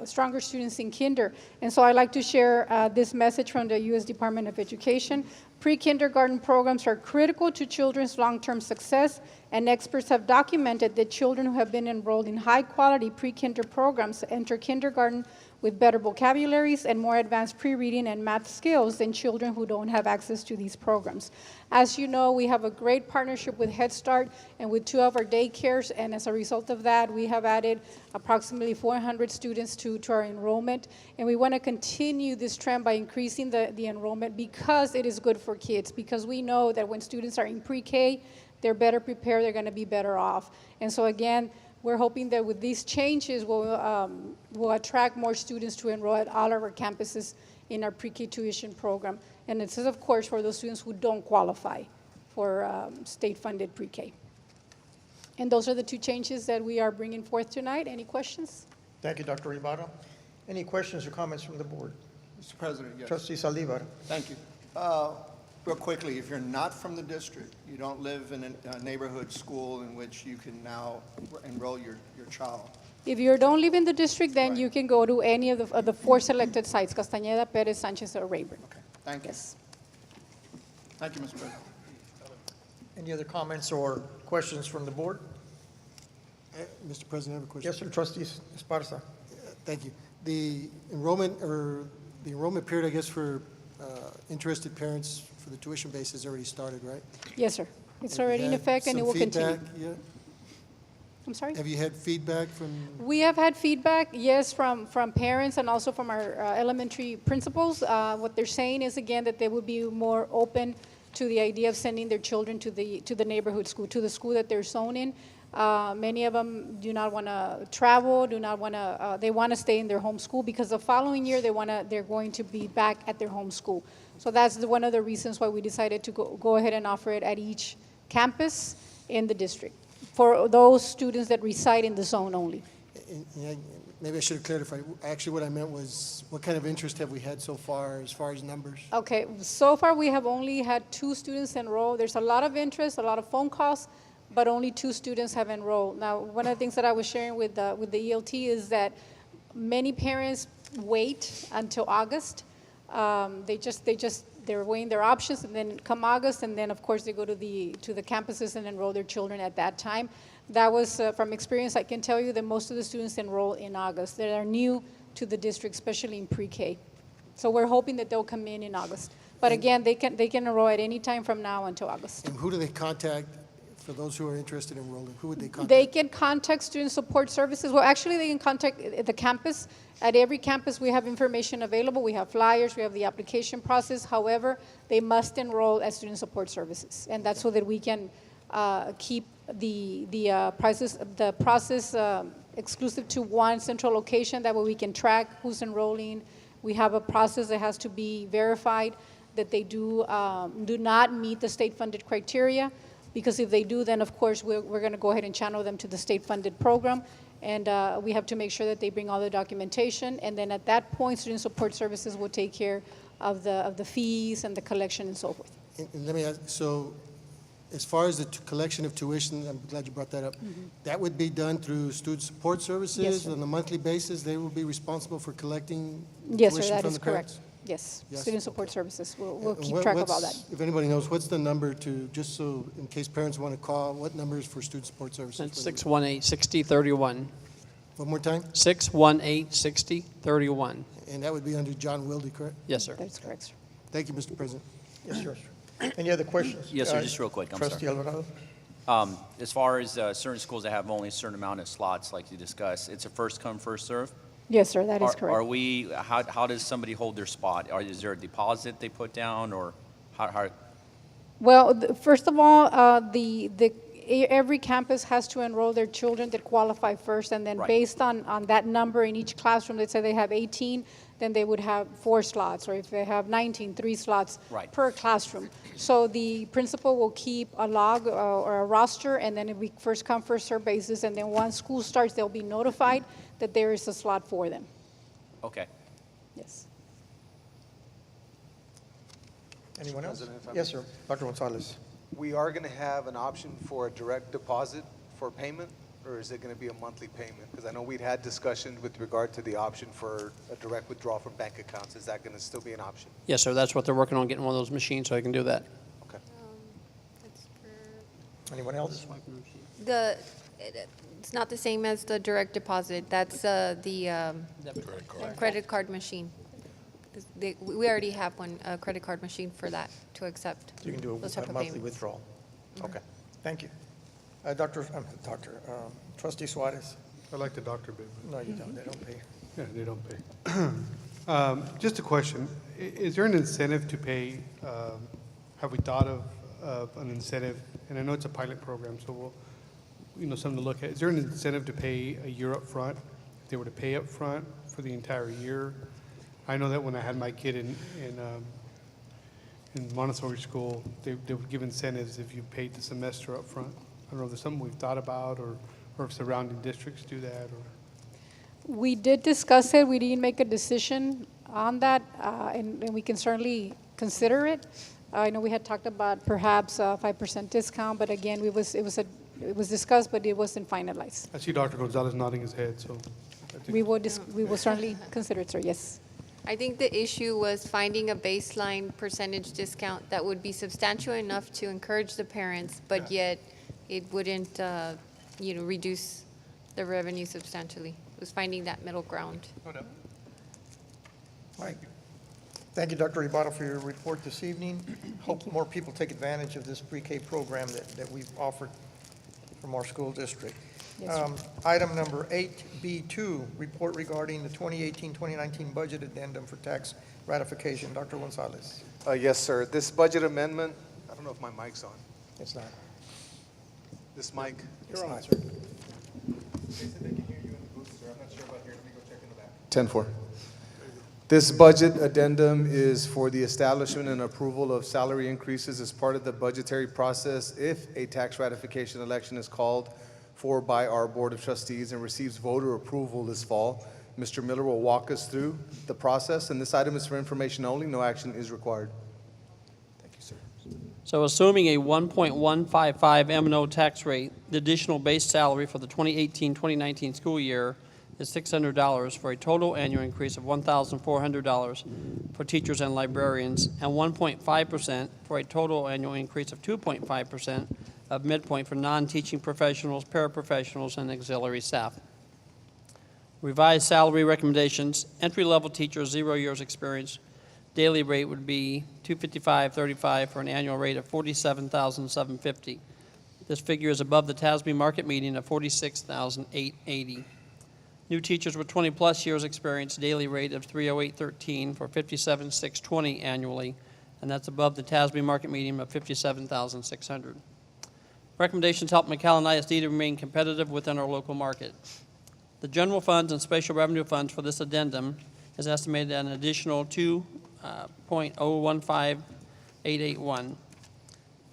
stronger students in kinder. And so I'd like to share this message from the U.S. Department of Education. Pre-kindergarten programs are critical to children's long-term success, and experts have documented that children who have been enrolled in high-quality pre-kinder programs enter kindergarten with better vocabularies and more advanced pre-reading and math skills than children who don't have access to these programs. As you know, we have a great partnership with Head Start and with 2 of our daycares, and as a result of that, we have added approximately 400 students to our enrollment, and we want to continue this trend by increasing the enrollment because it is good for kids, because we know that when students are in pre-K, they're better prepared, they're going to be better off. And so again, we're hoping that with these changes, we'll attract more students to enroll at all of our campuses in our pre-K tuition program. And this is, of course, for those students who don't qualify for state-funded pre-K. And those are the 2 changes that we are bringing forth tonight. Any questions? Thank you, Dr. Ibarra. Any questions or comments from the board? Mr. President, yes. Trustee Saldívar. Thank you. Real quickly, if you're not from the district, you don't live in a neighborhood school in which you can now enroll your child. If you don't live in the district, then you can go to any of the 4 selected sites, Castañeda, Perez, Sanchez, or Rayburn. Okay, thank you. Yes. Thank you, Mr. President. Any other comments or questions from the board? Mr. President, I have a question. Yes, sir, Trustee Esparza. Thank you. The enrollment period, I guess, for interested parents for the tuition base has already started, right? Yes, sir. It's Have you already in had effect and it some will continue. feedback yet? I'm sorry? Have you had feedback from? We have had feedback, yes, from parents and also from our elementary principals. What they're saying is, again, that they would be more open to the idea of sending their children to the neighborhood school, to the school that they're zoned in. Many of them do not want to travel, they want to stay in their home school because the following year they're going to be back at their home school. So that's one of the reasons why we decided to go ahead and offer it at each campus in the district for those students that reside in the zone only. Maybe I should have clarified. Actually, what I meant was, what kind of interest have we had so far as numbers? Okay, so far we have only had 2 students enroll. There's a lot of interest, a lot of phone calls, but only 2 students have enrolled. Now, one of the things that I was sharing with the ELT is that many parents wait until August. They're weighing their options, and then come August, and then of course they go to the campuses and enroll their children at that time. That was from experience. I can tell you that most of the students enroll in August. They are new to the district, especially in pre-K. So we're hoping that they'll come in August. But again, they can enroll at any time from now until August. And who do they contact for those who are interested in enrolling? Who would they contact? They can contact Student Support Services. Well, actually, they can contact the campus. At every campus, we have information available. We have flyers. We have the application process. However, they must enroll at Student Support Services, and that's so that we can keep the process exclusive to one central location. That way, we can track who's enrolling. We have a process that has to be verified that they do not meet the state-funded criteria. Because if they do, then of course we're going to go ahead and channel them to the state-funded program, and we have to make sure that they bring all the documentation. And then at that point, Student Support Services will take care of the fees and the collection and so forth. And let me ask, so as far as the collection of tuition, I'm glad you brought that up. That would be done through Student Support Services? Yes, sir. On a monthly basis, they will be responsible for collecting Yes, sir, tuition that from is the parents? correct. Yes, Yes. Student Support Services. We'll And keep track of all that. If anybody knows, what's the number to, just so in case parents want to call, what number is for Student Support Services? That's 618-6031. One more time? 618-6031. And that would be under John Wilde, correct? Yes, sir. That's correct, sir. Thank you, Mr. President. Yes, sir. Any other questions? Yes, sir, just real quick, I'm sorry. Trustee Alvarado? As far as certain schools that have only a certain amount of slots, like you discussed, it's a first come, first serve? Yes, sir, that is Are correct. we, how does somebody hold their spot? Is there a deposit they put down, or how? Well, first of all, every campus has to enroll their children that qualify first, and then Right. based on that number in each classroom, let's say they have 18, then they would have 4 slots, or if they have 19, 3 slots Right. per classroom. So the principal will keep a log or a roster, and then it'll be first come, first served basis, and then once school starts, they'll be notified that there is a slot for them. Okay. Yes. Anyone else? President, if I Yes, may. sir. Dr. Gonzalez. We are going to have an option for a direct deposit for payment, or is it going to be a monthly payment? Because I know we'd had discussion with regard to the option for a direct withdrawal from bank accounts. Is that going to still be an option? Yes, sir. That's what they're working on, getting one of those machines so I can do that. Okay. Anyone else? It's not the same as the direct deposit. That's the credit card machine. We already have a credit card machine for that to accept. So you can do those type a of monthly payments. withdrawal. Okay, thank you. Trustee Suarez. I like the doctor bit. No, you don't. They don't pay. Yeah, they don't pay. Just a question. Is there an incentive to pay, have we thought of an incentive? And I know it's a pilot program, so we'll, something to look at. Is there an incentive to pay a year up front? If they were to pay up front for the entire year? I know that when I had my kid in Montessori school, they would give incentives if you paid the semester up front. I don't know if there's something we've thought about, or if surrounding districts do that, or. We did discuss it. We didn't make a decision on that, and we can certainly consider it. I know we had talked about perhaps a 5% discount, but again, it was discussed, but it wasn't finalized. I see Dr. Gonzalez nodding his head, so. We will certainly consider it, sir, yes. I think the issue was finding a baseline percentage discount that would be substantial enough to encourage the parents, but yet it wouldn't, reduce the revenue substantially. It was finding that middle ground. Mike. Thank you, Dr. Ibarra, for your report this evening. Hope more people take advantage of this pre-K program that we've offered from our school district. Yes, sir. Item number 8B2, report regarding the 2018-2019 budget addendum for tax ratification. Dr. Gonzalez. Yes, sir. This budget amendment, I don't know if my mic's on. It's not. This mic? You're on, sir. They said they can hear you in the booth, sir. I'm not sure about here. Let me go check in the back. 10-4. This budget addendum is for the establishment and approval of salary increases as part of the budgetary process if a tax ratification election is called for by our Board of Trustees and receives voter approval this fall. Mr. Miller will walk us through the process, and this item is for information only. No action is required. Thank you, sir. So assuming a 1.155 M&O tax rate, the additional base salary for the 2018-2019 school year is $600 for a total annual increase of $1,400 for teachers and librarians, and 1.5% for a total annual increase of 2.5% of midpoint for non-teaching professionals, paraprofessionals, and auxiliary staff. Revised salary recommendations: entry-level teacher, 0 years experience, daily rate would be $255.35 for an annual rate of $47,750. This figure is above the TASB market median of $46,880. New teachers with 20-plus years experience, daily rate of $308.13 for $57,620 annually, and that's above the TASB market median of $57,600. Recommendations help McAllen ISD to remain competitive within our local market. The general funds and special revenue funds for this addendum is estimated at an additional $2.015881.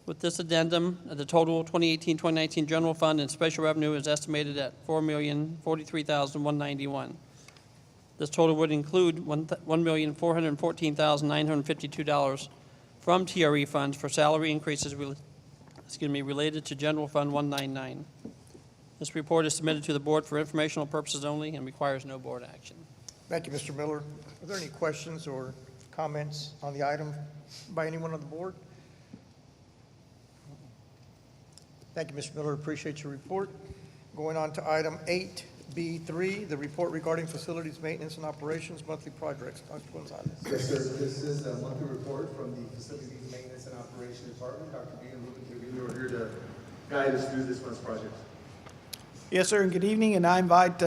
With this addendum, the total 2018-2019 general fund and special revenue is estimated at $4,043,191. This total would include $1,414,952 from TRE funds for salary increases related to General Fund 199. This report is submitted to the board for informational purposes only and requires no board action. Thank you, Mr. Miller. Are there any questions or comments on the item by anyone on the board? Thank you, Mr. Miller. Appreciate your report. Going on to item 8B3, the report regarding facilities maintenance and operations monthly projects. Dr. Gonzalez. Yes, sir. This is a monthly report from the Facilities Maintenance and Operations Department. Dr. B and Ruben Trevino are here to guide us through this month's project. Yes, sir, and good evening, and I invite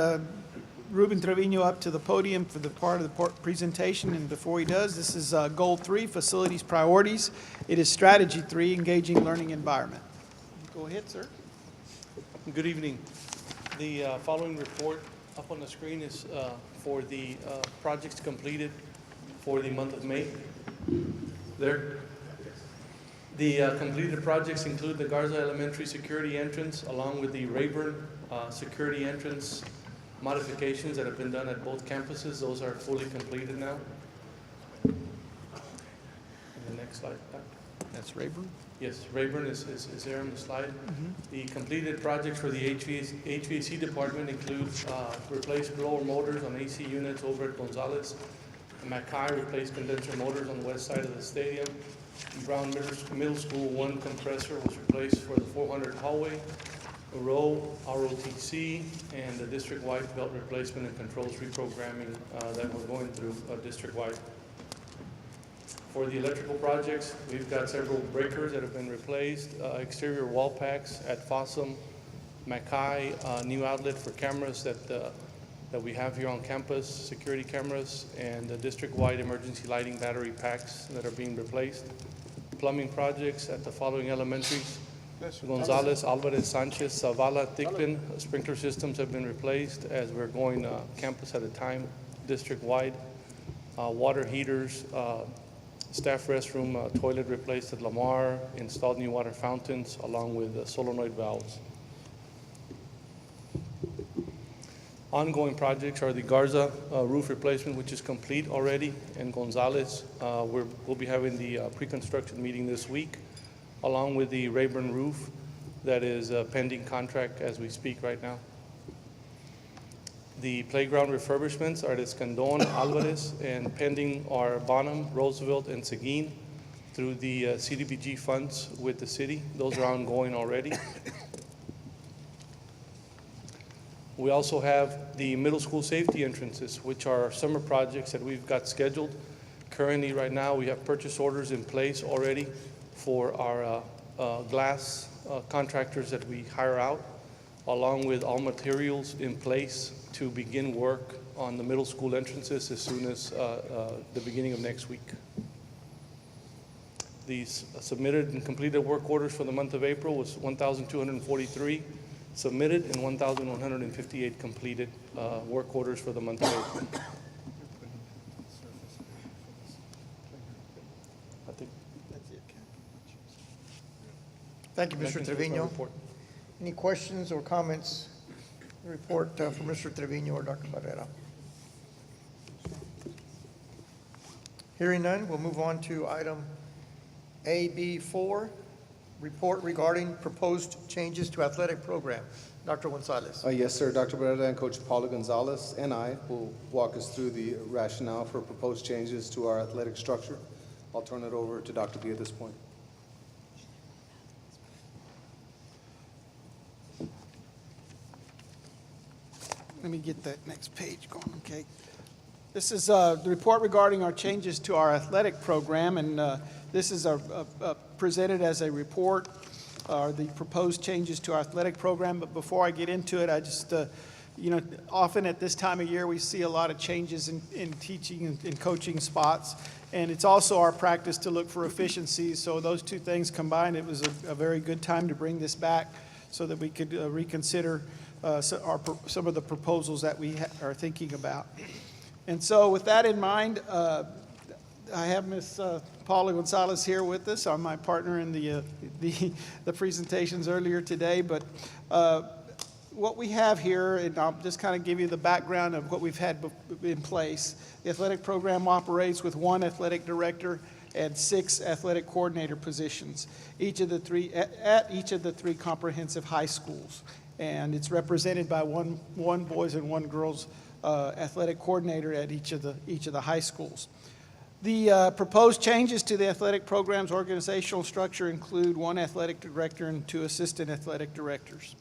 Ruben Trevino up to the podium for the part of the presentation, and before he does, this is Goal 3, Facilities Priorities. It is Strategy 3, Engaging Learning Environment. Go ahead, sir. Good evening. The following report up on the screen is for the projects completed for the month of May. There. The completed projects include the Garza Elementary security entrance along with the Rayburn security entrance modifications that have been done at both campuses. Those are fully completed now. And the next slide. That's Rayburn? Yes, Rayburn is there on the slide. The completed projects for the HVAC department include replaced blower motors on AC units over at Gonzalez. McKay replaced condenser motors on the west side of the stadium. Brown Middle School 1 compressor was replaced for the 400 hallway. A row ROTC and the district-wide belt replacement and controls reprogramming that we're going through district-wide. For the electrical projects, we've got several breakers that have been replaced, exterior wall packs at Fossum, McKay, new outlet for cameras that we have here on campus, security cameras, and the district-wide emergency lighting battery packs that are being replaced. Plumbing projects at the following elementaries: Gonzalez, Alvarez, Sanchez, Zavala, Thigpen. Sprinkler systems have been replaced as we're going campus at a time, district-wide. Water heaters, staff restroom, toilet replaced at Lamar, installed new water fountains along with solenoid valves. Ongoing projects are the Garza roof replacement, which is complete already, and Gonzalez. We'll be having the pre-construction meeting this week, along with the Rayburn roof that is pending contract as we speak right now. The playground refurbishments are at Escandon, Alvarez, and pending are Bonham, Roosevelt, and Seguin through the CDBG funds with the city. Those are ongoing already. We also have the middle school safety entrances, which are summer projects that we've got scheduled. Currently, right now, we have purchase orders in place already for our glass contractors that we hire out, along with all materials in place to begin work on the middle school entrances as soon as the beginning of next week. These submitted and completed work orders for the month of April was 1,243 submitted and 1,158 completed work orders for the month of April. Thank you, Mr. Trevino. Any questions or comments? Report from Mr. Trevino or Dr. Barrera. Hearing none, we'll move on to item AB4, report regarding proposed changes to athletic program. Dr. Gonzalez. Yes, sir. Dr. Barrera and Coach Paulo Gonzalez and I will walk us through the rationale for proposed changes to our athletic structure. I'll turn it over to Dr. B at this point. Let me get that next page going, okay? This is the report regarding our changes to our athletic program, and this is presented as a report, the proposed changes to our athletic program. But before I get into it, I just, often at this time of year, we see a lot of changes in teaching and coaching spots, and it's also our practice to look for efficiencies. So those two things combined, it was a very good time to bring this back so that we could reconsider some of the proposals that we are thinking about. And so with that in mind, I have Ms. Paula Gonzalez here with us. I'm my partner in the presentations earlier today. But what we have here, and I'll just kind of give you the background of what we've had in place. The athletic program operates with 1 athletic director and 6 athletic coordinator positions, at each of the 3 comprehensive high schools. And it's represented by one boys and 1 girls athletic coordinator at each of the high schools. The proposed changes to the athletic program's organizational structure include 1 athletic director and 2 assistant athletic directors.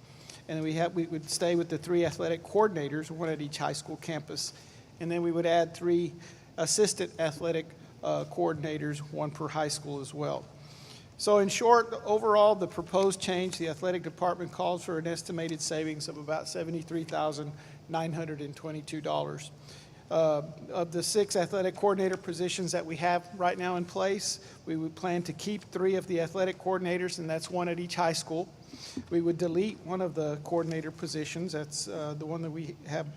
And we would stay with the 3 athletic coordinators, 1 at each high school campus. And then we would add 3 assistant athletic coordinators, 1 per high school as well. So in short, overall, the proposed change, the athletic department calls for an estimated savings of about $73,922. Of the 6 athletic coordinator positions that we have right now in place, we would plan to keep 3 of the athletic coordinators, and that's 1 at each high school. We would delete 1 of the coordinator positions. That's the one that we have,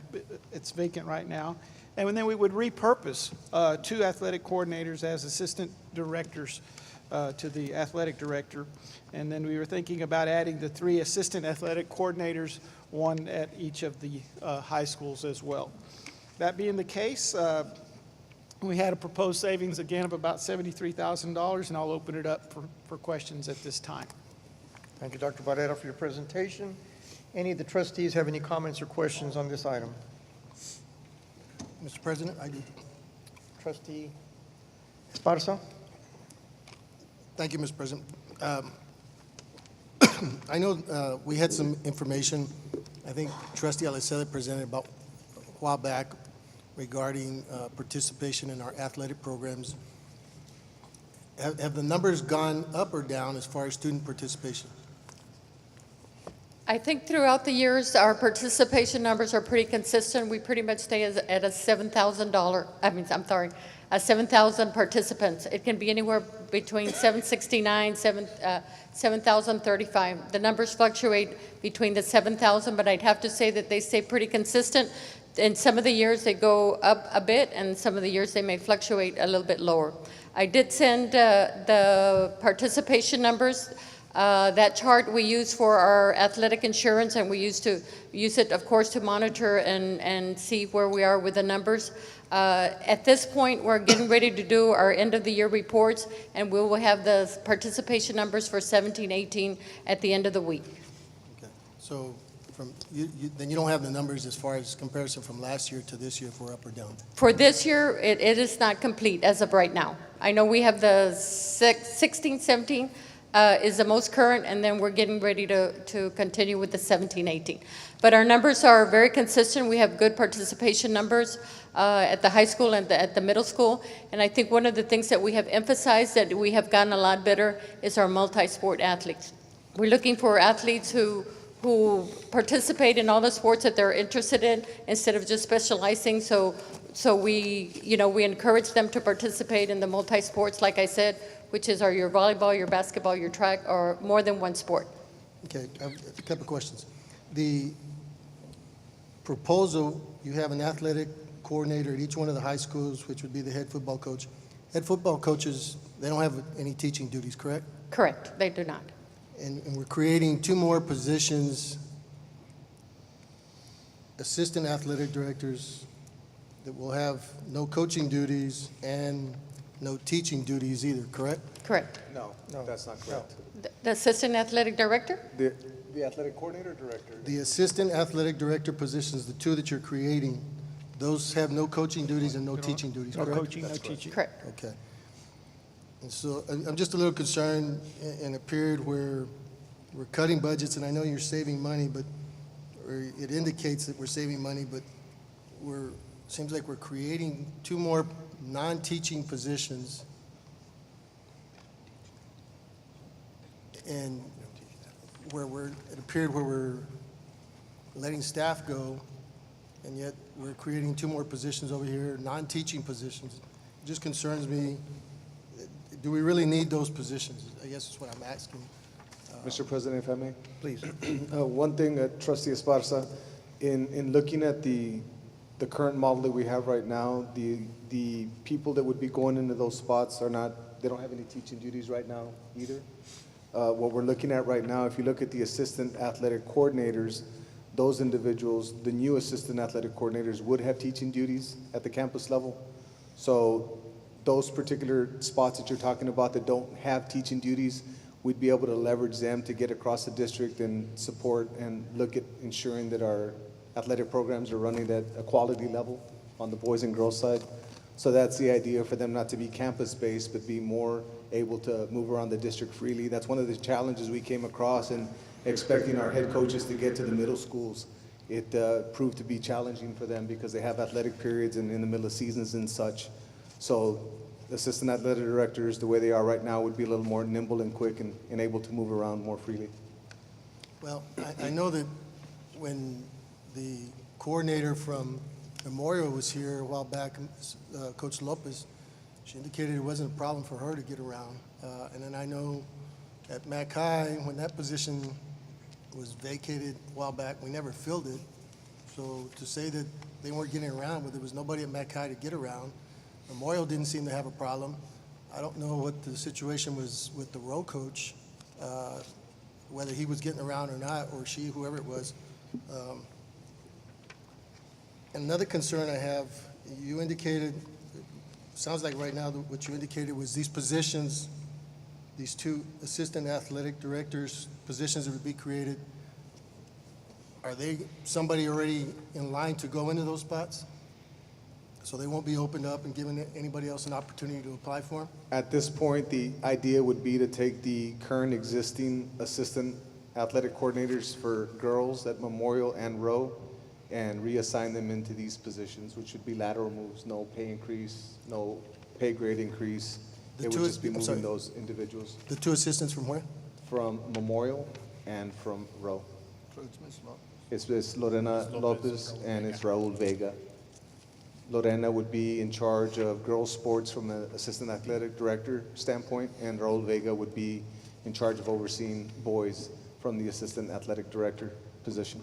it's vacant right now. And then we would repurpose 2 athletic coordinators as assistant directors to the athletic director. And then we were thinking about adding the 3 assistant athletic coordinators, 1 at each of the high schools as well. That being the case, we had a proposed savings again of about $73,000, and I'll open it up for questions at this time. Thank you, Dr. Barrera, for your presentation. Any of the trustees have any comments or questions on this item? Mr. President, I do. Trustee Esparza? Thank you, Mr. President. I know we had some information, I think Trustee Aliceta presented about a while back regarding participation in our athletic programs. Have the numbers gone up or down as far as student participation? I think throughout the years, our participation numbers are pretty consistent. We pretty much stay at a $7,000 participants. It can be anywhere between 769, 7,035. The numbers fluctuate between the 7,000, but I'd have to say that they stay pretty consistent. In some of the years, they go up a bit, and some of the years, they may fluctuate a little bit lower. I did send the participation numbers. That chart we use for our athletic insurance, and we use it, of course, to monitor and see where we are with the numbers. At this point, we're getting ready to do our end-of-the-year reports, and we will have the participation numbers for 17-18 at the end of the week. Okay. So then you don't have the numbers as far as comparison from last year to this year if we're up or down? For this year, it is not complete as of right now. I know we have the 16-17 is the most current, and then we're getting ready to continue with the 17-18. But our numbers are very consistent. We have good participation numbers at the high school and at the middle school. And I think one of the things that we have emphasized that we have gotten a lot better is our multi-sport athletes. We're looking for athletes who participate in all the sports that they're interested in instead of just specializing. So we encourage them to participate in the multi-sports, like I said, which is your volleyball, your basketball, your track, or more than one sport. Okay, I have a couple of questions. The proposal, you have an athletic coordinator at each one of the high schools, which would be the head football coach. Head football coaches, they don't have any teaching duties, correct? Correct, they do not. and we're creating 2 more positions, assistant athletic directors that will have no coaching duties and no teaching duties either, correct? Correct. No, that's not correct. The assistant athletic director? The athletic coordinator or director? The assistant athletic director positions, the 2 that you're creating, those have no coaching duties and no teaching duties, No correct? coaching, no teaching. Correct. Okay. And so I'm just a little concerned in a period where we're cutting budgets, and I know you're saving money, but, or it indicates that we're saving money, but seems like we're creating 2 more non-teaching positions. And where we're at a period where we're letting staff go, and yet we're creating 2 more positions over here, non-teaching positions. It just concerns me. Do we really need those positions? I guess that's what I'm asking. Mr. President, if I may. Please. One thing, Trustee Esparza, in looking at the current model that we have right now, the people that would be going into those spots they don't have any teaching duties right now either. What we're looking at right now, if you look at the assistant athletic coordinators, those individuals, the new assistant athletic coordinators would have teaching duties at the campus level. So those particular spots that you're talking about that don't have teaching duties, we'd be able to leverage them to get across the district and support and look at ensuring that our athletic programs are running at a quality level on the boys and girls side. So that's the idea, for them not to be campus-based, but be more able to move around the district freely. That's one of the challenges we came across in expecting our head coaches to get to the middle schools. It proved to be challenging for them because they have athletic periods and in the middle of seasons and such. So assistant athletic directors, the way they are right now, would be a little more nimble and quick and able to move around more freely. Well, I know that when the coordinator from Memorial was here a while back, Coach Lopez, she indicated it wasn't a problem for her to get around. And then I know at Mac High, when that position was vacated a while back, we never filled it. So to say that they weren't getting around, but there was nobody at Mac High to get around, Memorial didn't seem to have a problem. I don't know what the situation was with the row coach, whether he was getting around or not, or she, whoever it was. Another concern I have, you indicated, sounds like right now what you indicated was these positions, these 2 assistant athletic directors positions that would be created, are they somebody already in line to go into those spots? So they won't be opened up and giving anybody else an opportunity to apply for them? At this point, the idea would be to take the current existing assistant athletic coordinators for girls at Memorial and Rowe and reassign them into these positions, which would be lateral moves, no pay increase, no pay grade increase. It would just be moving those individuals. The 2 assistants from where? From Memorial and from Rowe. It's Lorena Lopez and it's Raul Vega. Lorena would be in charge of girls' sports from an assistant athletic director standpoint, and Raul Vega would be in charge of overseeing boys from the assistant athletic director position.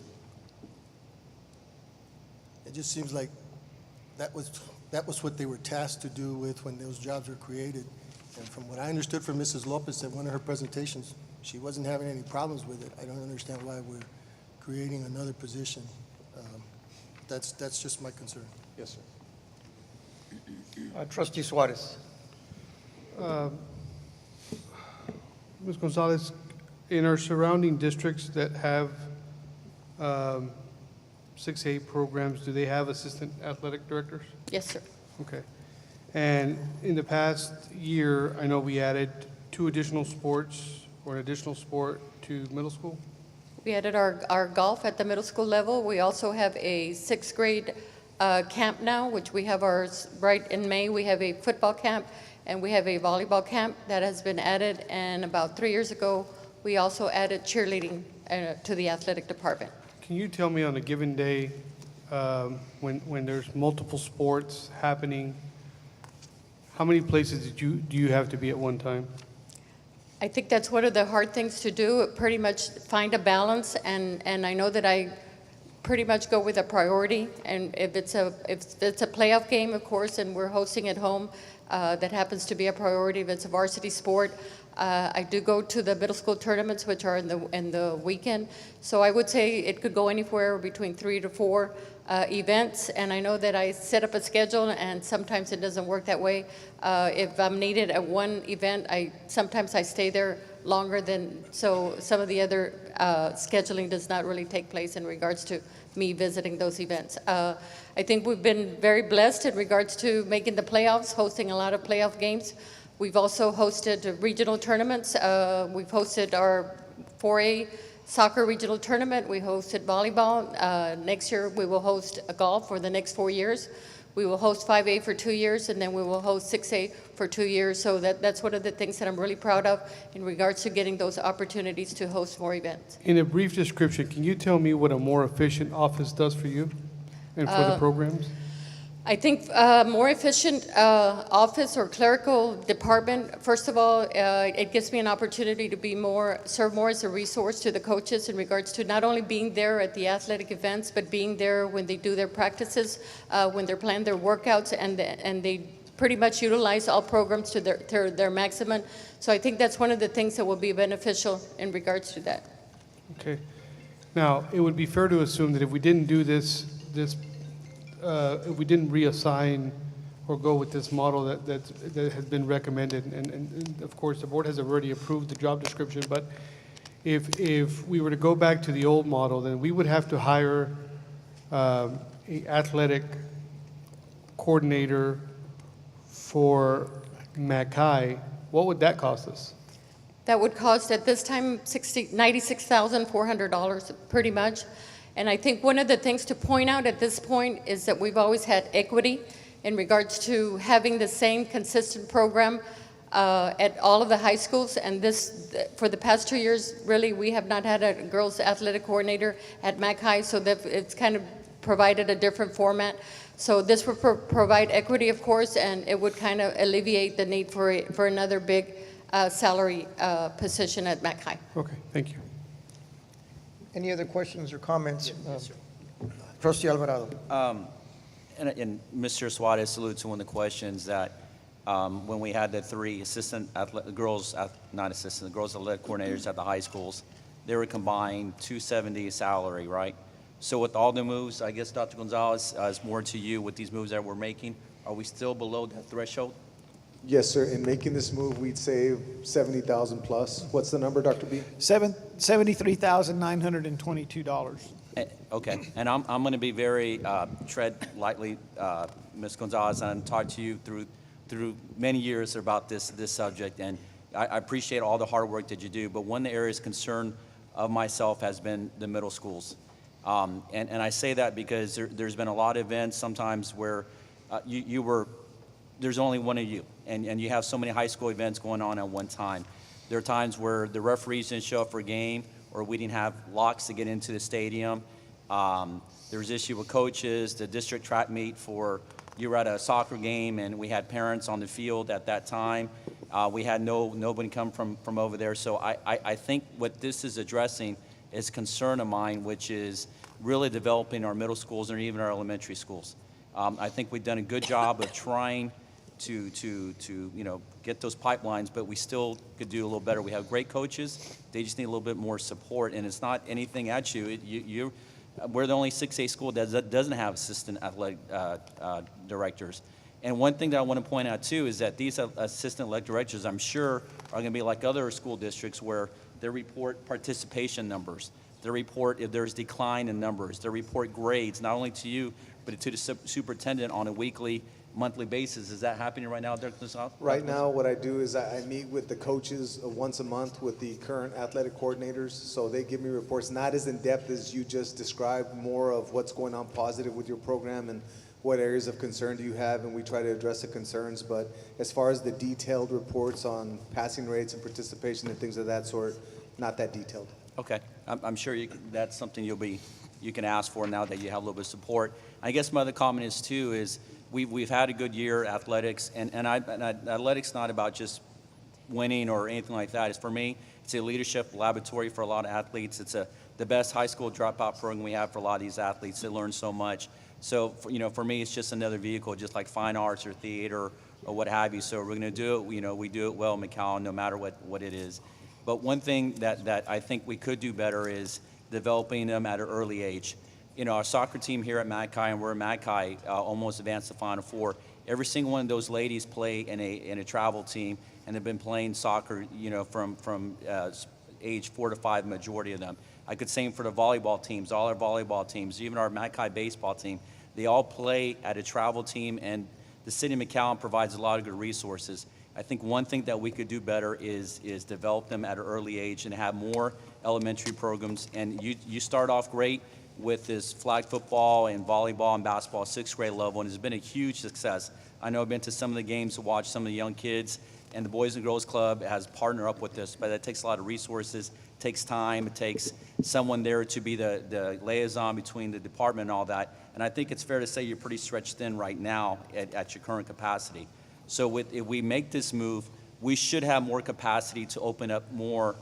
It just seems like that was what they were tasked to do with when those jobs were created. And from what I understood from Mrs. Lopez at one of her presentations, she wasn't having any problems with it. I don't understand why we're creating another position. That's just my concern. Yes, sir. Trustee Suarez. Ms. Gonzalez, in our surrounding districts that have 6A programs, do they have assistant athletic directors? Yes, sir. Okay. And in the past year, I know we added 2 additional sports or an additional sport to middle school. We added our golf at the middle school level. We also have a 6th grade camp now, which we have ours right in May. We have a football camp and we have a volleyball camp that has been added. And about 3 years ago, we also added cheerleading to the athletic department. Can you tell me on a given day, when there's multiple sports happening, how many places do you have to be at one time? I think that's one of the hard things to do, pretty much find a balance, and I know that I pretty much go with a priority, and if it's a playoff game, of course, and we're hosting at home, that happens to be a priority. If it's a varsity sport, I do go to the middle school tournaments, which are in the weekend. So I would say it could go anywhere between 3 to 4 events. And I know that I set up a schedule, and sometimes it doesn't work that way. If I'm needed at one event, sometimes I stay there longer than, so some of the other scheduling does not really take place in regards to me visiting those events. I think we've been very blessed in regards to making the playoffs, hosting a lot of playoff games. We've also hosted regional tournaments. We've hosted our 4A soccer regional tournament. We hosted volleyball. Next year, we will host golf for the next 4 years. We will host 5A for 2 years, and then we will host 6A for 2 years. So that's one of the things that I'm really proud of in regards to getting those opportunities to host more events. In a brief description, can you tell me what a more efficient office does for you and for the programs? I think more efficient office or clerical department, first of all, it gives me an opportunity to serve more as a resource to the coaches in regards to not only being there at the athletic events, but being there when they do their practices, when they're planning their workouts, and they pretty much utilize all programs to their maximum. So I think that's one of the things that will be beneficial in regards to that. Okay. Now, it would be fair to assume that if we didn't do this if we didn't reassign or go with this model that has been recommended, and of course the board has already approved the job description, but if we were to go back to the old model, then we would have to hire an athletic coordinator for McAllen. What would that cost us? That would cost at this time $96,400 pretty much. And I think one of the things to point out at this point is that we've always had equity in regards to having the same consistent program at all of the high schools. And this, for the past 2 years, really, we have not had a girls athletic coordinator at McAllen, so that it's kind of provided a different format. So this would provide equity, of course, and it would kind of alleviate the need for another big salary position at McAllen. Okay, thank you. Any other questions or comments? Trustee Alvarado. And Mr. Suarez alluded to one of the questions that when we had the 3 girls athletic coordinators at the high schools, they were combined $270 salary, right? So with all the moves, I guess, Dr. Gonzalez, is more to you with these moves that we're making. Are we still below that threshold? Yes, sir. In making this move, we'd save 70,000 plus. What's the number, Dr. B? $73,922. Okay, and I'm going to be very tread lightly, Ms. Gonzalez, and talk to you through many years about this subject, and I appreciate all the hard work that you do. But one of the areas of concern of myself has been the middle schools, and I say that because there's been a lot of events sometimes where there's only one of you, and you have so many high school events going on at one time. There are times where the referees didn't show up for a game, or we didn't have locks to get into the stadium. There was issue with coaches, the district track meet you were at a soccer game, and we had parents on the field at that time. We had nobody come from over there. So I think what this is addressing is a concern of mine, which is really developing our middle schools and even our elementary schools. I think we've done a good job of trying to get those pipelines, but we still could do a little better. We have great coaches. They just need a little bit more support, and it's not anything at you. We're the only 6A school that doesn't have assistant athletic directors. And one thing that I want to point out, too, is that these assistant athletic directors, I'm sure, are going to be like other school districts where they report participation numbers. They report if there's decline in numbers. They report grades, not only to you, but to the superintendent on a weekly, monthly basis. Is that happening right now, Dr. Gonzalez? Right now, what I do is I meet with the coaches once a month with the current athletic coordinators, so they give me reports, not as in-depth as you just described, more of what's going on positive with your program and what areas of concern do you have, and we try to address the concerns. But as far as the detailed reports on passing rates and participation and things of that sort, not that detailed. Okay, I'm sure that's something you can ask for now that you have a little bit of support. I guess my other comment is too is we've had a good year athletics, and athletics not about just winning or anything like that. It's for me, it's a leadership laboratory for a lot of athletes. It's the best high school dropout program we have for a lot of these athletes. They learn so much. So for me, it's just another vehicle, just like fine arts or theater or what have you. So we're going to do it, we do it well in McAllen, no matter what it is. But one thing that I think we could do better is developing them at an early age. Our soccer team here at McAllen, and we're at McAllen, almost advanced to Final Four. Every single one of those ladies play in a travel team, and they've been playing soccer, from age 4 to 5, majority of them. I could say for the volleyball teams, all our volleyball teams, even our McAllen baseball team, they all play at a travel team, and the city of McAllen provides a lot of good resources. I think one thing that we could do better is develop them at an early age and have more elementary programs. And you start off great with this flag football and volleyball and basketball 6th grade level, and it's been a huge success. I know I've been to some of the games to watch some of the young kids, and the Boys and Girls Club has partnered up with this, but that takes a lot of resources, takes time, it takes someone there to be the liaison between the department and all that. And I think it's fair to say you're pretty stretched thin right now at your current capacity. So if we make this move, we should have more capacity to open up more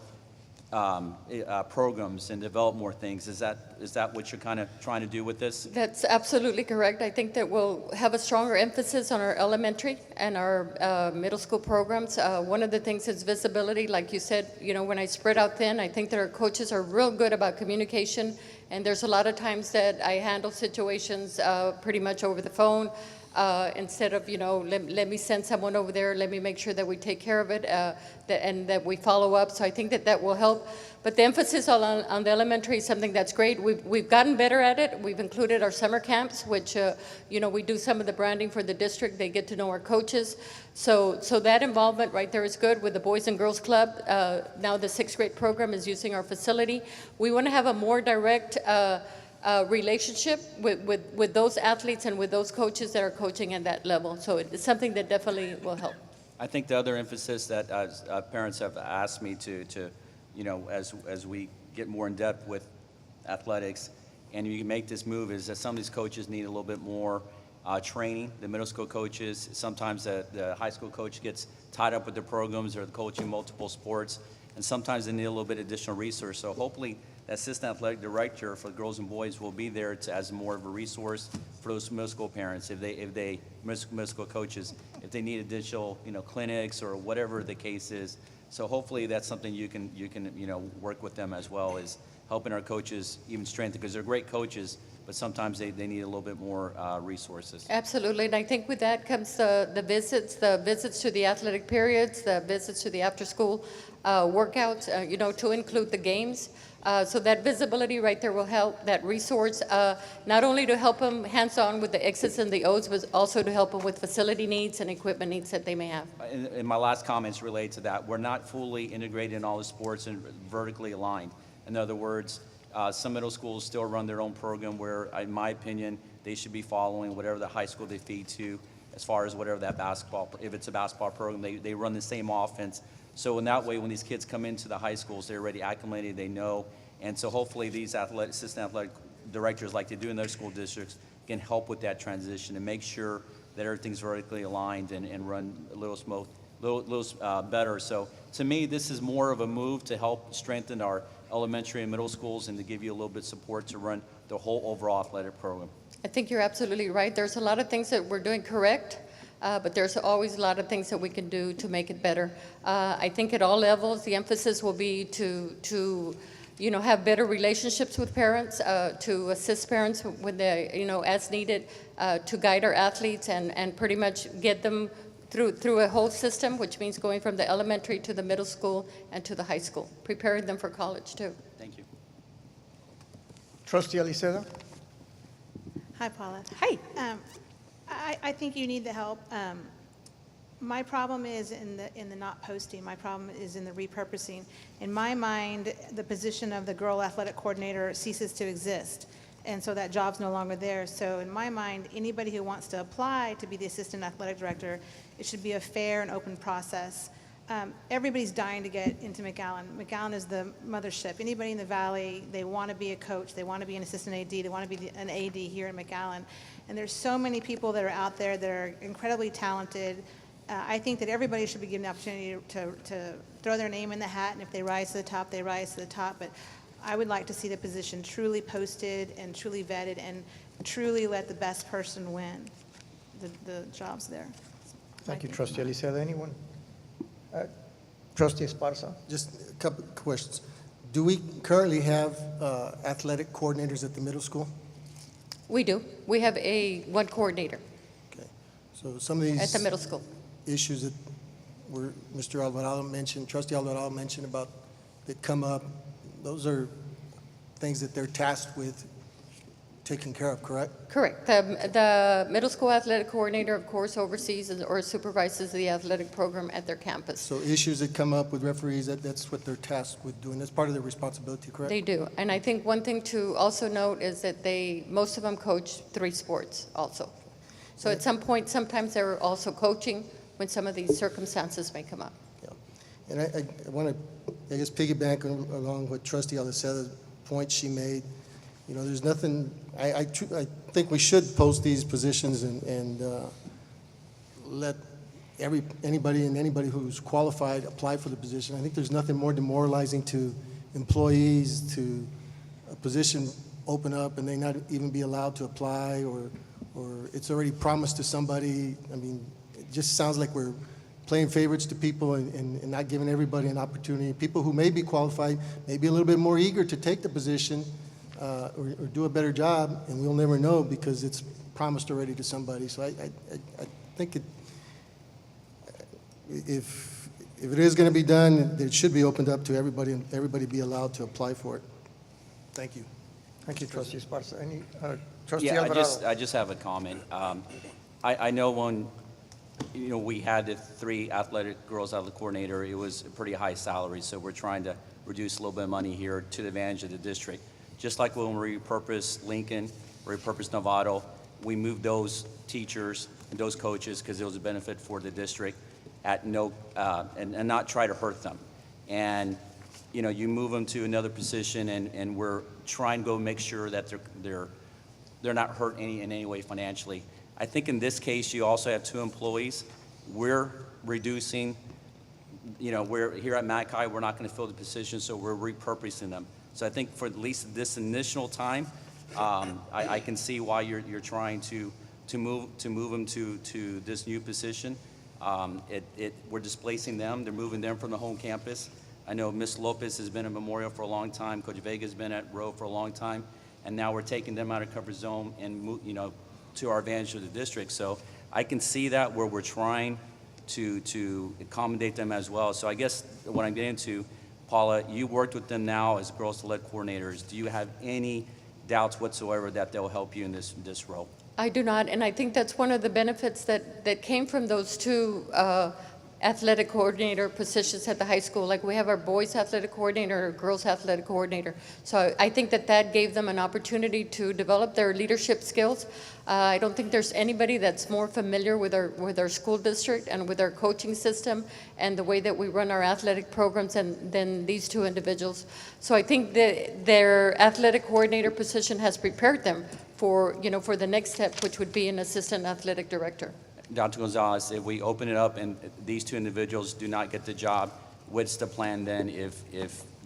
programs and develop more things. Is that what you're kind of trying to do with this? That's absolutely correct. I think that we'll have a stronger emphasis on our elementary and our middle school programs. One of the things is visibility. Like you said, when I spread out thin, I think that our coaches are real good about communication, and there's a lot of times that I handle situations pretty much over the phone. Instead of, let me send someone over there, let me make sure that we take care of it and that we follow up. So I think that will help. But the emphasis on the elementary is something that's great. We've gotten better at it. We've included our summer camps, which, we do some of the branding for the district. They get to know our coaches. So that involvement right there is good with the Boys and Girls Club. Now the 6th grade program is using our facility. We want to have a more direct relationship with those athletes and with those coaches that are coaching at that level. So it's something that definitely will help. I think the other emphasis that parents have asked me to as we get more in depth with athletics and you make this move is that some of these coaches need a little bit more training. The middle school coaches, sometimes the high school coach gets tied up with their programs or coaching multiple sports, and sometimes they need a little bit additional resource. So hopefully the assistant athletic director for girls and boys will be there as more of a resource for those middle school parents, middle school coaches, if they need additional, clinics or whatever the case is. So hopefully that's something you can work with them as well, is helping our coaches even strengthen, because they're great coaches, but sometimes they need a little bit more resources. Absolutely, and I think with that comes the visits to the athletic periods, the visits to the after-school workouts, to include the games. So that visibility right there will help, that resource, not only to help them hands-on with the X's and the O's, but also to help them with facility needs and equipment needs that they may have. And my last comments relate to that. We're not fully integrated in all the sports and vertically aligned. In other words, some middle schools still run their own program where, in my opinion, they should be following whatever the high school they feed to, as far as whatever that basketball, if it's a basketball program, they run the same offense. So in that way, when these kids come into the high schools, they're already acclimated, they know. And so hopefully these assistant athletic directors, like they do in their school districts, can help with that transition and make sure that everything's vertically aligned and run a little better. So to me, this is more of a move to help strengthen our elementary and middle schools and to give you a little bit of support to run the whole overall athletic program. I think you're absolutely right. There's a lot of things that we're doing correct, but there's always a lot of things that we can do to make it better. I think at all levels, the emphasis will be to have better relationships with parents, to assist parents when they, as needed, to guide our athletes and pretty much get them through a whole system, which means going from the elementary to the middle school and to the high school, preparing them for college too. Thank you. Trustee Aliceda? Hi, Paula. Hi. I think you need the help. My problem is in the not posting. My problem is in the repurposing. In my mind, the position of the girl athletic coordinator ceases to exist, and so that job's no longer there. So in my mind, anybody who wants to apply to be the assistant athletic director, it should be a fair and open process. Everybody's dying to get into McAllen. McAllen is the mothership. Anybody in the Valley, they want to be a coach, they want to be an assistant AD, they want to be an AD here in McAllen. And there's so many people that are out there that are incredibly talented. I think that everybody should be given the opportunity to throw their name in the hat, and if they rise to the top, they rise to the top. But I would like to see the position truly posted and truly vetted and truly let the best person win the jobs there. Thank you, Trustee Eliseda. Anyone? Trustee Esparza? Just a couple of questions. Do we currently have athletic coordinators at the middle school? We do. We have one coordinator So some of these at the middle school. issues that were Mr. Alvarado mentioned, Trustee Alvarado mentioned about that come up, those are things that they're tasked with taking care of, correct? Correct. The middle school athletic coordinator, of course, oversees or supervises the athletic program at their campus. So issues that come up with referees, that's what they're tasked with doing. That's part of their responsibility, correct? They do. And I think one thing to also note is that most of them coach 3 sports also. So at some point, sometimes they're also coaching when some of these circumstances may come up. And I want to, I guess, piggyback along with Trustee Aliceda's point she made. You know, there's nothing, I think we should post these positions and let anybody who's qualified apply for the position. I think there's nothing more demoralizing to employees to a position open up and they not even be allowed to apply, or it's already promised to somebody. I mean, it just sounds like we're playing favorites to people and not giving everybody an opportunity. People who may be qualified may be a little bit more eager to take the position or do a better job, and we'll never know because it's promised already to somebody. So I think if it is going to be done, it should be opened up to everybody and everybody be allowed to apply for it. Thank you. Thank you, Trustee Esparza. Any, Trustee Yeah, Alvarado? I just have a comment. I know when, we had the 3 girls athletic coordinator, it was a pretty high salary, so we're trying to reduce a little bit of money here to the advantage of the district. Just like when we repurposed Lincoln, repurposed Novato, we moved those teachers and those coaches because it was a benefit for the district at no, and not try to hurt them. And, you move them to another position and we're trying to go make sure that they're not hurt in any way financially. I think in this case, you also have 2 employees. We're reducing, we're here at McAllen, we're not going to fill the position, so we're repurposing them. So I think for at least this initial time, I can see why you're trying to move them to this new position. We're displacing them. They're moving them from the home campus. I know Ms. Lopez has been at Memorial for a long time. Coach Vega's been at Rowe for a long time, and now we're taking them out of comfort zone and to our advantage of the district. So I can see that where we're trying to accommodate them as well. So I guess what I'm getting to, Paula, you worked with them now as girls select coordinators. Do you have any doubts whatsoever that they'll help you in this role? I do not, and I think that's one of the benefits that came from those 2 athletic coordinator positions at the high school. Like we have our boys athletic coordinator, our girls athletic coordinator. So I think that gave them an opportunity to develop their leadership skills. I don't think there's anybody that's more familiar with our school district and with our coaching system and the way that we run our athletic programs than these 2 individuals. So I think that their athletic coordinator position has prepared them for the next step, which would be an assistant athletic director. Dr. Gonzalez, if we open it up and these 2 individuals do not get the job, what's the plan then?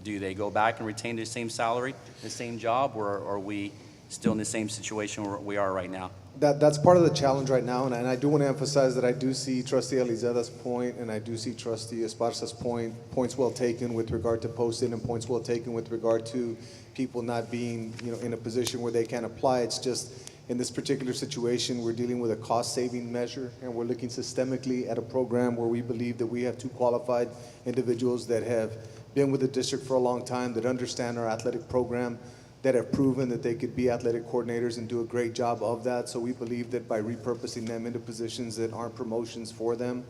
Do they go back and retain the same salary, the same job, or are we still in the same situation where we are right now? That's part of the challenge right now, and I do want to emphasize that I do see Trustee Elizeda's point, and I do see Trustee Esparza's points well taken with regard to posting, and points well taken with regard to people not being, in a position where they can apply. It's just, in this particular situation, we're dealing with a cost-saving measure, and we're looking systemically at a program where we believe that we have 2 qualified individuals that have been with the district for a long time, that understand our athletic program, that have proven that they could be athletic coordinators and do a great job of that. So we believe that by repurposing them into positions that aren't promotions for them,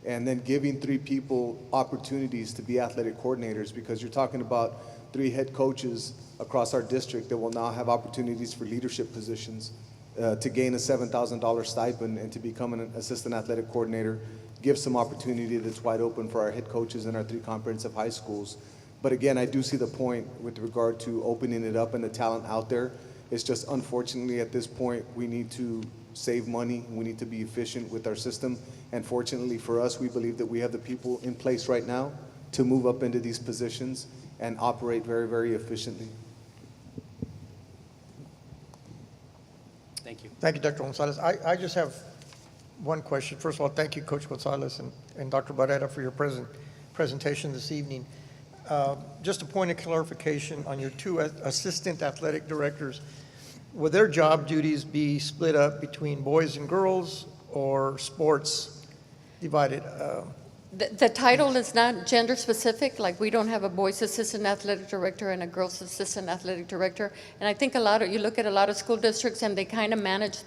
and then giving 3 people opportunities to be athletic coordinators, because you're talking about 3 head coaches across our district that will now have opportunities for leadership positions, to gain a $7,000 stipend and to become an assistant athletic coordinator, give some opportunity that's wide open for our head coaches in our 3 comprehensive high schools. But again, I do see the point with regard to opening it up and the talent out there. It's just, unfortunately, at this point, we need to save money. We need to be efficient with our system. And fortunately for us, we believe that we have the people in place right now to move up into these positions and operate very, very efficiently. Thank you. Thank you, Dr. Gonzalez. I just have one question. First of all, thank you, Coach Gonzalez and Dr. Barrera for your presentation this evening. Just a point of clarification on your two assistant athletic directors. Will their job duties be split up between boys and girls or sports divided? The title is not gender specific, like we don't have a boys assistant athletic director and a girls assistant athletic director. And I think you look at a lot of school districts and they kind of manage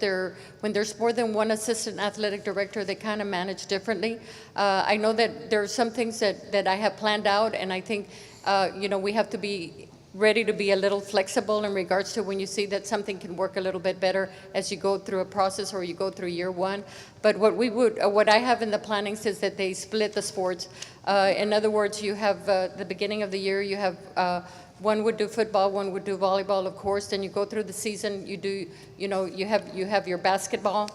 when there's more than one assistant athletic director, they kind of manage differently. I know that there are some things that I have planned out, and I think, we have to be ready to be a little flexible in regards to when you see that something can work a little bit better as you go through a process or you go through year one. But what I have in the plannings is that they split the sports. In other words, you have the beginning of the year, you have one would do football, one would do volleyball, of course. Then you go through the season, you have your basketball.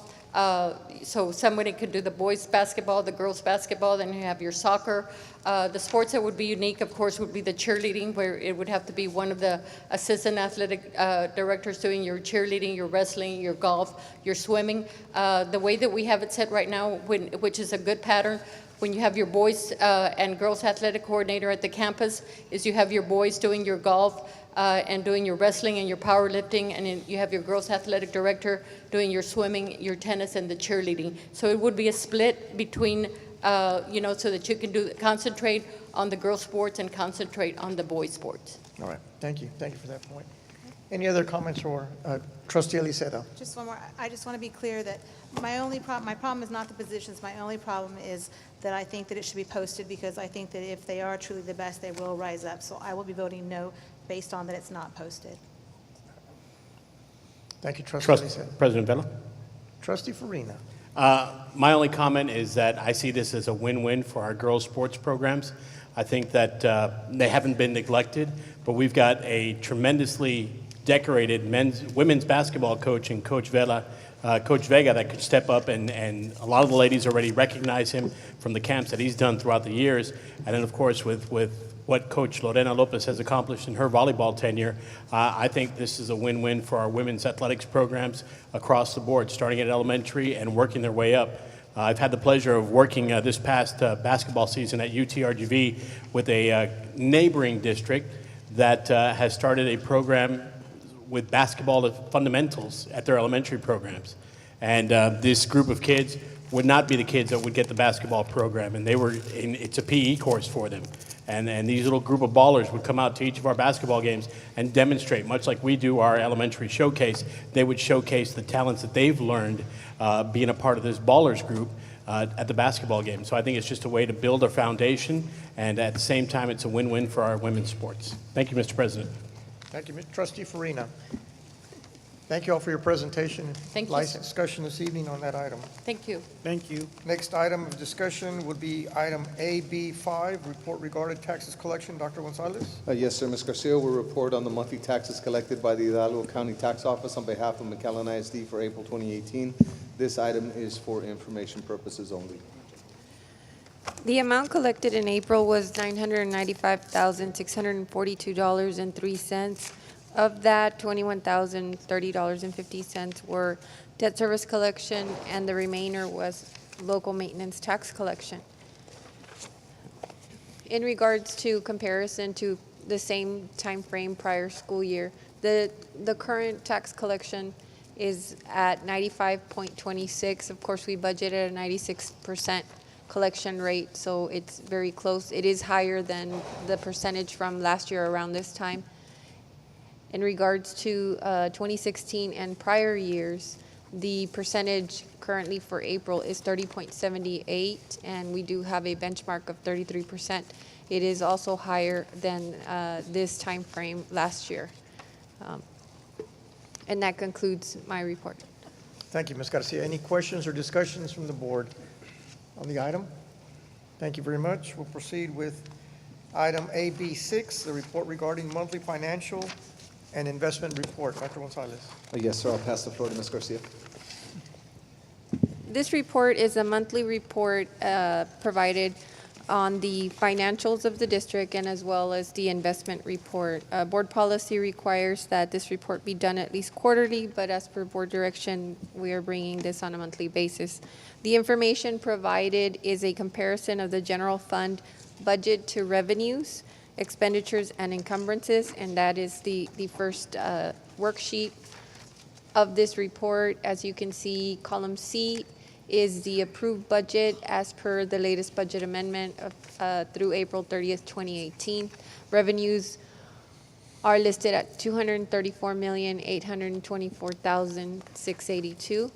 So somebody could do the boys basketball, the girls basketball, then you have your soccer. The sports that would be unique, of course, would be the cheerleading, where it would have to be one of the assistant athletic directors doing your cheerleading, your wrestling, your golf, your swimming. The way that we have it set right now, which is a good pattern, when you have your boys and girls athletic coordinator at the campus, is you have your boys doing your golf and doing your wrestling and your powerlifting, and then you have your girls athletic director doing your swimming, your tennis, and the cheerleading. So it would be a split between, so that you can concentrate on the girls' sports and concentrate on the boys' sports. All right, thank you. Thank you for that point. Any other comments for Trustee Eliseda? Just one more. I just want to be clear that my problem is not the positions. My only problem is that I think that it should be posted, because I think that if they are truly the best, they will rise up. So I will be voting no based on that it's not posted. Thank you, Trustee Eliseda. President Vela? Trustee Farina. My only comment is that I see this as a win-win for our girls' sports programs. I think that they haven't been neglected, but we've got a tremendously decorated women's basketball coach in Coach Vega that could step up, and a lot of the ladies already recognize him from the camps that he's done throughout the years. And then, of course, with what Coach Lorena Lopez has accomplished in her volleyball tenure, I think this is a win-win for our women's athletics programs across the board, starting at elementary and working their way up. I've had the pleasure of working this past basketball season at UTRGV with a neighboring district that has started a program with basketball fundamentals at their elementary programs. And this group of kids would not be the kids that would get the basketball program, and it's a PE course for them. And these little group of ballers would come out to each of our basketball games and demonstrate, much like we do our elementary showcase. They would showcase the talents that they've learned being a part of this ballers group at the basketball game. So I think it's just a way to build a foundation, and at the same time, it's a win-win for our women's sports. Thank you, Mr. President. Thank you, Trustee Farina. Thank you all for your presentation. Thank you. Discussion this evening on that item. Thank you. Thank you. Next item of discussion would be item AB5, report regarding taxes collection. Dr. Gonzalez? Yes, sir. Ms. Garcia will report on the monthly taxes collected by the Hidalgo County Tax Office on behalf of McAllen ISD for April 2018. This item is for information purposes only. The amount collected in April was $995,642.03. Of that, $21,030.50 were debt service collection, and the remainder was local maintenance tax collection. In regards to comparison to the same time frame prior school year, the current tax collection is at 95.26. Of course, we budgeted a 96% collection rate, so it's very close. It is higher than the percentage from last year around this time. In regards to 2016 and prior years, the percentage currently for April is 30.78, and we do have a benchmark of 33%. It is also higher than this time frame last year. And that concludes my report. Thank you, Ms. Garcia. Any questions or discussions from the board on the item? Thank you very much. We'll proceed with item AB6, the report regarding monthly financial and investment report. Dr. Gonzalez. Yes, sir. I'll pass the floor to Ms. Garcia. This report is a monthly report provided on the financials of the district and as well as the investment report. Board policy requires that this report be done at least quarterly, but as per board direction, we are bringing this on a monthly basis. The information provided is a comparison of the general fund budget to revenues, expenditures, and encumbrances, and that is the first worksheet of this report. As you can see, column C is the approved budget as per the latest budget amendment of, through April 30th, 2018. Revenues are listed at $234,824,682,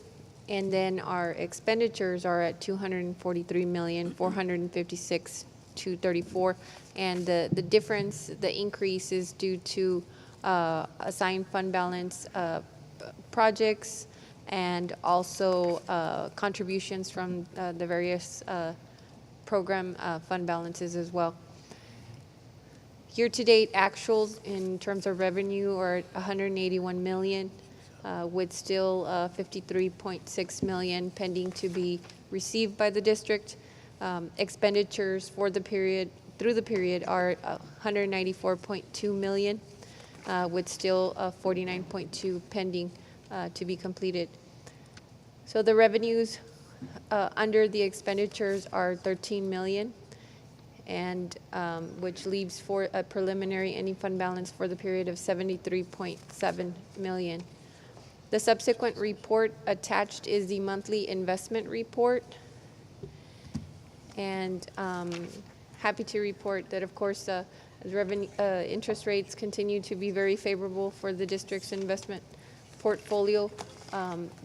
and then our expenditures are at $243,456,234, and the difference, the increase is due to assigned fund balance projects and also contributions from the various program fund balances as well. Year-to-date actuals in terms of revenue are at 181 million, with still 53.6 million pending to be received by the district. Expenditures for the period, through the period, are 194.2 million, with still 49.2 pending to be completed. So the revenues under the expenditures are 13 million, and which leaves for a preliminary ending fund balance for the period of 73.7 million. The subsequent report attached is the monthly investment report, and happy to report that, of course, as revenue interest rates continue to be very favorable for the district's investment portfolio.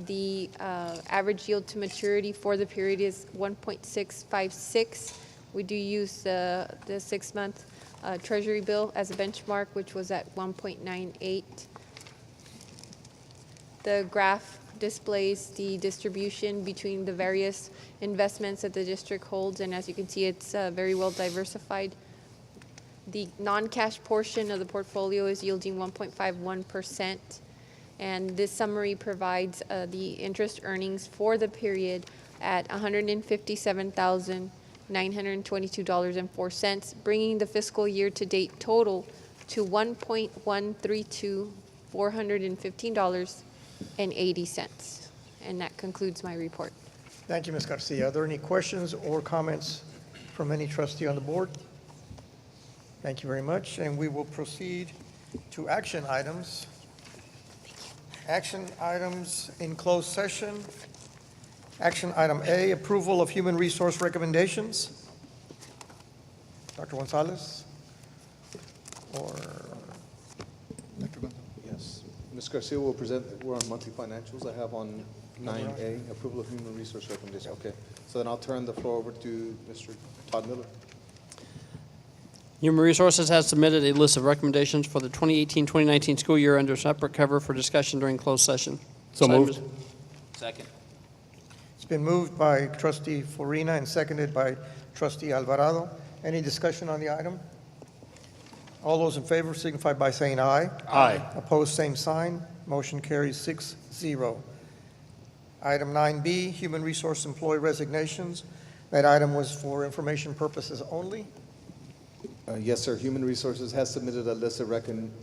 The average yield to maturity for the period is 1.656. We do use the 6-month Treasury bill as a benchmark, which was at 1.98. The graph displays the distribution between the various investments that the district holds, and as you can see, it's very well diversified. The non-cash portion of the portfolio is yielding 1.51%. And this summary provides the interest earnings for the period at $157,922.04, bringing the fiscal year-to-date total to $1,132,415.80. And that concludes my report. Thank you, Ms. Garcia. Are there any questions or comments from any trustee on the board? Thank you very much, and we will proceed to action items. Action items in closed session. Action item A, approval of human resource recommendations. Dr. Gonzalez? Or Dr. Gonzalez? Yes. Ms. Garcia will present, we're on monthly financials. I have on 9A, approval of human resource recommendations. Okay. So then I'll turn the floor over to Mr. Todd Miller. Human Resources has submitted a list of recommendations for the 2018-2019 school year under separate cover for discussion during closed session. So moved. Second. It's been moved by trustee Florina and seconded by trustee Alvarado. Any discussion on the item? All those in favor signify by saying aye. Aye. Opposed, same sign. Motion carries 6-0. Item 9B, human resource employee resignations. That item was for information purposes only. Yes, sir. Human Resources has submitted a list of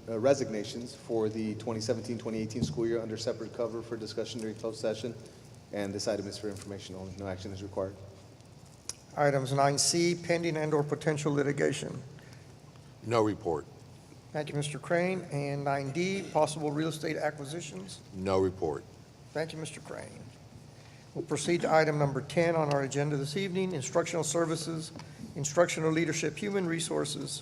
resignations for the 2017-2018 school year under separate cover for discussion during closed session, and this item is for information only. No action is required. Items 9C, pending and/or potential litigation. No report. Thank you, Mr. Crane. And 9D, possible real estate acquisitions. No report. Thank you, Mr. Crane. We'll proceed to item number 10 on our agenda this evening, instructional services, instructional leadership, human resources,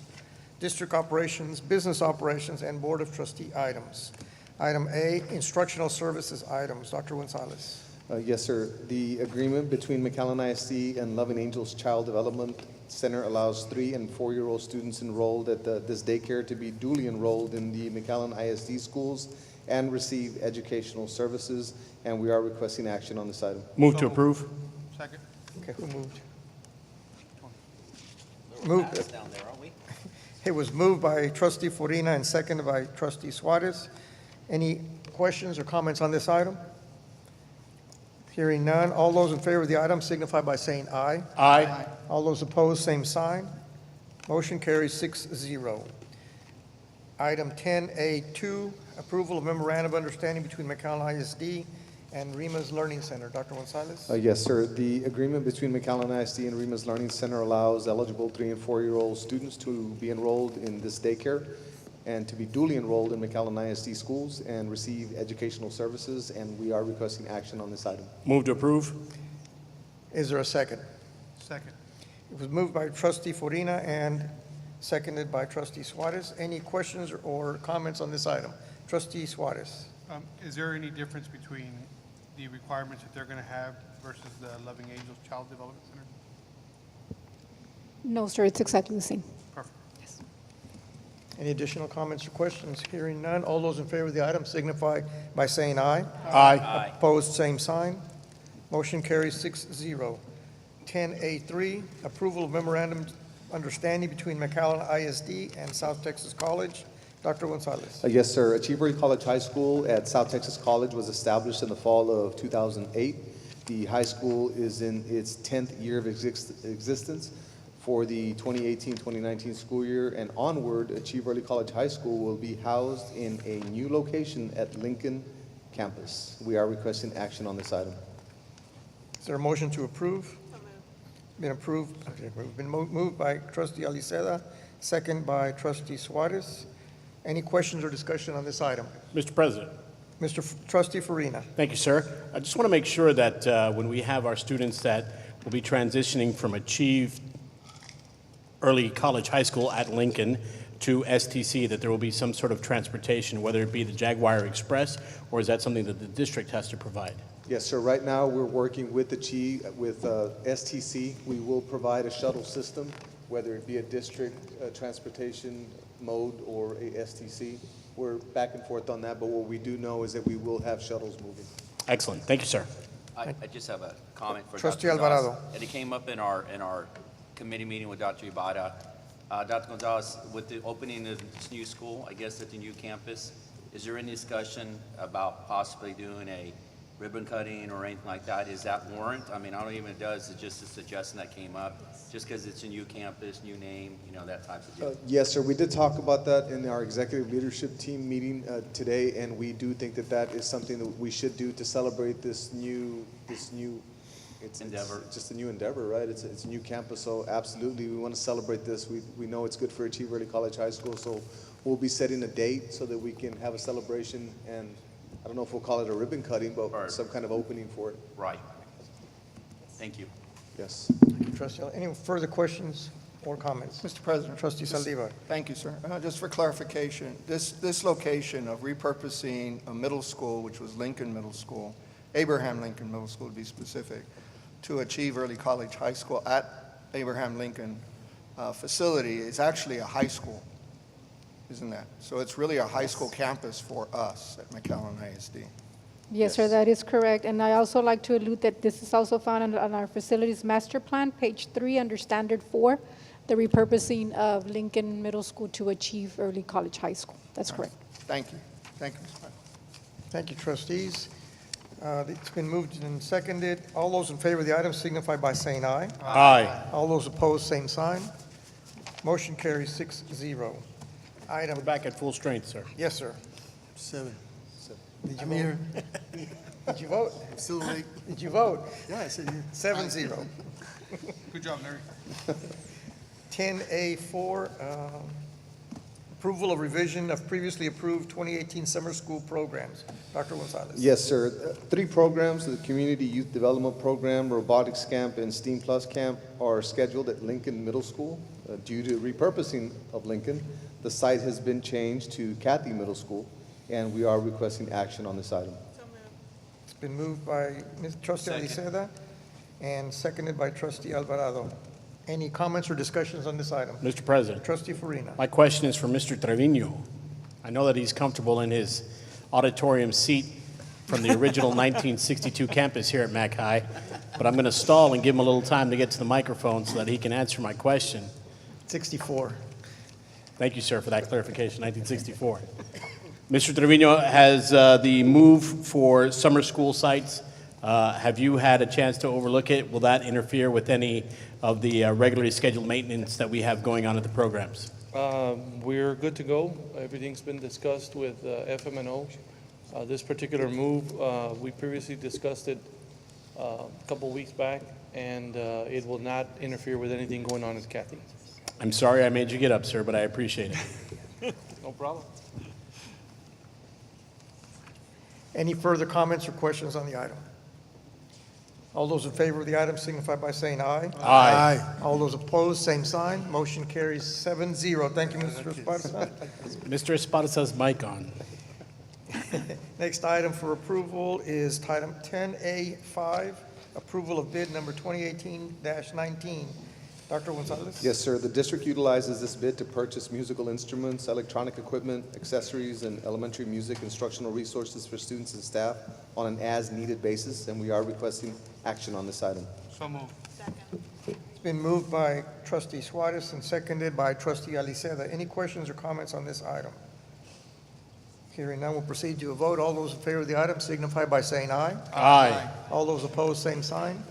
district operations, business operations, and Board of Trustee items. Item A, instructional services items. Dr. Gonzalez. Yes, sir. The agreement between McAllen ISD and Loving Angels Child Development Center allows 3- and 4-year-old students enrolled at this daycare to be duly enrolled in the McAllen ISD schools and receive educational services, and we are requesting action on this item. Move to approve. Second. Okay, who moved? Down there, aren't we? It was moved by trustee Florina and seconded by trustee Suarez. Any questions or comments on this item? Hearing none, all those in favor of the item signify by saying aye. Aye. All those opposed, same sign. Motion carries 6-0. Item 10A2, approval of memorandum of understanding between McAllen ISD and Rima's Learning Center. Dr. Gonzalez? Yes, sir. The agreement between McAllen ISD and Rima's Learning Center allows eligible 3- and 4-year-old students to be enrolled in this daycare and to be duly enrolled in McAllen ISD schools and receive educational services, and we are requesting action on this item. Move to approve. Is there a second? Second. It was moved by trustee Farina and seconded by trustee Suarez. Any questions or comments on this item? Trustee Suarez. Is there any difference between the requirements that they're going to have versus the Loving Angels Child Development Center? No, sir, it's exactly the same. Perfect. Any additional comments or questions? Hearing none, all those in favor of the item signify by saying aye. Aye. Opposed, same sign. Motion carries 6-0. 10A3, approval of memorandum understanding between McAllen ISD and South Texas College. Dr. Gonzalez. Yes, sir. Achiever College High School at South Texas College was established in the fall of 2008. The high school is in its 10th year of existence. For the 2018-2019 school year and onward, Achiever College High School will be housed in a new location at Lincoln campus. We are requesting action on this item. Is there a motion to approve? Been approved, okay, been moved by trustee Aliceda, second by trustee Suarez. Any questions or discussion on this item? Mr. President. Trustee Farina. Thank you, sir. I just want to make sure that when we have our students that will be transitioning from Achieve Early College High School at Lincoln to STC, that there will be some sort of transportation, whether it be the Jaguar Express, or is that something that the district has to provide? Yes, sir. Right now, we're working with STC. We will provide a shuttle system, whether it be a district transportation mode or a STC. We're back and forth on that, but what we do know is that we will have shuttles moving. Excellent. Thank you, sir. I just have a comment for Trustee Dr. Gonzalez. Alvarado. And it came up in our committee meeting with Dr. Ibarra. Dr. Gonzalez, with the opening of this new school, I guess at the new campus, is there any discussion about possibly doing a ribbon cutting or anything like that? Is that warrant? I mean, I don't even, it does, it's just a suggestion that came up, just because it's a new campus, new name, you know, that type of deal. Yes, sir. We did talk about that in our executive leadership team meeting today, and we do think that that is something that we should do to celebrate this new endeavor. It's just a new endeavor, right? It's a new campus, so absolutely, we want to celebrate this. We know it's good for Achiever Early College High School, so we'll be setting a date so that we can have a celebration, and I don't know if we'll call it a ribbon cutting, but some kind of opening for it. Right. Thank you. Yes. Thank you, trustee. Any further questions or comments? Mr. President. Trustee Saldivar. Thank you, sir. Just for clarification, this location of repurposing a middle school, which was Lincoln Middle School, Abraham Lincoln Middle School to be specific, to Achieve Early College High School at Abraham Lincoln facility is actually a high school, isn't that? So it's really a high school campus for us at McAllen ISD. Yes, sir, that is correct. And I also like to allude that this is also found on our facilities master plan, page 3, under standard 4, the repurposing of Lincoln Middle School to Achieve Early College High School. That's correct. Thank you. Thank you, Mr. President. Thank you, trustees. It's been moved and seconded. All those in favor of the item signify by saying aye. Aye. All those opposed, same sign. Motion carries 6-0. Item. We're back at full strength, sir. Yes, sir. 7. Did you I'm vote? here. Did you vote? I'm still awake. Did you vote? Yeah, I said 7-0. Good job, Larry. 10A4, approval of revision of previously approved 2018 summer school programs. Dr. Gonzalez. Yes, sir. 3 programs, the Community Youth Development Program, Robotics Camp, and STEAM Plus Camp are scheduled at Lincoln Middle School. Due to repurposing of Lincoln, the site has been changed to Cathy Middle School, and we are requesting action on this item. It's been moved by Trustee Aliceda and seconded by Trustee Alvarado. Any comments or discussions on this item? Mr. President. Trustee Farina. My question is for Mr. Trevino. I know that he's comfortable in his auditorium seat from the original 1962 campus here at Mac High, but I'm going to stall and give him a little time to get to the microphone so that he can answer my question. 64. Thank you, sir, for that clarification, 1964. Mr. Trevino, has the move for summer school sites Have you had a chance to overlook it? Will that interfere with any of the regularly scheduled maintenance that we have going on at the programs? We're good to go. Everything's been discussed with FMNO. This particular move, we previously discussed it a couple weeks back, and it will not interfere with anything going on at Kathy. I'm sorry I made you get up, sir, but I appreciate it. No problem. Any further comments or questions on the item? All those in favor of the item signify by saying aye. Aye. All those opposed, same sign. Motion carries 7-0. Thank you, Mr. Esparza. Mr. Espada's mic on. Next item for approval is item 10A5, approval of bid number 2018-19. Dr. Gonzalez? Yes, sir. The district utilizes this bid to purchase musical instruments, electronic equipment, accessories, and elementary music instructional resources for students and staff on an as-needed basis, and we are requesting action on this item. So moved. It's been moved by trustee Suarez and seconded by trustee Aliceda. Any questions or comments on this item? Hearing none, we'll proceed to a vote. All those in favor of the item signify by saying aye. Aye. All those opposed, same sign.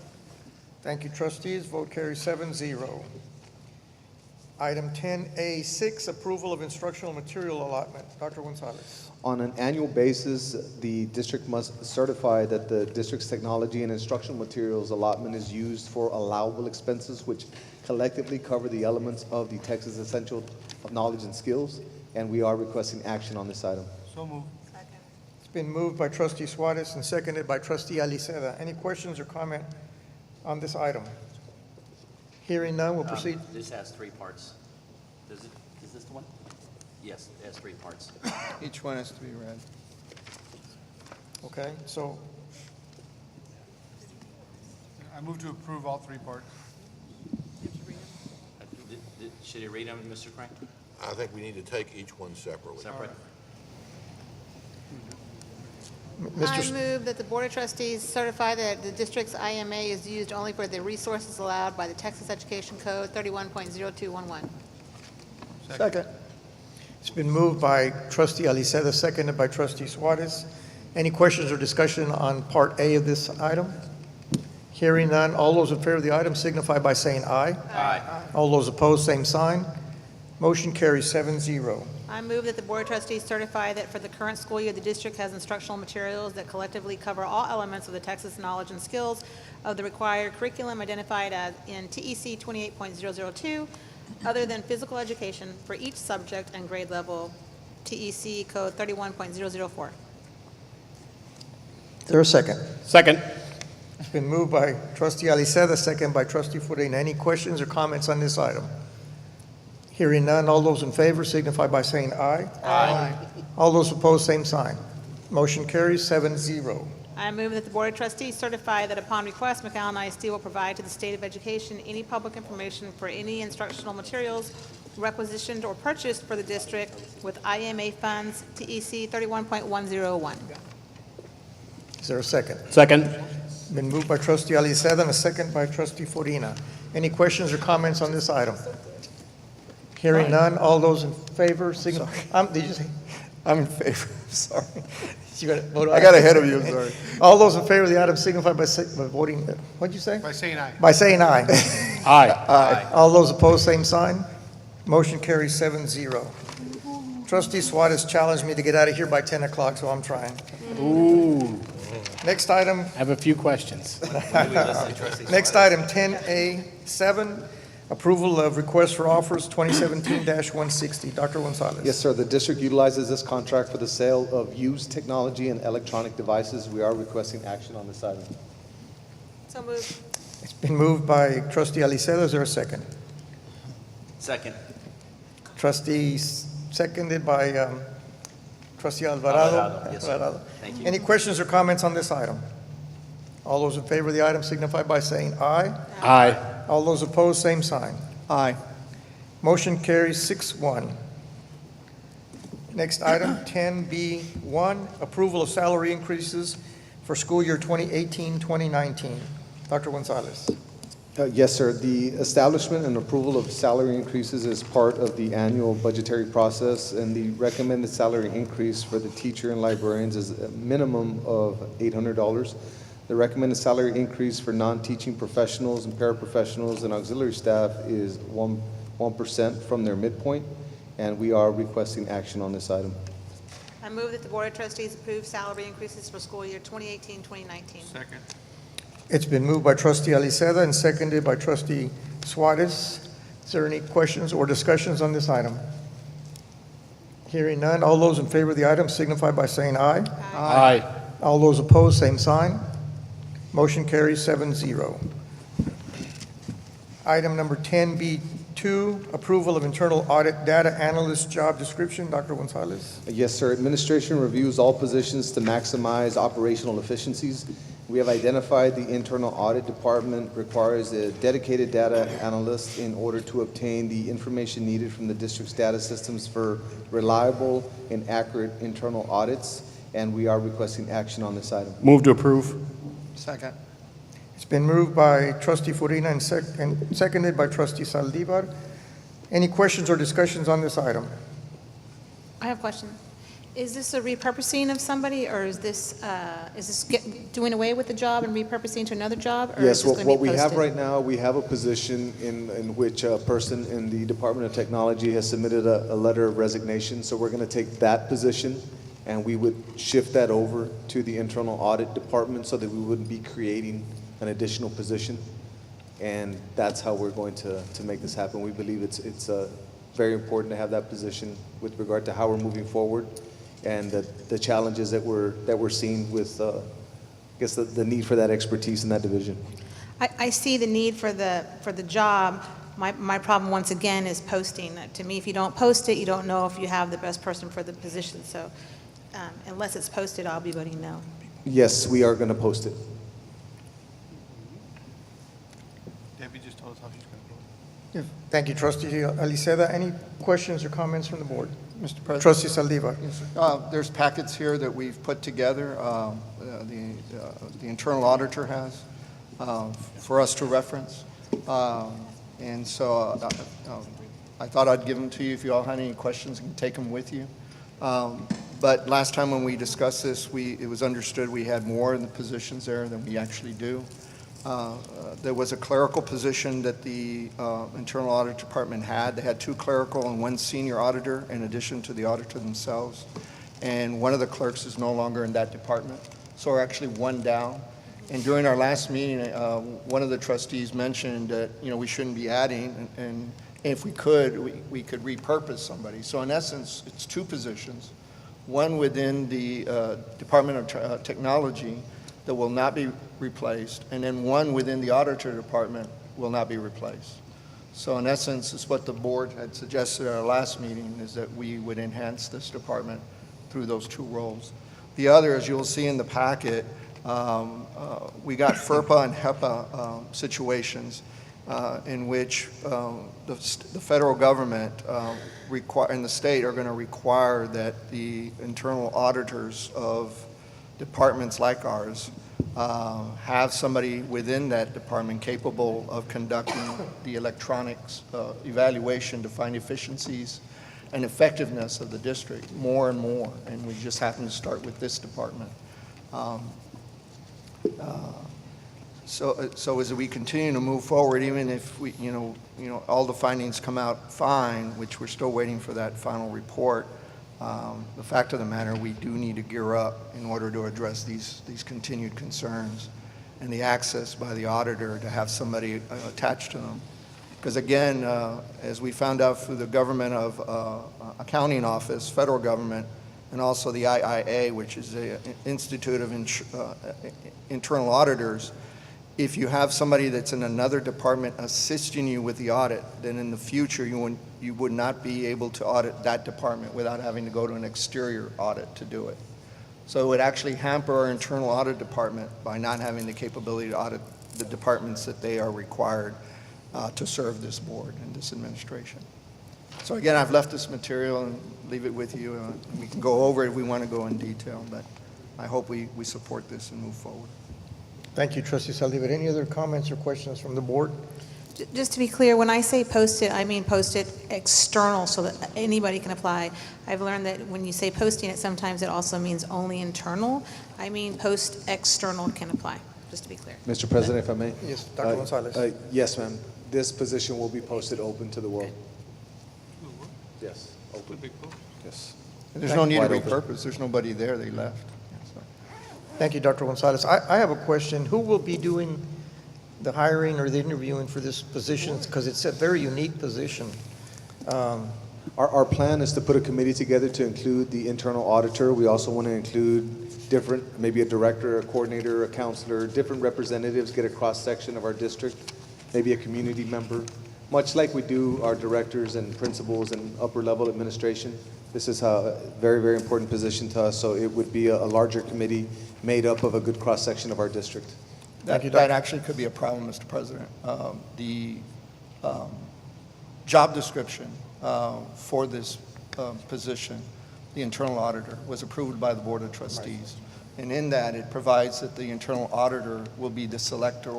Thank you, trustees. Vote carries 7-0. Item 10A6, approval of instructional material allotment. Dr. Gonzalez. On an annual basis, the district must certify that the district's technology and instructional materials allotment is used for allowable expenses, which collectively cover the elements of the Texas Essential of Knowledge and Skills, and we are requesting action on this item. So moved. It's been moved by trustee Suarez and seconded by trustee Aliceda. Any questions or comment on this item? Hearing none, we'll proceed. This has three parts. Is this the one? Yes, it has three parts. Each one has to be read. Okay, so I move to approve all three parts. Should you read them, Mr. Crank? I think we need to take each one separately. Separate? I move that the Board of Trustees certify that the district's IMA is used only for the resources allowed by the Texas Education Code 31.0211. Second. It's been moved by trustee Aliceda, seconded by trustee Suarez. Any questions or discussion on Part A of this item? Hearing none, all those in favor of the item signify by saying aye. Aye. All those opposed, same sign. Motion carries 7-0. I move that the Board of Trustees certify that for the current school year, the district has instructional materials that collectively cover all elements of the Texas knowledge and skills of the required curriculum identified as in TEC 28.002, other than physical education for each subject and grade level, TEC Code 31.004. Is there a second? Second. It's been moved by trustee Aliceda, second by trustee Furina. Any questions or comments on this item? Hearing none, all those in favor signify by saying aye. Aye. All those opposed, same sign. Motion carries 7-0. I move that the Board of Trustees certify that upon request, McAllen ISD will provide to the State of Education any public information for any instructional materials requisitioned or purchased for the district with IMA funds, TEC 31.101. Is there a second? Second. Been moved by trustee Aliceda and a second by trustee Furina. Any questions or comments on this item? Hearing none, all those in favor signify. Did you say? I'm in favor, sorry. You got to vote. I got ahead of you, I'm sorry. All those in favor of the item signify by voting, what'd you say? By saying aye. By saying aye. Aye. Aye. All those opposed, same sign. Motion carries 7-0. Trustee Suarez challenged me to get out of here by 10 o'clock, so I'm trying. Ooh. Next item. I have a few questions. Next item, 10A7, approval of request for offers 2017-160. Dr. Gonzalez. Yes, sir. The district utilizes this contract for the sale of used technology and electronic devices. We are requesting action on this item. So moved. It's been moved by trustee Aliceda. Is there a second? Second. Trustees, seconded by trustee Alvarado. Yes, sir. Thank you. Any questions or comments on this item? All those in favor of the item signify by saying aye. Aye. All those opposed, same sign. Aye. Motion carries 6-1. Next item, 10B1, approval of salary increases for school year 2018-2019. Dr. Gonzalez. Yes, sir. The establishment and approval of salary increases is part of the annual budgetary process, and the recommended salary increase for the teacher and librarians is a minimum of $800. The recommended salary increase for non-teaching professionals and paraprofessionals and auxiliary staff is 1% from their midpoint, and we are requesting action on this item. I move that the Board of Trustees approve salary increases for school year 2018-2019. Second. It's been moved by trustee Aliceda and seconded by trustee Suarez. Is there any questions or discussions on this item? Hearing none, all those in favor of the item signify by saying aye. Aye. All those opposed, same sign. Motion carries 7-0. Item number 10B2, approval of internal audit data analyst job description. Dr. Gonzalez. Yes, sir. Administration reviews all positions to maximize operational efficiencies. We have identified the internal audit department requires a dedicated data analyst in order to obtain the information needed from the district's data systems for reliable and accurate internal audits, and we are requesting action on this item. Move to approve. Second. It's been moved by trustee Furina and seconded by trustee Saldivar. Any questions or discussions on this item? I have a question. Is this a repurposing of somebody, or is this doing away with the job and repurposing to another job? Or Yes, is this gonna be what we have posted? right now, we have a position in which a person in the Department of Technology has submitted a letter of resignation. So we're going to take that position and we would shift that over to the internal audit department so that we wouldn't be creating an additional position. And that's how we're going to make this happen. We believe it's very important to have that position with regard to how we're moving forward and the challenges that we're seeing with, I guess, the need for that expertise in that division. I see the need for the job. My problem, once again, is posting. To me, if you don't post it, you don't know if you have the best person for the position. So unless it's posted, I'll be voting no. Yes, we are going to post it. Debbie just told us how she's going to vote. Thank you, trustee Aliceda. Any questions or comments from the board? Mr. President. Trustee Saldivar. Yes, sir. There's packets here that we've put together, the internal auditor has, for us to reference. And so I thought I'd give them to you. If you all had any questions, you can take them with you. But last time when we discussed this, it was understood we had more in the positions there than we actually do. There was a clerical position that the internal audit department had. They had 2 clerical and 1 senior auditor in addition to the auditor themselves. And one of the clerks is no longer in that department. So we're actually 1 down. And during our last meeting, one of the trustees mentioned that, we shouldn't be adding, and if we could repurpose somebody. So in essence, it's 2 positions, one within the Department of Technology that will not be replaced, and then one within the auditor department will not be replaced. So in essence, it's what the board had suggested at our last meeting, is that we would enhance this department through those 2 roles. The other, as you'll see in the packet, we got FERPA and HEPA situations in which the federal government and the state are going to require that the internal auditors of departments like ours have somebody within that department capable of conducting the electronics evaluation to find efficiencies and effectiveness of the district more and more. And we just happen to start with this department. So as we continue to move forward, even if we, all the findings come out fine, which we're still waiting for that final report, the fact of the matter, we do need to gear up in order to address these continued concerns and the access by the auditor to have somebody attached to them. Because again, as we found out through the government of accounting office, federal government, and also the IIA, which is the Institute of Internal Auditors, if you have somebody that's in another department assisting you with the audit, then in the future you would not be able to audit that department without having to go to an exterior audit to do it. So it would actually hamper our internal audit department by not having the capability to audit the departments that they are required to serve this board and this administration. So again, I've left this material and leave it with you. We can go over it if we want to go in detail, but I hope we support this and move forward. Thank you, trustee Saldivar. Any other comments or questions from the board? Just to be clear, when I say post it, I mean post it external so that anybody can apply. I've learned that when you say posting it, sometimes it also means only internal. I mean post external can apply. just to be clear. Mr. President, if I may? Yes, Dr. Gonzalez. Yes, ma'am. This position will be posted open to the world. Yes, open. Yes. There's no need to Wide open. repurpose, there's nobody there, they left. Thank you, Dr. Gonzalez. I have a question. Who will be doing the hiring or the interviewing for this position? Because it's a very unique position. Our plan is to put a committee together to include the internal auditor. We also want to include different, maybe a director, a coordinator, a counselor, different representatives, get a cross-section of our district, maybe a community member, much like we do our directors and principals and upper-level administration. This is a very, very important position to us, so it would be a larger committee made up of a good cross-section of our district. That actually could be a problem, Mr. President. The job description for this position, the internal auditor, was approved by the Board of Trustees. And in that, it provides that the internal auditor will be the selector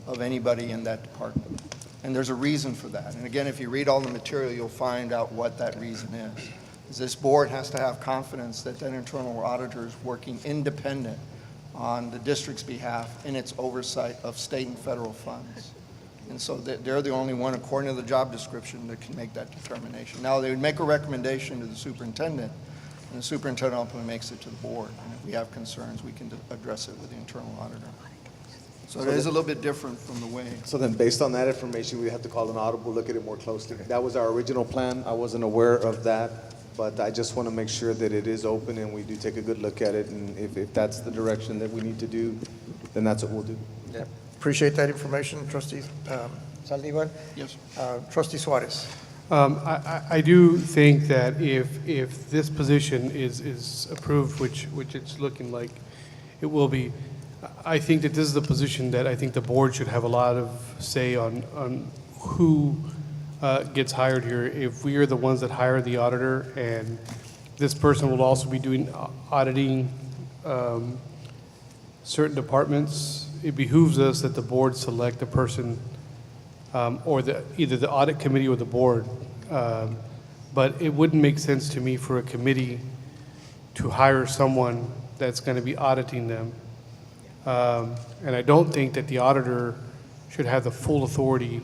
of anybody in that department. And there's a reason for that. And again, if you read all the material, you'll find out what that reason is. This board has to have confidence that that internal auditor is working independent on the district's behalf in its oversight of state and federal funds. And so they're the only one, according to the job description, that can make that determination. Now, they would make a recommendation to the superintendent, and the superintendent ultimately makes it to the board. And if we have concerns, we can address it with the internal auditor. So it is a little bit different from the way. So then, based on that information, we have to call an audible, look at it more closely. That was our original plan. I wasn't aware of that, but I just want to make sure that it is open and we do take a good look at it. And if that's the direction that we need to do, then that's what we'll do. Yeah. Appreciate that information, Trustee Saldivar. Yes. Trustee Suarez. I do think that if this position is approved, which it's looking like it will be, I think that this is a position that I think the board should have a lot of say on who gets hired here. If we are the ones that hire the auditor, and this person will also be doing auditing certain departments, it behooves us that the board select a person, or either the audit committee or the board. But it wouldn't make sense to me for a committee to hire someone that's going to be auditing them. And I don't think that the auditor should have the full authority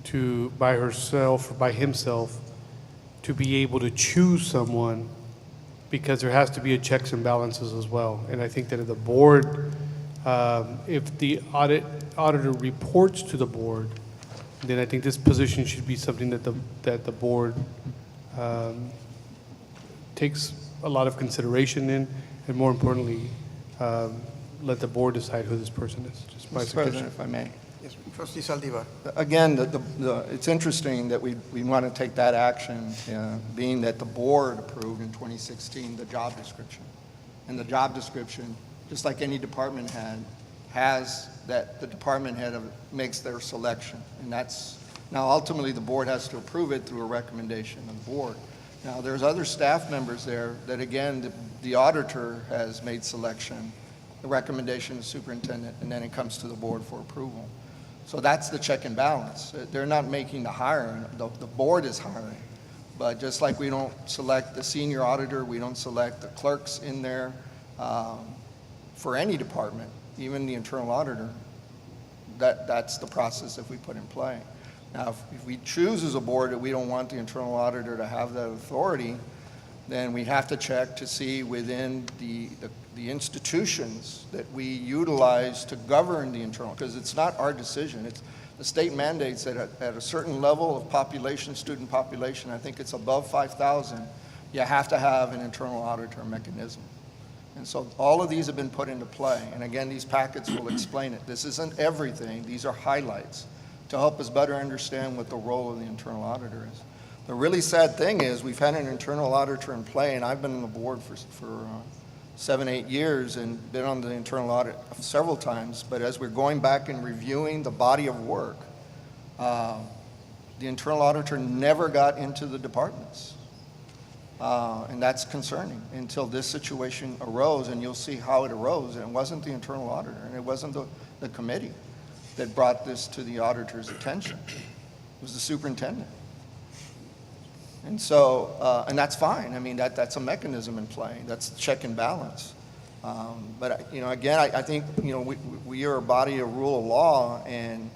to, by herself or by himself, to be able to choose someone, because there has to be a checks and balances as well. And I think that if the board, if the auditor reports to the board, then I think this position should be something that the board takes a lot of consideration in, and more importantly, let the board decide who this person is. Just my Mr. President, if I may. Yes, Trustee Saldivar. Again, it's interesting that we want to take that action, being that the board approved in 2016 the job description. And the job description, just like any department head, has that the department head makes their selection. And that's, now ultimately the board has to approve it through a recommendation of the board. Now there's other staff members there that again, the auditor has made selection, the recommendation of the superintendent, and then it comes to the board for approval. So that's the check and balance. They're not making the hiring, the board is hiring. But just like we don't select the senior auditor, we don't select the clerks in there for any department, even the internal auditor, that's the process that we put in play. Now, if we choose as a board that we don't want the internal auditor to have that authority, then we have to check to see within the institutions that we utilize to govern the internal, because it's not our decision. It's the state mandates that at a certain level of population, student population, I think it's above 5,000, you have to have an internal auditor mechanism. And so all of these have been put into play. And again, these packets will explain it. This isn't everything. These are highlights to help us better understand what the role of the internal auditor is. The really sad thing is we've had an internal auditor in play, and I've been on the board for 7, 8 years and been on the internal audit several times. But as we're going back and reviewing the body of work, the internal auditor never got into the departments. And that's concerning until this situation arose, and you'll see how it arose. And it wasn't the internal auditor, and it wasn't the committee that brought this to the auditor's attention. It was the superintendent. And so, and that's fine. I mean, that's a mechanism in play. That's check and balance. But, again, I think, we are a body of rule of law, and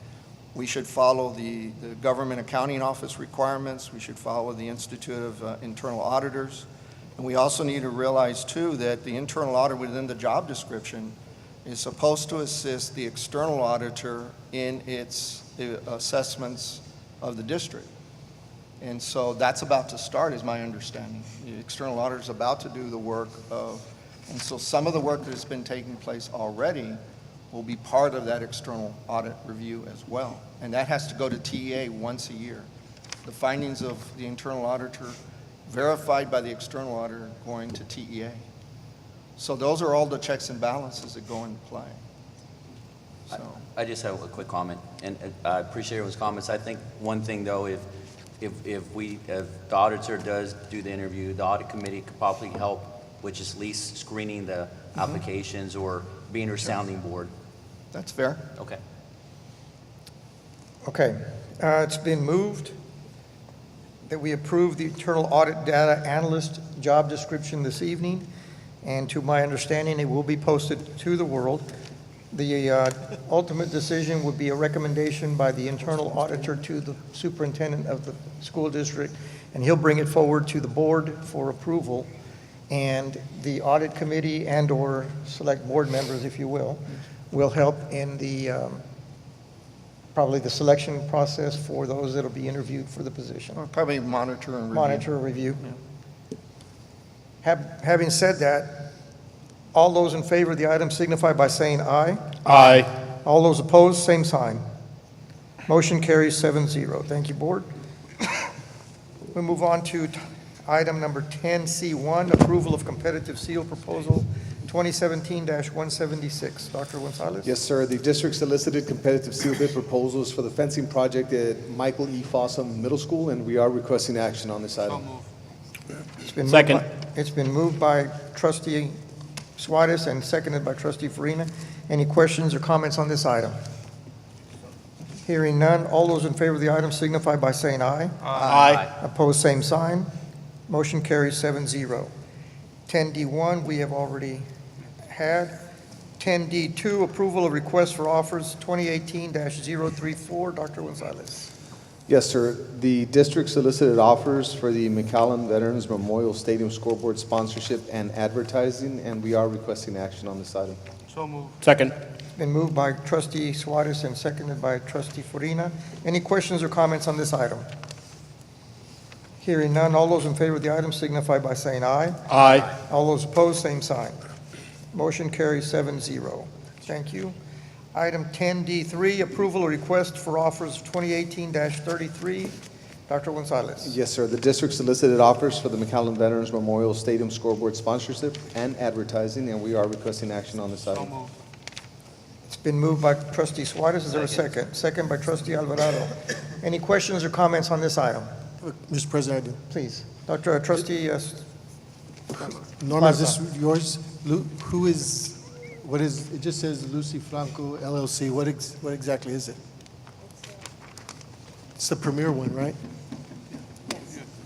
we should follow the Government Accounting Office requirements. We should follow the Institute of Internal Auditors. And we also need to realize, too, that the internal audit within the job description is supposed to assist the external auditor in its assessments of the district. And so that's about to start, is my understanding. The external auditor is about to do the work of, and so some of the work that has been taking place already will be part of that external audit review as well. And that has to go to TEA once a year. The findings of the internal auditor verified by the external auditor going to TEA. So those are all the checks and balances that go into play. So. I just have a quick comment, and I appreciate everyone's comments. I think one thing, though, if the auditor does do the interview, the audit committee could probably help with just at least screening the applications or being your sounding board. That's fair. Okay. Okay, it's been moved that we approve the internal audit data analyst job description this evening, and to my understanding, it will be posted to the world. The ultimate decision would be a recommendation by the internal auditor to the superintendent of the school district, and he'll bring it forward to the board for approval, and the audit committee and/or select board members, if you will help in the probably the selection process for those that will be interviewed for the position. Or probably monitor and review. Monitor and review. Having said that, all those in favor of the item signify by saying aye. Aye. All those opposed, same sign. Motion carries 7-0. Thank you, board. We move on to item number 10C1, approval of competitive seal proposal 2017-176. Dr. Gonzalez? Yes, sir. The district solicited competitive seal bid proposals for the fencing project at Michael E. Fossum Middle School, and we are requesting action on this item. Second. It's been moved by trustee Suarez and seconded by trustee Farina. Any questions or comments on this item? Hearing none, all those in favor of the item signify by saying aye. Aye. Opposed, same sign. Motion carries 7-0. 10D1, we have already had. 10D2, approval of request for offers 2018-034. Dr. Gonzalez. Yes, sir. The district solicited offers for the McAllen Veterans Memorial Stadium scoreboard sponsorship and advertising, and we are requesting action on this item. Second. Been moved by trustee Suarez and seconded by trustee Farina. Any questions or comments on this item? Hearing none, all those in favor of the item signify by saying aye. Aye. All those opposed, same sign. Motion carries 7-0. Thank you. Item 10D3, approval of request for offers 2018-33. Dr. Gonzalez. Yes, sir. The district solicited offers for the McAllen Veterans Memorial Stadium scoreboard sponsorship and advertising, and we are requesting action on this item. It's been moved by trustee Suarez. Is there a second? Second by trustee Alvarado. Any questions or comments on this item? Mr. President, I do. Please. Dr. Trustee, Norma, is this yours? Who is, what is, it just says Lucy Franco LLC. What exactly is it? It's the premier one, right?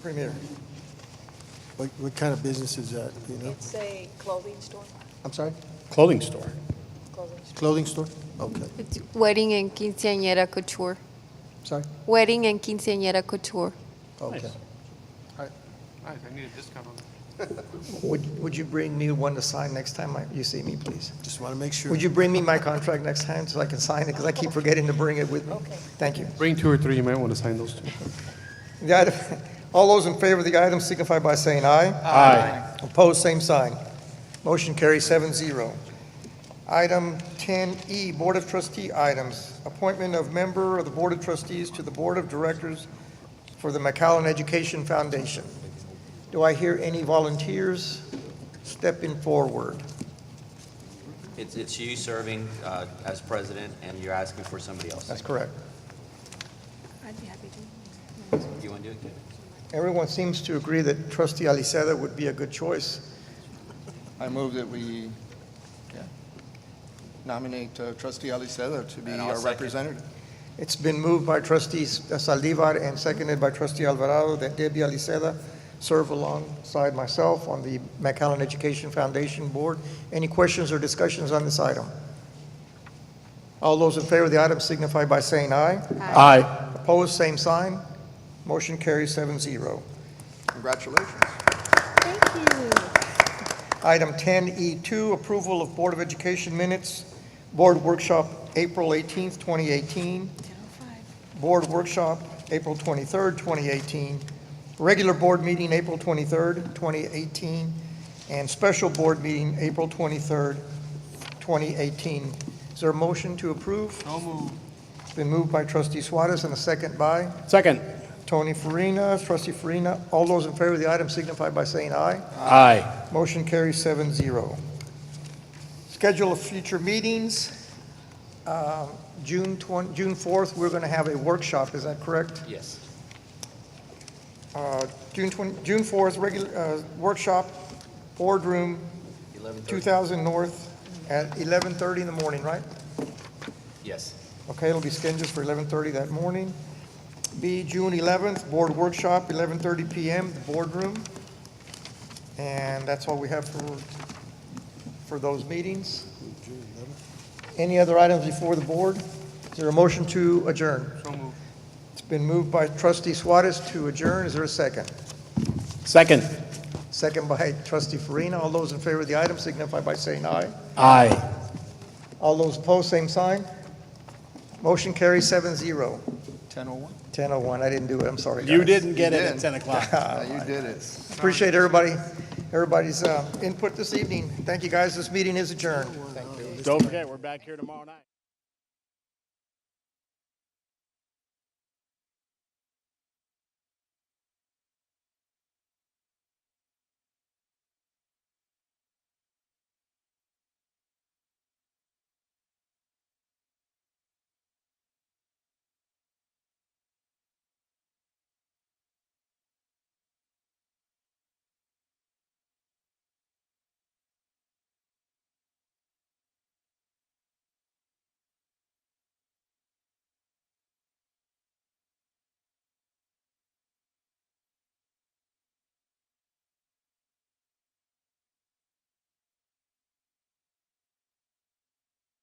Premier. What kind of business is that, do you know? It's a clothing store. I'm sorry? Clothing store. Clothing store? Okay. It's wedding and quinceañera couture. Sorry? Wedding and quinceañera couture. Okay. Nice, I need a discount on that. Would you bring me one to sign next time you see me, please? Just want to make sure. Would you bring me my contract next time so I can sign it? Because I keep forgetting to bring it with me. Okay. Thank you. Bring 2 or 3. You might want to sign those 2. The item, all those in favor of the item signify by saying aye. Aye. Opposed, same sign. Motion carries 7-0. Item 10E, Board of Trustee items. Appointment of member of the Board of Trustees to the Board of Directors for the McAllen Education Foundation. Do I hear any volunteers stepping forward? It's you serving as president, and you're asking for somebody else. That's correct. I'd be happy Do you want to do it? Everyone seems to agree that trustee Aliceda would be a good choice. I move that we nominate trustee Aliceda to be And I'll our second. representative. It's been moved by trustee Saldivar and seconded by trustee Alvarado that Debbie Aliceda serve alongside myself on the McAllen Education Foundation Board. Any questions or discussions on this item? All those in favor of the item signify by saying aye. Aye. Opposed, same sign. Motion carries 7-0. Congratulations. Thank you. Item 10E2, approval of Board of Education minutes, Board Workshop, April 18th, 2018. Board Workshop, April 23rd, 2018. Regular Board Meeting, April 23rd, 2018. And Special Board Meeting, April 23rd, 2018. Is there a motion to approve? So moved. It's been moved by Trustee Suarez and a second by Second. Tony Farina. Trustee Farina, all those in favor of the item signify by saying aye. Aye. Motion carries 7-0. Schedule of future meetings. June 4th, we're going to have a workshop, is that correct? Yes. June 4th, regular, workshop, boardroom, 2000 North at 11:30 in the morning, right? Yes. Okay, it'll be scheduled for 11:30 that morning. B, June 11th, board workshop, 11:30 PM, boardroom. And that's all we have for those meetings. Any other items before the board? Is there a motion to adjourn? So moved. It's been moved by Trustee Suarez to adjourn. Is there a second? Second. Second by Trustee Farina. All those in favor of the item signify by saying aye. Aye. All those opposed, same sign. Motion carries 7-0. 10:01? 10:01. I didn't do it. I'm sorry, guys. You didn't get You it at did. 10 o'clock. You did it. Appreciate everybody's input this evening. Thank you, guys. This meeting is adjourned. Don't forget, we're back here tomorrow night.